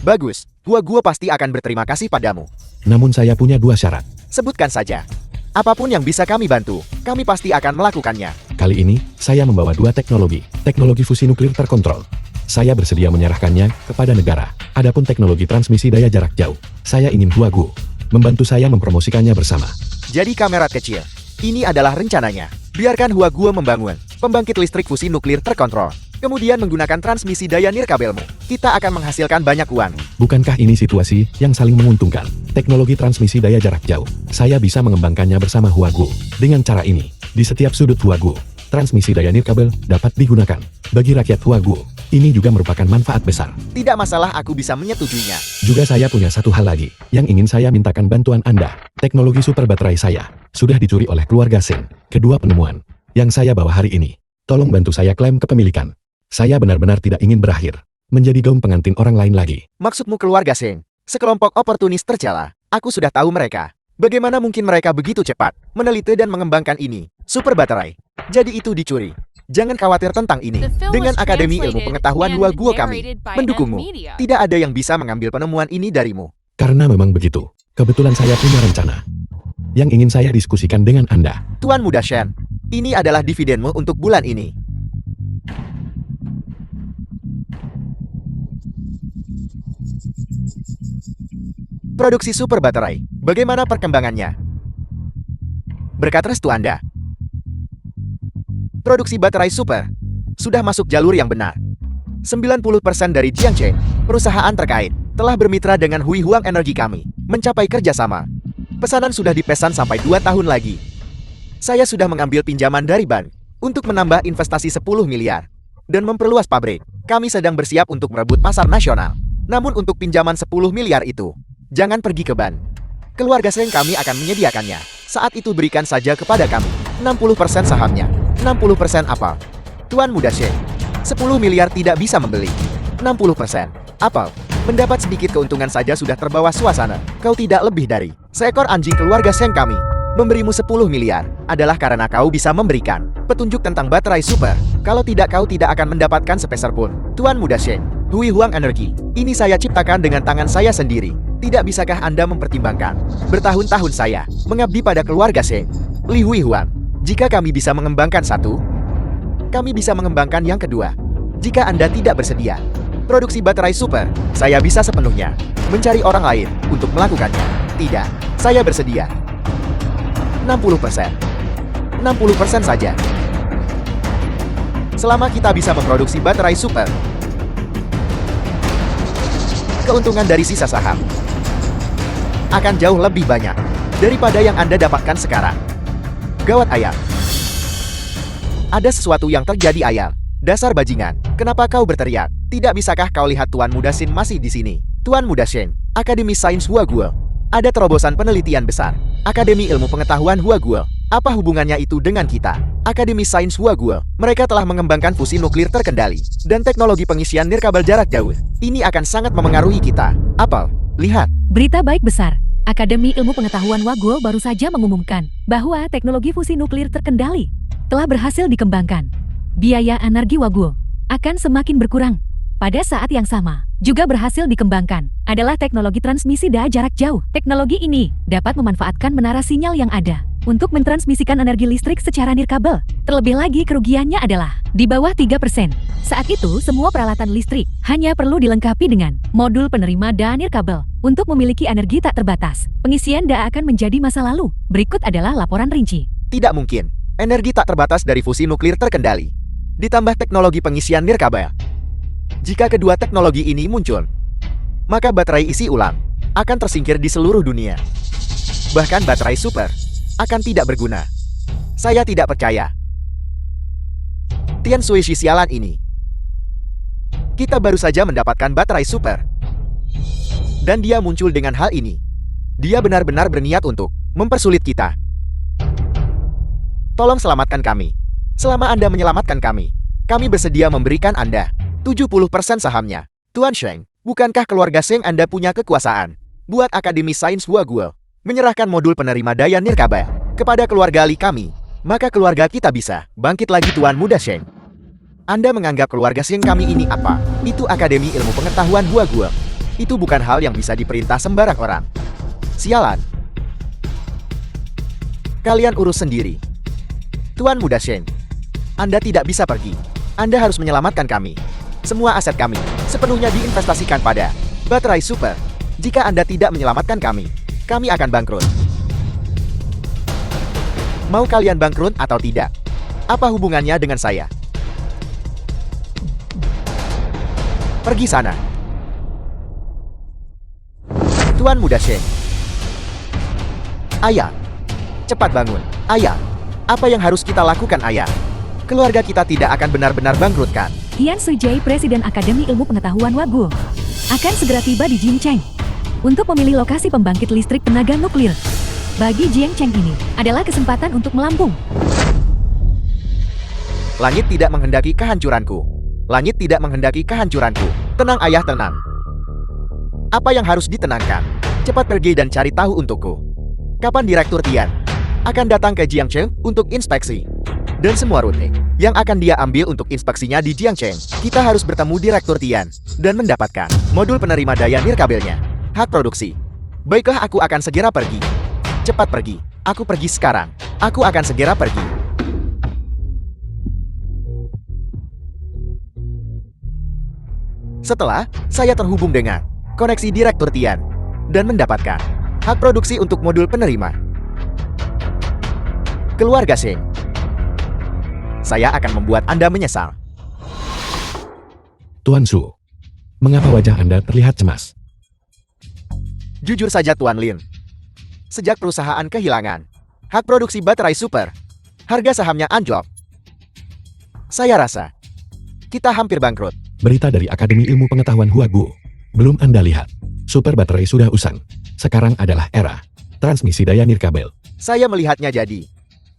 Bagus. Huaguo pasti akan berterima kasih padamu. Namun saya punya 2 syarat. Sebutkan saja. Apapun yang bisa kami bantu, kami pasti akan melakukannya. Kali ini, saya membawa 2 teknologi. Teknologi fusi nuklir terkontrol. Saya bersedia menyerahkannya kepada negara. Adapun teknologi transmisi daya jarak jauh, saya ingin Huaguo membantu saya mempromosikannya bersama. Jadi kamerat kecil, ini adalah rencananya. Biarkan Huaguo membangun pembangkit listrik fusi nuklir terkontrol. Kemudian menggunakan transmisi daya nirkabelmu. Kita akan menghasilkan banyak uang. Bukankah ini situasi yang saling menguntungkan? Teknologi transmisi daya jarak jauh, saya bisa mengembangkannya bersama Huaguo. Dengan cara ini, di setiap sudut Huaguo, transmisi daya nirkabel dapat digunakan. Bagi rakyat Huaguo, ini juga merupakan manfaat besar. Tidak masalah, aku bisa menyetujuinya. Juga saya punya satu hal lagi, yang ingin saya mintakan bantuan Anda. Teknologi super baterai saya, sudah dicuri oleh keluarga Seng. Kedua penemuan, yang saya bawa hari ini. Tolong bantu saya klaim kepemilikan. Saya benar-benar tidak ingin berakhir menjadi gaung pengantin orang lain lagi. Maksudmu keluarga Seng? Sekelompok oportunis tercela. Aku sudah tahu mereka. Bagaimana mungkin mereka begitu cepat meneliti dan mengembangkan ini? Super baterai. Jadi itu dicuri. Jangan khawatir tentang ini. Dengan Akademi Ilmu Pengetahuan Huaguo kami mendukungmu. Tidak ada yang bisa mengambil penemuan ini darimu. Karena memang begitu. Kebetulan saya punya rencana yang ingin saya diskusikan dengan Anda. Tuan Muda Shen, ini adalah dividenmu untuk bulan ini. Produksi super baterai. Bagaimana perkembangannya? Berkat restu Anda, produksi baterai super sudah masuk jalur yang benar. 90% dari Jiangcheng, perusahaan terkait, telah bermitra dengan Hui Huang Energi kami, mencapai kerjasama. Pesanan sudah dipesan sampai 2 tahun lagi. Saya sudah mengambil pinjaman dari bank untuk menambah investasi 10 miliar dan memperluas pabrik. Kami sedang bersiap untuk merebut pasar nasional. Namun untuk pinjaman 10 miliar itu, jangan pergi ke bank. Keluarga Seng kami akan menyediakannya. Saat itu berikan saja kepada kami 60% sahamnya. 60% apa? Tuan Muda Seng, 10 miliar tidak bisa membeli. 60%. Apel, mendapat sedikit keuntungan saja sudah terbawa suasana. Kau tidak lebih dari seekor anjing keluarga Seng kami. Memberimu 10 miliar adalah karena kau bisa memberikan petunjuk tentang baterai super. Kalau tidak kau tidak akan mendapatkan sepeser pun. Tuan Muda Seng, Hui Huang Energi, ini saya ciptakan dengan tangan saya sendiri. Tidak bisakah Anda mempertimbangkan? Bertahun-tahun saya mengabdi pada keluarga Seng. Li Hui Huang, jika kami bisa mengembangkan satu, kami bisa mengembangkan yang kedua. Jika Anda tidak bersedia, produksi baterai super, saya bisa sepenuhnya mencari orang lain untuk melakukannya. Tidak, saya bersedia. 60%. 60% saja. Selama kita bisa memproduksi baterai super, keuntungan dari sisa saham akan jauh lebih banyak daripada yang Anda dapatkan sekarang. Gawat Ayam. Ada sesuatu yang terjadi Ayam. Dasar bajingan, kenapa kau berteriak? Tidak bisakah kau lihat Tuan Muda Shin masih di sini? Tuan Muda Shin, Akademi Sains Huaguo. Ada terobosan penelitian besar. Akademi Ilmu Pengetahuan Huaguo. Apa hubungannya itu dengan kita? Akademi Sains Huaguo. Mereka telah mengembangkan fusi nuklir terkendali dan teknologi pengisian nirkabel jarak jauh. Ini akan sangat memengaruhi kita. Apel, lihat. Berita baik besar. Akademi Ilmu Pengetahuan Waguo baru saja mengumumkan bahwa teknologi fusi nuklir terkendali telah berhasil dikembangkan. Biaya energi Waguo akan semakin berkurang. Pada saat yang sama, juga berhasil dikembangkan adalah teknologi transmisi jarak jauh. Teknologi ini dapat memanfaatkan menara sinyal yang ada untuk mentransmisikan energi listrik secara nirkabel. Terlebih lagi kerugiannya adalah di bawah 3%. Saat itu semua peralatan listrik hanya perlu dilengkapi dengan modul penerima nirkabel untuk memiliki energi tak terbatas. Pengisian akan menjadi masa lalu. Berikut adalah laporan rinci. Tidak mungkin. Energi tak terbatas dari fusi nuklir terkendali ditambah teknologi pengisian nirkabel. Jika kedua teknologi ini muncul, maka baterai isi ulang akan tersingkir di seluruh dunia. Bahkan baterai super akan tidak berguna. Saya tidak percaya. Tian Sui Shi sialan ini. Kita baru saja mendapatkan baterai super. Dan dia muncul dengan hal ini. Dia benar-benar berniat untuk mempersulit kita. Tolong selamatkan kami. Selama Anda menyelamatkan kami bersedia memberikan Anda 70% sahamnya. Tuan Sheng, bukankah keluarga Sheng Anda punya kekuasaan? Buat Akademi Sains Huaguo menyerahkan modul penerima daya nirkabel kepada keluarga Li kami, maka keluarga kita bisa bangkit lagi. Tuan Muda Sheng, Anda menganggap keluarga Sheng kami ini apa? Itu Akademi Ilmu Pengetahuan Huaguo. Itu bukan hal yang bisa diperintah sembarang orang. Sialan. Kalian urus sendiri. Tuan Muda Sheng, Anda tidak bisa pergi. Anda harus menyelamatkan kami. Semua aset kami sepenuhnya diinvestasikan pada baterai super. Jika Anda tidak menyelamatkan kami akan bangkrut. Mau kalian bangkrut atau tidak? Apa hubungannya dengan saya? Pergi sana. Tuan Muda Sheng. Ayah, cepat bangun. Ayah, apa yang harus kita lakukan Ayah? Keluarga kita tidak akan benar-benar bangkrut kan? Tian Sui-jie, Presiden Akademi Ilmu Pengetahuan Waguo, akan segera tiba di Jiangcheng untuk memilih lokasi pembangkit listrik tenaga nuklir. Bagi Jiangcheng ini adalah kesempatan untuk melambung. Langit tidak menghendaki kehancuranku. Langit tidak menghendaki kehancuranku. Tenang Ayah, tenang. Apa yang harus ditenangkan? Cepat pergi dan cari tahu untukku. Kapan Direktur Tian akan datang ke Jiangcheng untuk inspeksi? Dan semua rute yang akan dia ambil untuk inspeksinya di Jiangcheng. Kita harus bertemu Direktur Tian dan mendapatkan modul penerima daya nirkabelnya. Hak produksi. Baiklah, aku akan segera pergi. Cepat pergi. Aku pergi sekarang. Aku akan segera pergi. Setelah saya terhubung dengan koneksi Direktur Tian, dan mendapatkan hak produksi untuk modul penerima. Keluarga Sheng, saya akan membuat Anda menyesal. Tuan Su, mengapa wajah Anda terlihat cemas? Jujur saja Tuan Lin, sejak perusahaan kehilangan hak produksi baterai super, harga sahamnya anjlok. Saya rasa kita hampir bangkrut. Berita dari Akademi Ilmu Pengetahuan Huaguo. Belum Anda lihat, super baterai sudah usang. Sekarang adalah era transmisi daya nirkabel. Saya melihatnya jadi.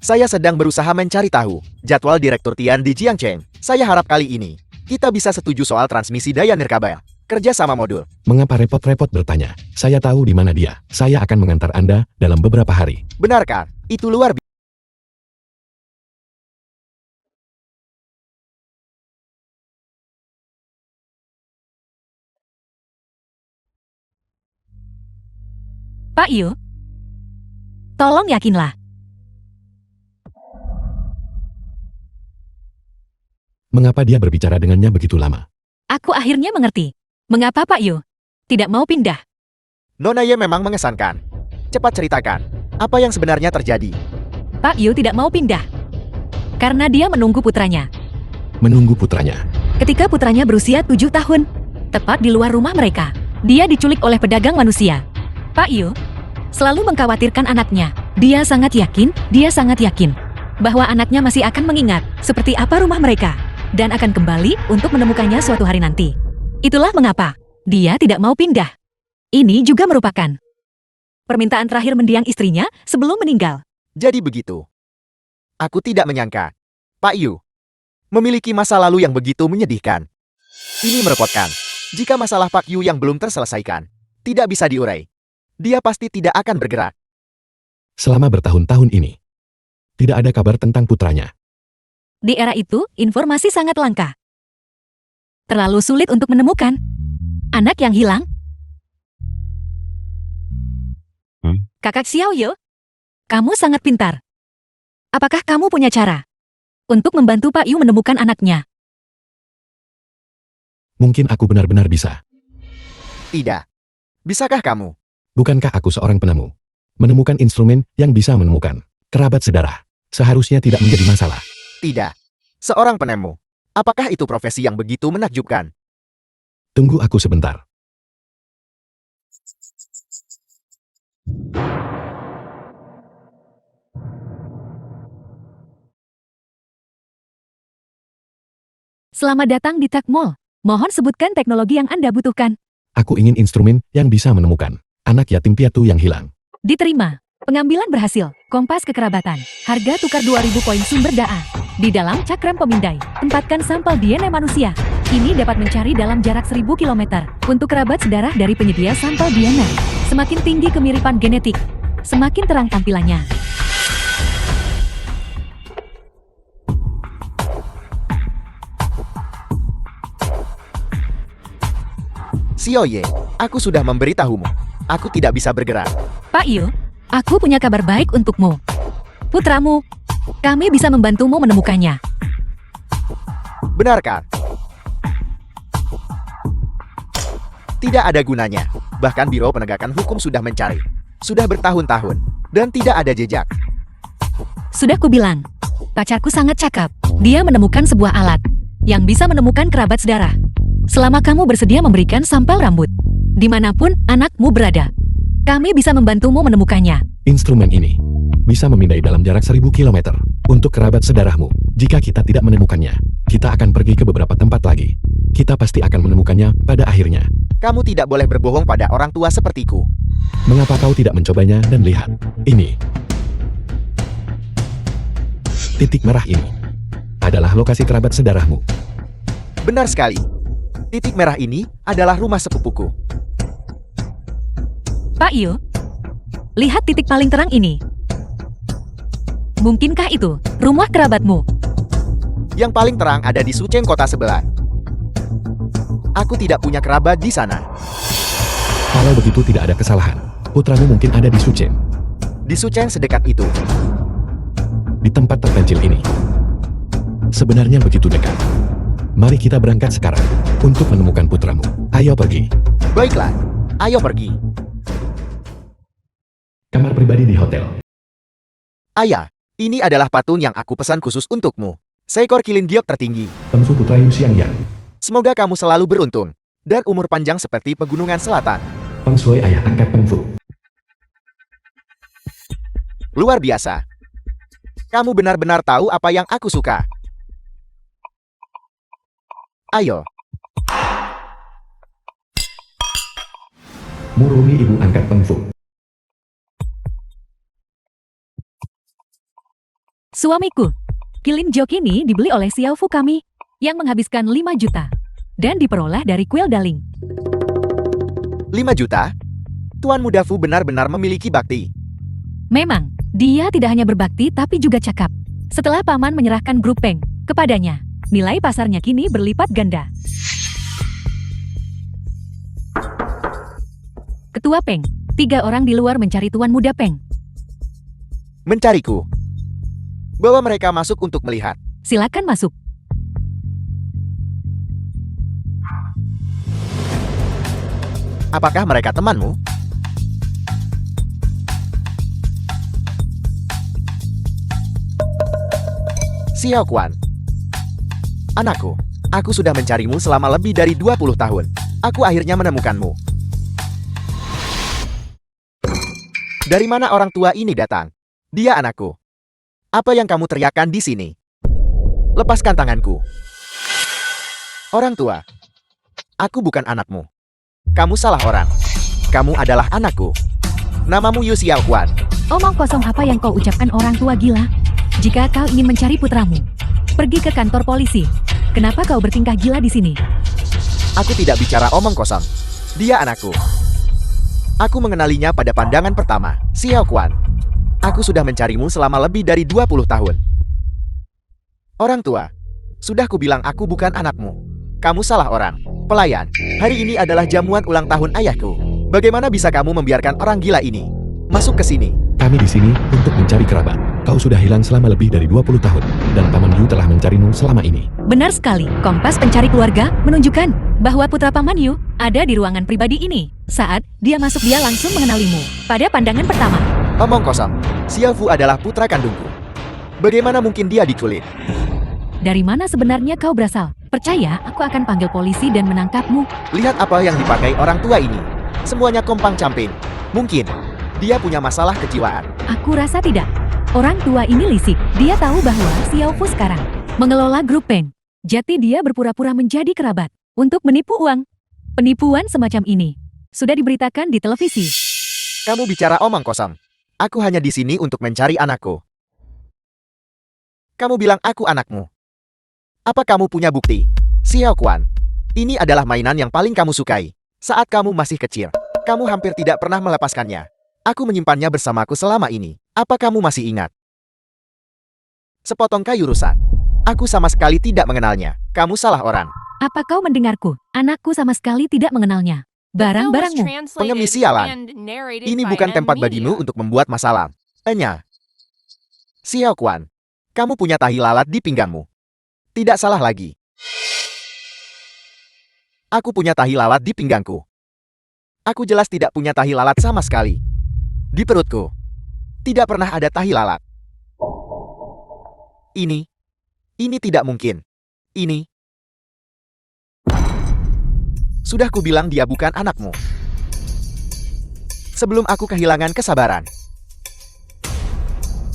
Saya sedang berusaha mencari tahu jadwal Direktur Tian di Jiangcheng. Saya harap kali ini kita bisa setuju soal transmisi daya nirkabel. Kerja sama modul. Mengapa repot-repot bertanya? Saya tahu di mana dia. Saya akan mengantar Anda dalam beberapa hari. Benarkah? Itu luar biasa. Pak Yu, tolong yakinlah. Mengapa dia berbicara dengannya begitu lama? Aku akhirnya mengerti. Mengapa Pak Yu tidak mau pindah? Nona Ye memang mengesankan. Cepat ceritakan, apa yang sebenarnya terjadi? Pak Yu tidak mau pindah. Karena dia menunggu putranya. Menunggu putranya. Ketika putranya berusia 7 tahun, tepat di luar rumah mereka, dia diculik oleh pedagang manusia. Pak Yu selalu mengkhawatirkan anaknya. Dia sangat yakin bahwa anaknya masih akan mengingat seperti apa rumah mereka dan akan kembali untuk menemukannya suatu hari nanti. Itulah mengapa dia tidak mau pindah. Ini juga merupakan permintaan terakhir mendiang istrinya sebelum meninggal. Jadi begitu. Aku tidak menyangka Pak Yu memiliki masa lalu yang begitu menyedihkan. Ini merepotkan. Jika masalah Pak Yu yang belum terselesaikan tidak bisa diurai, dia pasti tidak akan bergerak. Selama bertahun-tahun ini, tidak ada kabar tentang putranya. Di era itu, informasi sangat langka. Terlalu sulit untuk menemukan anak yang hilang. Kakak Xiao Yo, kamu sangat pintar. Apakah kamu punya cara untuk membantu Pak Yu menemukan anaknya? Mungkin aku benar-benar bisa. Tidak. Bisakah kamu? Bukankah aku seorang penemu? Menemukan instrumen yang bisa menemukan kerabat sedarah seharusnya tidak menjadi masalah. Tidak. Seorang penemu. Apakah itu profesi yang begitu menakjubkan? Tunggu aku sebentar. Selamat datang di Tech Mall. Mohon sebutkan teknologi yang Anda butuhkan. Aku ingin instrumen yang bisa menemukan anak yatim piatu yang hilang. Diterima. Pengambilan berhasil. Kompas kekerabatan. Harga tukar 2.000 poin sumber daya. Di dalam cakram pemindai, tempatkan sampel DNA manusia. Ini dapat mencari dalam jarak 1.000 km untuk kerabat sedarah dari penyedia sampel DNA. Semakin tinggi kemiripan genetik, semakin terang tampilannya. Xiao Ye, aku sudah memberitahumu. Aku tidak bisa bergerak. Pak Yu, aku punya kabar baik untukmu. Putramu, kami bisa membantumu menemukannya. Benarkah? Tidak ada gunanya. Bahkan Biro Penegakan Hukum sudah mencari. Sudah bertahun-tahun. Dan tidak ada jejak. Sudah kubilang, pacarku sangat cakap. Dia menemukan sebuah alat yang bisa menemukan kerabat sedarah. Selama kamu bersedia memberikan sampel rambut, dimanapun anakmu berada, kami bisa membantumu menemukannya. Instrumen ini bisa memindai dalam jarak 1.000 km untuk kerabat sedarahmu. Jika kita tidak menemukannya, kita akan pergi ke beberapa tempat lagi. Kita pasti akan menemukannya pada akhirnya. Kamu tidak boleh berbohong pada orang tua sepertiku. Mengapa kau tidak mencobanya dan lihat? Ini. Titik merah ini adalah lokasi kerabat sedarahmu. Benar sekali. Titik merah ini adalah rumah sepupuku. Pak Yu, lihat titik paling terang ini. Mungkinkah itu rumah kerabatmu? Yang paling terang ada di Sucheng kota sebelah. Aku tidak punya kerabat di sana. Kalau begitu tidak ada kesalahan. Putramu mungkin ada di Sucheng. Di Sucheng sedekat itu. Di tempat terpencil ini. Sebenarnya begitu dekat. Mari kita berangkat sekarang untuk menemukan putramu. Ayo pergi. Baiklah, ayo pergi. kamar pribadi di hotel. Ayah, ini adalah patung yang aku pesan khusus untukmu. Seekor kilin giok tertinggi. Pengfu Putra Yu Xiangyang. Semoga kamu selalu beruntung. Dan umur panjang seperti pegunungan selatan. Feng Shui ayah angkat Pengfu. Luar biasa. Kamu benar-benar tahu apa yang aku suka. Ayo. Murumi ibu angkat Pengfu. Suamiku, kilin jok ini dibeli oleh Xiao Fu kami, yang menghabiskan 5 juta. Dan diperoleh dari kuil Daling. 5 juta? Tuan Muda Fu benar-benar memiliki bakti. Memang, dia tidak hanya berbakti tapi juga cakap. Setelah paman menyerahkan grup Peng kepadanya, nilai pasarnya kini berlipat ganda. Ketua Peng, 3 orang di luar mencari Tuan Muda Peng. Mencariku. Bawa mereka masuk untuk melihat. Silakan masuk. Apakah mereka temanmu? Xiao Quan. Anakku, aku sudah mencarimu selama lebih dari 20 tahun. Aku akhirnya menemukanmu. Dari mana orang tua ini datang? Dia anakku. Apa yang kamu teriakkan di sini? Lepaskan tanganku. Orang tua. Aku bukan anakmu. Kamu salah orang. Kamu adalah anakku. Namamu Yu Xiao Quan. Omong kosong apa yang kau ucapkan orang tua gila? Jika kau ingin mencari putramu, pergi ke kantor polisi. Kenapa kau bertingkah gila di sini? Aku tidak bicara omong kosong. Dia anakku. Aku mengenalinya pada pandangan pertama, Xiao Quan. Aku sudah mencarimu selama lebih dari 20 tahun. Orang tua, sudah kubilang aku bukan anakmu. Kamu salah orang. Pelayan, hari ini adalah jamuan ulang tahun ayahku. Bagaimana bisa kamu membiarkan orang gila ini masuk ke sini? Kami di sini untuk mencari kerabat. Kau sudah hilang selama lebih dari 20 tahun, dan Paman Yu telah mencarimu selama ini. Benar sekali, Kompas Pencari Keluarga menunjukkan bahwa putra Paman Yu ada di ruangan pribadi ini. Saat dia masuk dia langsung mengenalimu pada pandangan pertama. Omong kosong, Xiao Fu adalah putra kandungku. Bagaimana mungkin dia diculik? Dari mana sebenarnya kau berasal? Percaya, aku akan panggil polisi dan menangkapmu. Lihat apa yang dipakai orang tua ini. Semuanya kompang camping. Mungkin dia punya masalah kejiwaan. Aku rasa tidak. Orang tua ini licik. Dia tahu bahwa Xiao Fu sekarang mengelola grup Peng. Jadi dia berpura-pura menjadi kerabat untuk menipu uang. Penipuan semacam ini sudah diberitakan di televisi. Kamu bicara omong kosong. Aku hanya di sini untuk mencari anakku. Kamu bilang aku anakmu. Apa kamu punya bukti? Xiao Quan, ini adalah mainan yang paling kamu sukai. Saat kamu masih kecil, kamu hampir tidak pernah melepaskannya. Aku menyimpannya bersamaku selama ini. Apa kamu masih ingat? Sepotong kayu rusak. Aku sama sekali tidak mengenalnya. Kamu salah orang. Apa kau mendengarku? Anakku sama sekali tidak mengenalnya. Barang-barangmu. Pengemis sialan. Ini bukan tempat bagimu untuk membuat masalah. Enya. Xiao Quan, kamu punya tahi lalat di pinggangmu. Tidak salah lagi. Aku punya tahi lalat di pinggangku. Aku jelas tidak punya tahi lalat sama sekali. Di perutku. Tidak pernah ada tahi lalat. Ini tidak mungkin. Ini. Sudah kubilang dia bukan anakmu. Sebelum aku kehilangan kesabaran.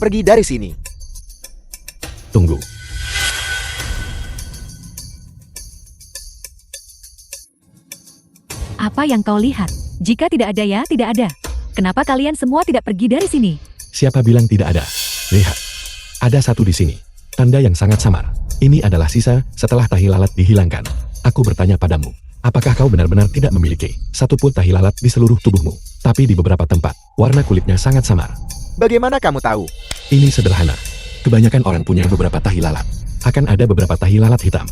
Pergi dari sini. Tunggu. Apa yang kau lihat? Jika tidak ada ya tidak ada. Kenapa kalian semua tidak pergi dari sini? Siapa bilang tidak ada? Lihat. Ada satu di sini. Tanda yang sangat samar. Ini adalah sisa setelah tahi lalat dihilangkan. Aku bertanya padamu. Apakah kau benar-benar tidak memiliki satu pun tahi lalat di seluruh tubuhmu? Tapi di beberapa tempat, warna kulitnya sangat samar. Bagaimana kamu tahu? Ini sederhana. Kebanyakan orang punya beberapa tahi lalat. Akan ada beberapa tahi lalat hitam.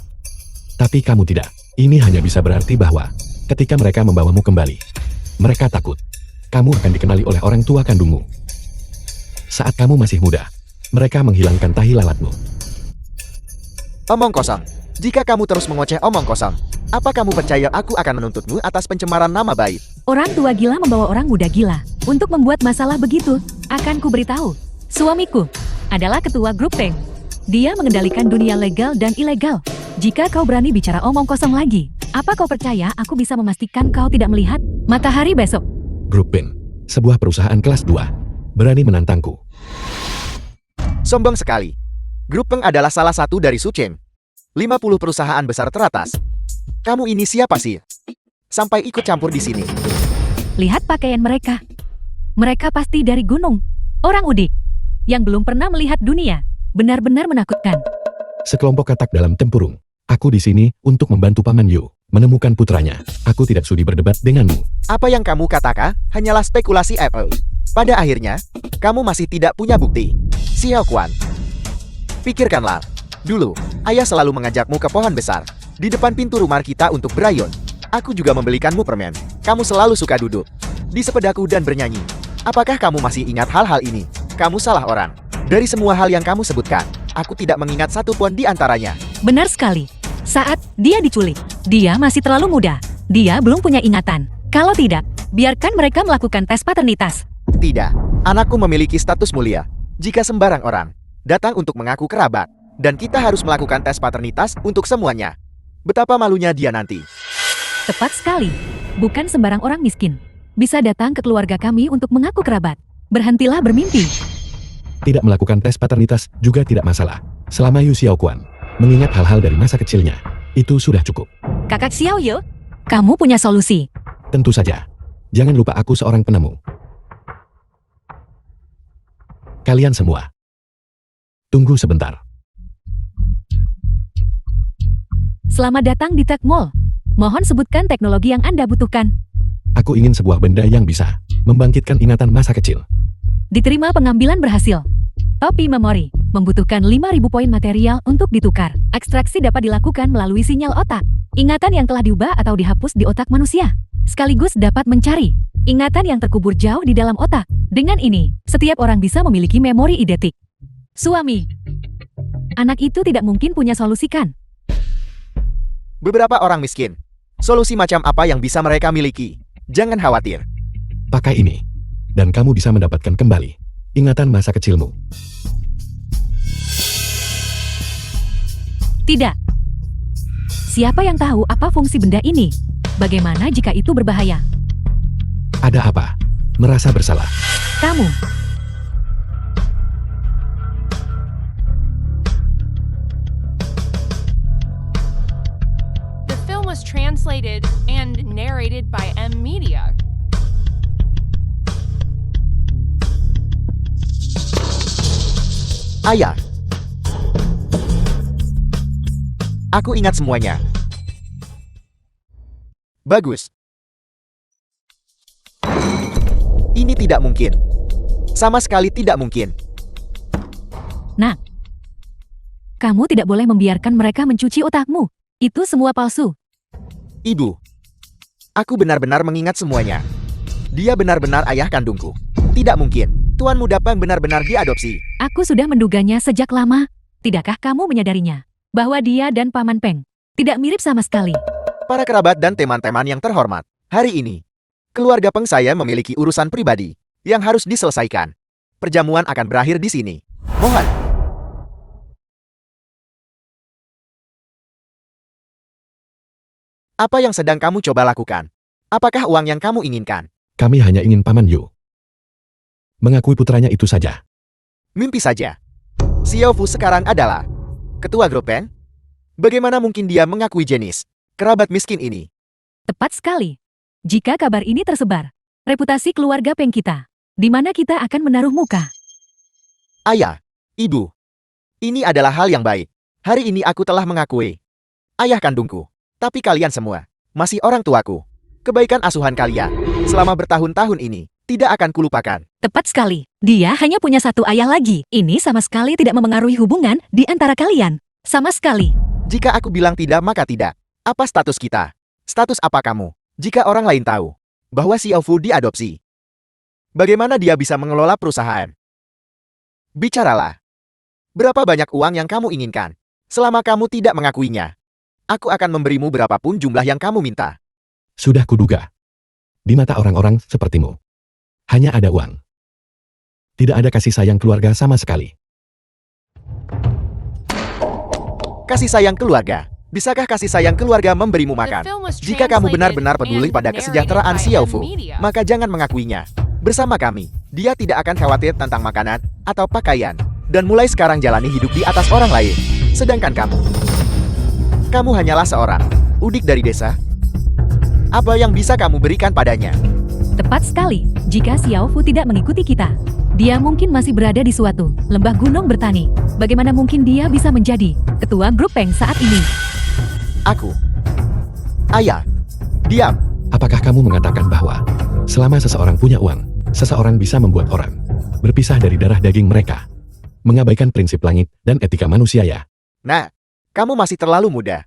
Tapi kamu tidak. Ini hanya bisa berarti bahwa ketika mereka membawamu kembali, mereka takut. Kamu akan dikenali oleh orang tua kandungmu. Saat kamu masih muda, mereka menghilangkan tahi lalatmu. Omong kosong. Jika kamu terus mengoceh omong kosong, apa kamu percaya aku akan menuntutmu atas pencemaran nama baik? Orang tua gila membawa orang muda gila untuk membuat masalah begitu. Akan ku beritahu. Suamiku adalah ketua grup Peng. Dia mengendalikan dunia legal dan ilegal. Jika kau berani bicara omong kosong lagi, apa kau percaya aku bisa memastikan kau tidak melihat matahari besok? Grup Peng, sebuah perusahaan kelas 2. Berani menantangku. Sombong sekali. Grup Peng adalah salah satu dari Sucheng. 50 perusahaan besar teratas. Kamu ini siapa sih? Sampai ikut campur di sini. Lihat pakaian mereka. Mereka pasti dari gunung. Orang udik. Yang belum pernah melihat dunia. Benar-benar menakutkan. Sekelompok katak dalam tempurung. Aku di sini untuk membantu Paman Yu menemukan putranya. Aku tidak sudi berdebat denganmu. Apa yang kamu katakan hanyalah spekulasi Apple. Pada akhirnya, kamu masih tidak punya bukti. Xiao Quan. Pikirkanlah. Dulu, ayah selalu mengajakmu ke pohon besar. Di depan pintu rumah kita untuk berayun. Aku juga membelikanmu permen. Kamu selalu suka duduk di sepedaku dan bernyanyi. Apakah kamu masih ingat hal-hal ini? Kamu salah orang. Dari semua hal yang kamu sebutkan, aku tidak mengingat satu pun di antaranya. Benar sekali. Saat dia diculik, dia masih terlalu muda. Dia belum punya ingatan. Kalau tidak, biarkan mereka melakukan tes paternitas. Tidak, anakku memiliki status mulia. Jika sembarang orang datang untuk mengaku kerabat, dan kita harus melakukan tes paternitas untuk semuanya. Betapa malunya dia nanti. Tepat sekali. Bukan sembarang orang miskin bisa datang ke keluarga kami untuk mengaku kerabat. Berhentilah bermimpi. Tidak melakukan tes paternitas juga tidak masalah. Selama Yu Xiaoquan mengingat hal-hal dari masa kecilnya, itu sudah cukup. Kakak Xiao Yu, kamu punya solusi. Tentu saja. Jangan lupa aku seorang penemu. Kalian semua, tunggu sebentar. Selamat datang di Tech Mall. Mohon sebutkan teknologi yang Anda butuhkan. Aku ingin sebuah benda yang bisa membangkitkan ingatan masa kecil. Diterima pengambilan berhasil. Topi memori membutuhkan 5.000 poin material untuk ditukar. Ekstraksi dapat dilakukan melalui sinyal otak. Ingatan yang telah diubah atau dihapus di otak manusia. Sekaligus dapat mencari ingatan yang terkubur jauh di dalam otak. Dengan ini, setiap orang bisa memiliki memori identik. Suami, anak itu tidak mungkin punya solusi kan? Beberapa orang miskin. Solusi macam apa yang bisa mereka miliki? Jangan khawatir. Pakai ini, dan kamu bisa mendapatkan kembali ingatan masa kecilmu. Tidak. Siapa yang tahu apa fungsi benda ini? Bagaimana jika itu berbahaya? Ada apa? Merasa bersalah. Kamu. The film was translated and narrated by M Media. Ayah. Aku ingat semuanya. Bagus. Ini tidak mungkin. Sama sekali tidak mungkin. Nak, kamu tidak boleh membiarkan mereka mencuci otakmu. Itu semua palsu. Ibu. Aku benar-benar mengingat semuanya. Dia benar-benar ayah kandungku. Tidak mungkin. Tuan muda Peng benar-benar diadopsi. Aku sudah menduganya sejak lama. Tidakkah kamu menyadarinya? Bahwa dia dan Paman Peng tidak mirip sama sekali. Para kerabat dan teman-teman yang terhormat. Hari ini, keluarga Peng saya memiliki urusan pribadi yang harus diselesaikan. Perjamuan akan berakhir di sini. Mohon. Apa yang sedang kamu coba lakukan? Apakah uang yang kamu inginkan? Kami hanya ingin Paman Yu mengakui putranya itu saja. Mimpi saja. Xiao Fu sekarang adalah ketua grup Peng. Bagaimana mungkin dia mengakui Jenis, kerabat miskin ini? Tepat sekali. Jika kabar ini tersebar, reputasi keluarga Peng kita, di mana kita akan menaruh muka? Ayah, ibu, ini adalah hal yang baik. Hari ini aku telah mengakui ayah kandungku. Tapi kalian semua masih orang tuaku. Kebaikan asuhan kalian selama bertahun-tahun ini tidak akan kulupakan. Tepat sekali. Dia hanya punya satu ayah lagi. Ini sama sekali tidak memengaruhi hubungan di antara kalian. Sama sekali. Jika aku bilang tidak maka tidak. Apa status kita? Status apa kamu? Jika orang lain tahu bahwa Xiao Fu diadopsi, bagaimana dia bisa mengelola perusahaan? Bicaralah. Berapa banyak uang yang kamu inginkan? Selama kamu tidak mengakuinya, aku akan memberimu berapapun jumlah yang kamu minta. Sudah kuduga. Di mata orang-orang sepertimu, hanya ada uang. Tidak ada kasih sayang keluarga sama sekali. Kasih sayang keluarga. Bisakah kasih sayang keluarga memberimu makan? Jika kamu benar-benar peduli pada kesejahteraan Xiaofu, maka jangan mengakuinya. Bersama kami, dia tidak akan khawatir tentang makanan atau pakaian, dan mulai sekarang jalani hidup di atas orang lain. Sedangkan kamu hanyalah seorang udik dari desa. Apa yang bisa kamu berikan padanya? Tepat sekali, jika Xiaofu tidak mengikuti kita. Dia mungkin masih berada di suatu lembah gunung bertani. Bagaimana mungkin dia bisa menjadi ketua grup Peng saat ini? Aku. Ayah. Diam. Apakah kamu mengatakan bahwa selama seseorang punya uang, seseorang bisa membuat orang berpisah dari darah daging mereka, mengabaikan prinsip langit dan etika manusia ya? Nah, kamu masih terlalu muda.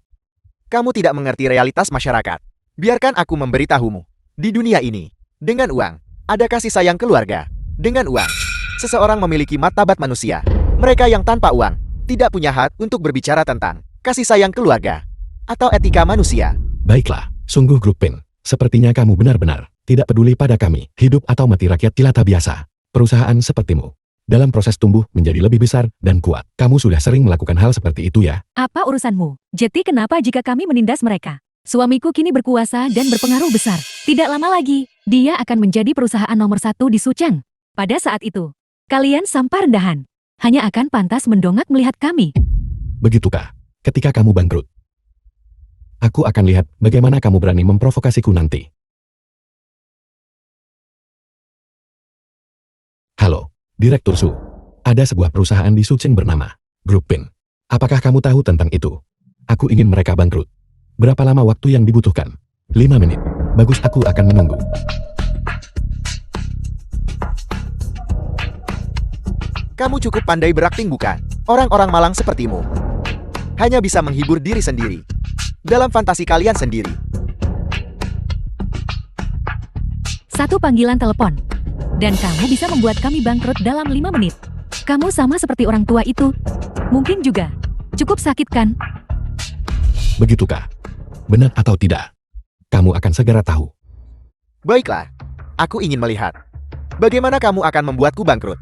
Kamu tidak mengerti realitas masyarakat. Biarkan aku memberitahumu. Di dunia ini, dengan uang, ada kasih sayang keluarga. Dengan uang, seseorang memiliki martabat manusia. Mereka yang tanpa uang, tidak punya hak untuk berbicara tentang kasih sayang keluarga atau etika manusia. Baiklah, sungguh grup Pin. Sepertinya kamu benar-benar tidak peduli pada kami, hidup atau mati rakyat jelata biasa. Perusahaan sepertimu, dalam proses tumbuh menjadi lebih besar dan kuat. Kamu sudah sering melakukan hal seperti itu ya? Apa urusanmu? Jadi kenapa jika kami menindas mereka? Suamiku kini berkuasa dan berpengaruh besar. Tidak lama lagi, dia akan menjadi perusahaan nomor 1 di Sucheng. Pada saat itu, kalian sampah rendahan hanya akan pantas mendongak melihat kami. Begitukah? Ketika kamu bangkrut, aku akan lihat bagaimana kamu berani memprovokasiku nanti. Halo, Direktur Su. Ada sebuah perusahaan di Sucheng bernama Grup Pin. Apakah kamu tahu tentang itu? Aku ingin mereka bangkrut. Berapa lama waktu yang dibutuhkan? 5 menit. Bagus, aku akan menunggu. Kamu cukup pandai berakting bukan? Orang-orang malang sepertimu hanya bisa menghibur diri sendiri dalam fantasi kalian sendiri. Satu panggilan telepon, dan kamu bisa membuat kami bangkrut dalam 5 menit. Kamu sama seperti orang tua itu. Mungkin juga cukup sakit kan? Begitukah? Benar atau tidak? Kamu akan segera tahu. Baiklah, aku ingin melihat bagaimana kamu akan membuatku bangkrut.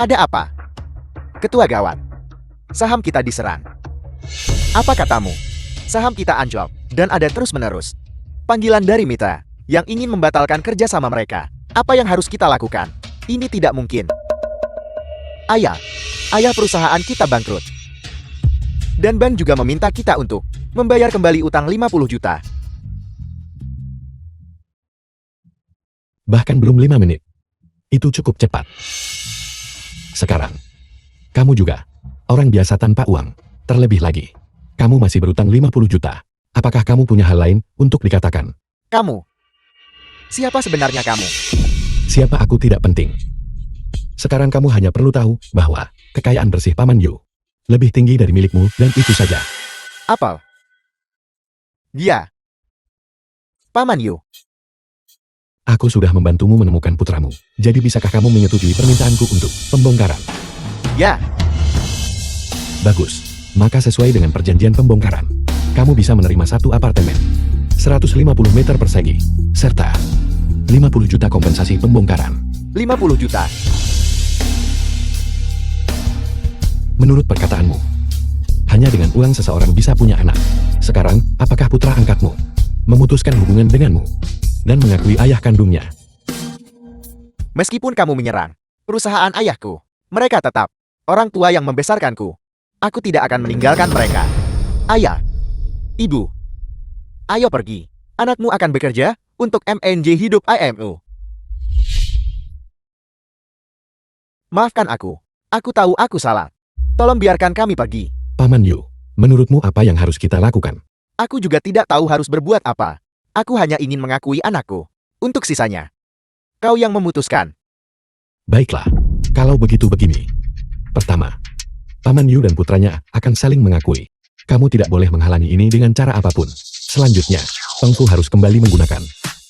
Ada apa? Ketua gawat, saham kita diserang. Apa katamu? Saham kita anjlok, dan ada terus-menerus panggilan dari mitra yang ingin membatalkan kerja sama mereka. Apa yang harus kita lakukan? Ini tidak mungkin. Ayah perusahaan kita bangkrut. Dan bank juga meminta kita untuk membayar kembali utang 50 juta. Bahkan belum 5 menit. Itu cukup cepat. Sekarang, kamu juga orang biasa tanpa uang. Terlebih lagi, kamu masih berutang 50 juta. Apakah kamu punya hal lain untuk dikatakan? Kamu? Siapa sebenarnya kamu? Siapa aku tidak penting. Sekarang kamu hanya perlu tahu bahwa kekayaan bersih Paman Yu lebih tinggi dari milikmu, dan itu saja. Apel. Dia. Paman Yu. Aku sudah membantumu menemukan putramu. Jadi bisakah kamu menyetujui permintaanku untuk pembongkaran? Ya. Bagus. Maka sesuai dengan perjanjian pembongkaran, kamu bisa menerima satu apartemen 150 meter persegi, serta 50 juta kompensasi pembongkaran. 50 juta. Menurut perkataanmu, hanya dengan uang seseorang bisa punya anak. Sekarang, apakah putra angkatmu memutuskan hubungan denganmu dan mengakui ayah kandungnya? Meskipun kamu menyerang perusahaan ayahku, mereka tetap orang tua yang membesarkanku. Aku tidak akan meninggalkan mereka. Ayah, ibu, ayo pergi. Anakmu akan bekerja untuk MNJ Hidup IMU. Maafkan aku. Aku tahu aku salah. Tolong biarkan kami pergi. Paman Yu, menurutmu apa yang harus kita lakukan? Aku juga tidak tahu harus berbuat apa. Aku hanya ingin mengakui anakku. Untuk sisanya, kau yang memutuskan. Baiklah, kalau begitu begini. Pertama, Paman Yu dan putranya akan saling mengakui. Kamu tidak boleh menghalangi ini dengan cara apapun. Selanjutnya, Peng Fu harus kembali menggunakan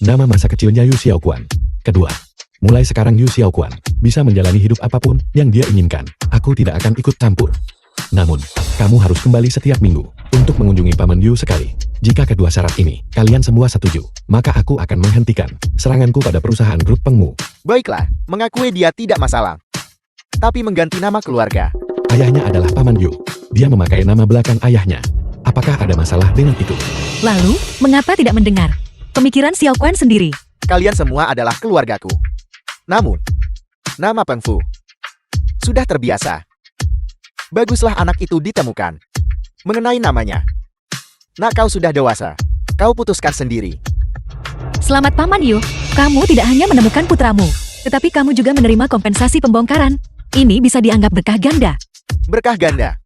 nama masa kecilnya Yu Xiaoquan. Kedua, mulai sekarang Yu Xiaoquan bisa menjalani hidup apapun yang dia inginkan. Aku tidak akan ikut campur. Namun, kamu harus kembali setiap minggu untuk mengunjungi Paman Yu sekali. Jika kedua syarat ini kalian semua setuju, maka aku akan menghentikan seranganku pada perusahaan grup Pengmu. Baiklah, mengakui dia tidak masalah. Tapi mengganti nama keluarga. Ayahnya adalah Paman Yu. Dia memakai nama belakang ayahnya. Apakah ada masalah dengan itu? Lalu, mengapa tidak mendengar? Pemikiran Xiao Quan sendiri. Kalian semua adalah keluargaku. Namun, nama Peng Fu sudah terbiasa. Baguslah anak itu ditemukan. Mengenai namanya. Nak, kau sudah dewasa. Kau putuskan sendiri. Selamat Paman Yu, kamu tidak hanya menemukan putramu, tetapi kamu juga menerima kompensasi pembongkaran. Ini bisa dianggap berkah ganda. Berkah ganda.